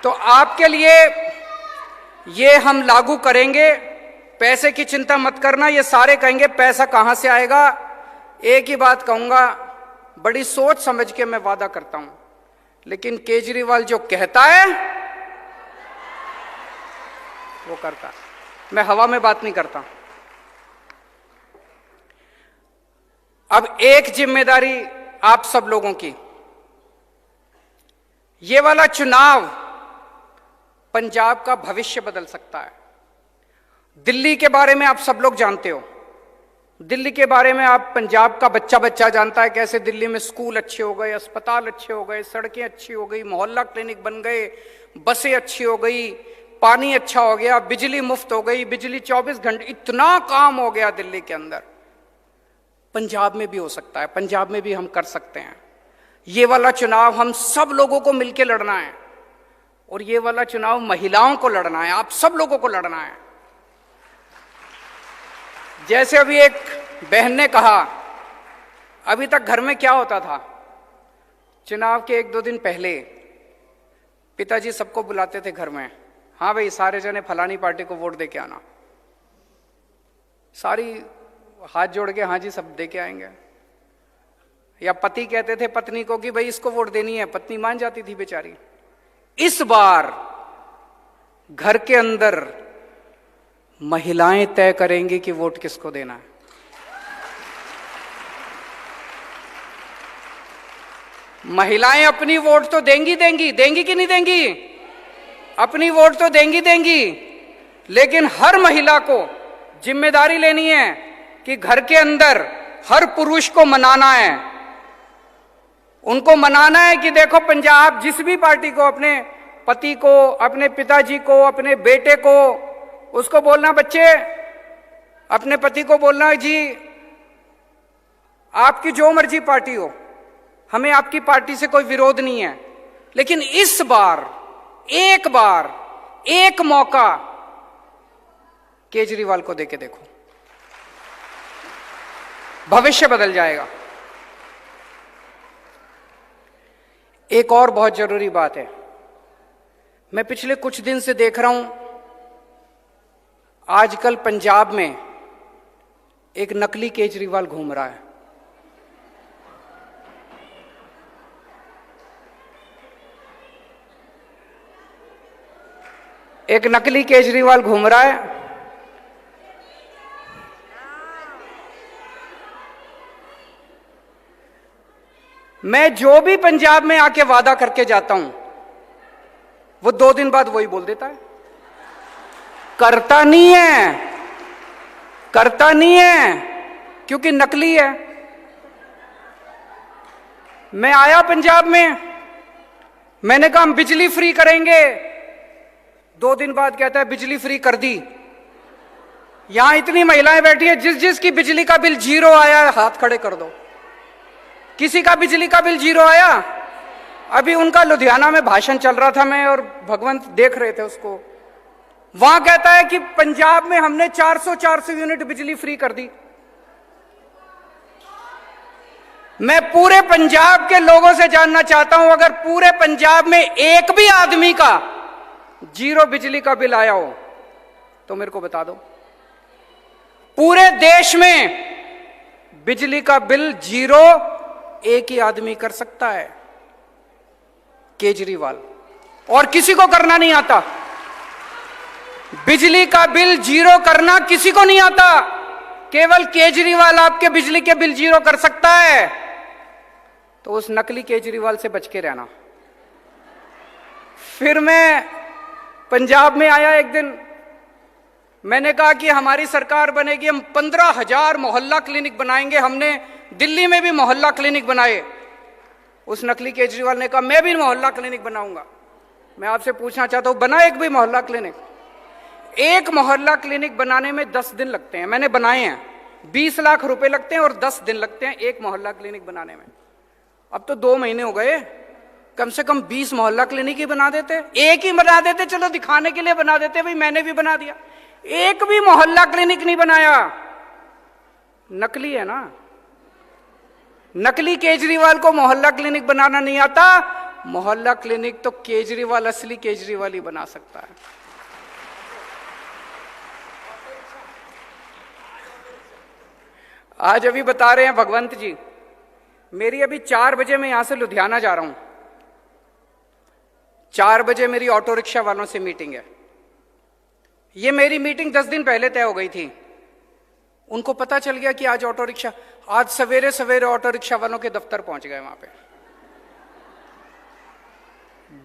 तो आपके लिए ये हम लागू करेंगे। पैसे की चिंता मत करना। ये सारे कहेंगे पैसा कहां से आएगा। एक ही बात कहूंगा, बड़ी सोच समझ के मैं वादा करता हूं, लेकिन केजरीवाल जो कहता है वो करता है। मैं हवा में बात नहीं करता। अब एक जिम्मेदारी आप सब लोगों की, ये वाला चुनाव पंजाब का भविष्य बदल सकता है। दिल्ली के बारे में आप सब लोग जानते हो, दिल्ली के बारे में आप पंजाब का बच्चा जानता है, कैसे दिल्ली में स्कूल अच्छे हो गए, अस्पताल अच्छे हो गए, सड़कें अच्छी हो गई, मोहल्ला क्लिनिक बन गए, बसें अच्छी हो गई, पानी अच्छा हो गया, बिजली मुफ्त हो गई, बिजली 24 घंटे, इतना काम हो गया दिल्ली के अंदर। पंजाब में भी हो सकता है, पंजाब में भी हम कर सकते हैं। ये वाला चुनाव हम सब लोगों को मिलकर लड़ना है, और ये वाला चुनाव महिलाओं को लड़ना है, आप सब लोगों को लड़ना है। जैसे अभी एक बहन ने कहा, अभी तक घर में क्या होता था, चुनाव के 1-2 दिन पहले पिताजी सबको बुलाते थे घर में, हाँ भाई सारे जने फलानी पार्टी को वोट दे के आना। सारी हाथ जोड़ के हाँ जी सब दे के आएंगे। या पति कहते थे पत्नी को कि भाई इसको वोट देनी है, पत्नी मान जाती थी बेचारी। इस बार घर के अंदर महिलाएं तय करेंगी कि वोट किसको देना है। महिलाएं अपनी वोट तो देंगी कि नहीं देंगी? अपनी वोट तो देंगी, लेकिन हर महिला को जिम्मेदारी लेनी है कि घर के अंदर हर पुरुष को मनाना है। उनको मनाना है कि देखो पंजाब जिस भी पार्टी को, अपने पति को, अपने पिताजी को, अपने बेटे को, उसको बोलना, बच्चे अपने पति को बोलना, जी आपकी जो मर्जी पार्टी हो, हमें आपकी पार्टी से कोई विरोध नहीं है, लेकिन इस बार एक मौका केजरीवाल को देके देखो, भविष्य बदल जाएगा। एक और बहुत जरूरी बात है, मैं पिछले कुछ दिन से देख रहा हूं, आजकल पंजाब में एक नकली केजरीवाल घूम रहा है। एक नकली केजरीवाल घूम रहा है। मैं जो भी पंजाब में आके वादा करके जाता हूं, वो 2 दिन बाद वही बोल देता है। करता नहीं है क्योंकि नकली है। मैं आया पंजाब में, मैंने कहा हम बिजली फ्री करेंगे, 2 दिन बाद कहता है बिजली फ्री कर दी। यहां इतनी महिलाएं बैठी है, जिसकी बिजली का बिल 0 आया है हाथ खड़े कर दो। किसी का बिजली का बिल 0 आया? अभी उनका लुधियाना में भाषण चल रहा था, मैं और भगवंत देख रहे थे उसको। वहां कहता है कि पंजाब में हमने 400 यूनिट बिजली फ्री कर दी। मैं पूरे पंजाब के लोगों से जानना चाहता हूं, अगर पूरे पंजाब में एक भी आदमी का 0 बिजली का बिल आया हो तो मेरे को बता दो। पूरे देश में बिजली का बिल 0 एक ही आदमी कर सकता है, केजरीवाल, और किसी को करना नहीं आता। बिजली का बिल 0 करना किसी को नहीं आता, केवल केजरीवाल आपके बिजली के बिल 0 कर सकता है। तो उस नकली केजरीवाल से बच के रहना। फिर मैं पंजाब में आया एक दिन, मैंने कहा कि हमारी सरकार बनेगी, हम 15,000 मोहल्ला क्लिनिक बनाएंगे। हमने दिल्ली में भी मोहल्ला क्लिनिक बनाए। उस नकली केजरीवाल ने कहा मैं भी मोहल्ला क्लिनिक बनाऊंगा। मैं आपसे पूछना चाहता हूं, बना एक भी मोहल्ला क्लिनिक? एक मोहल्ला क्लिनिक बनाने में 10 दिन लगते हैं। मैंने बनाए हैं, 20 लाख रुपए लगते हैं और 10 दिन लगते हैं एक मोहल्ला क्लिनिक बनाने में। अब तो 2 महीने हो गए, कम से कम 20 मोहल्ला क्लिनिक ही बना देते। एक ही बना देते, चलो दिखाने के लिए बना देते, भाई मैंने भी बना दिया। एक भी मोहल्ला क्लिनिक नहीं बनाया। नकली है ना। नकली केजरीवाल को मोहल्ला क्लिनिक बनाना नहीं आता। मोहल्ला क्लिनिक तो केजरीवाल, असली केजरीवाल ही बना सकता है। आज अभी बता रहे हैं भगवंत जी, मेरी अभी 4 बजे मैं यहां से लुधियाना जा रहा हूं। 4 बजे मेरी ऑटो रिक्शा वालों से मीटिंग है। ये मेरी मीटिंग 10 दिन पहले तय हो गई थी। उनको पता चल गया कि आज ऑटो रिक्शा, आज सवेरे सवेरे ऑटो रिक्शा वालों के दफ्तर पहुंच गए। वहां पे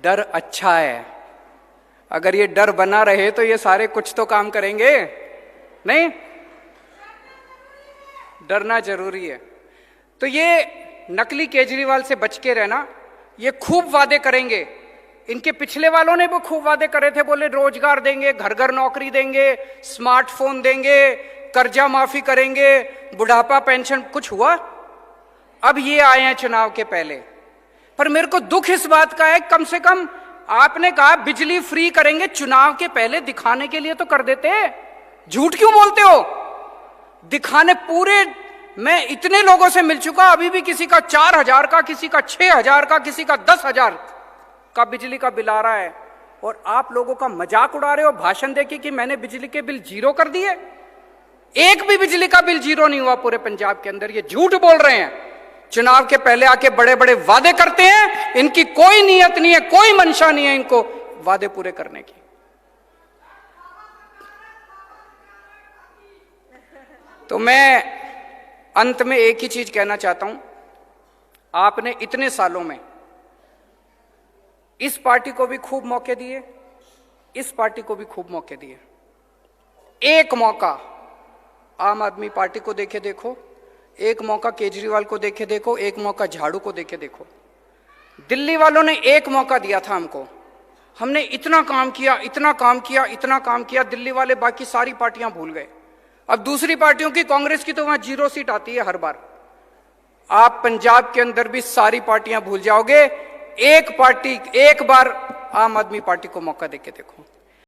डर अच्छा है। अगर ये डर बना रहे तो ये सारे कुछ तो काम करेंगे। नहीं, डरना जरूरी है। तो ये नकली केजरीवाल से बच के रहना। ये खूब वादे करेंगे। इनके पिछले वालों ने भी खूब वादे करे थे, बोले रोजगार देंगे, घर घर नौकरी देंगे, स्मार्टफोन देंगे, कर्जा माफी करेंगे, बुढ़ापा पेंशन। कुछ हुआ? अब ये आए हैं चुनाव के पहले। पर मेरे को दुख इस बात का है, कम से कम आपने कहा बिजली फ्री करेंगे, चुनाव के पहले दिखाने के लिए तो कर देते। झूठ क्यों बोलते हो? दिखाने पूरे, मैं इतने लोगों से मिल चुका, अभी भी किसी का 4,000 का, किसी का 6,000 का, किसी का 10,000 का बिजली का बिल आ रहा है, और आप लोगों का मजाक उड़ा रहे हो भाषण देके कि मैंने बिजली के बिल 0 कर दिए। एक भी बिजली का बिल 0 नहीं हुआ पूरे पंजाब के अंदर। ये झूठ बोल रहे हैं। चुनाव के पहले आके बड़े बड़े वादे करते हैं। इनकी कोई नीयत नहीं है, कोई मंशा नहीं है इनको वादे पूरे करने की। तो मैं अंत में एक ही चीज कहना चाहता हूं, आपने इतने सालों में इस पार्टी को भी खूब मौके दिए, इस पार्टी को भी खूब मौके दिए। एक मौका आम आदमी पार्टी को देके देखो, एक मौका केजरीवाल को देके देखो, एक मौका झाड़ू को देके देखो। दिल्ली वालों ने एक मौका दिया था हमको, हमने इतना काम किया, इतना काम किया, इतना काम किया। दिल्ली वाले बाकी सारी पार्टियां भूल गए। अब दूसरी पार्टियों की, कांग्रेस की तो वहां 0 सीट आती है हर बार। आप पंजाब के अंदर भी सारी पार्टियां भूल जाओगे। एक पार्टी, एक बार आम आदमी पार्टी को मौका देके देखो।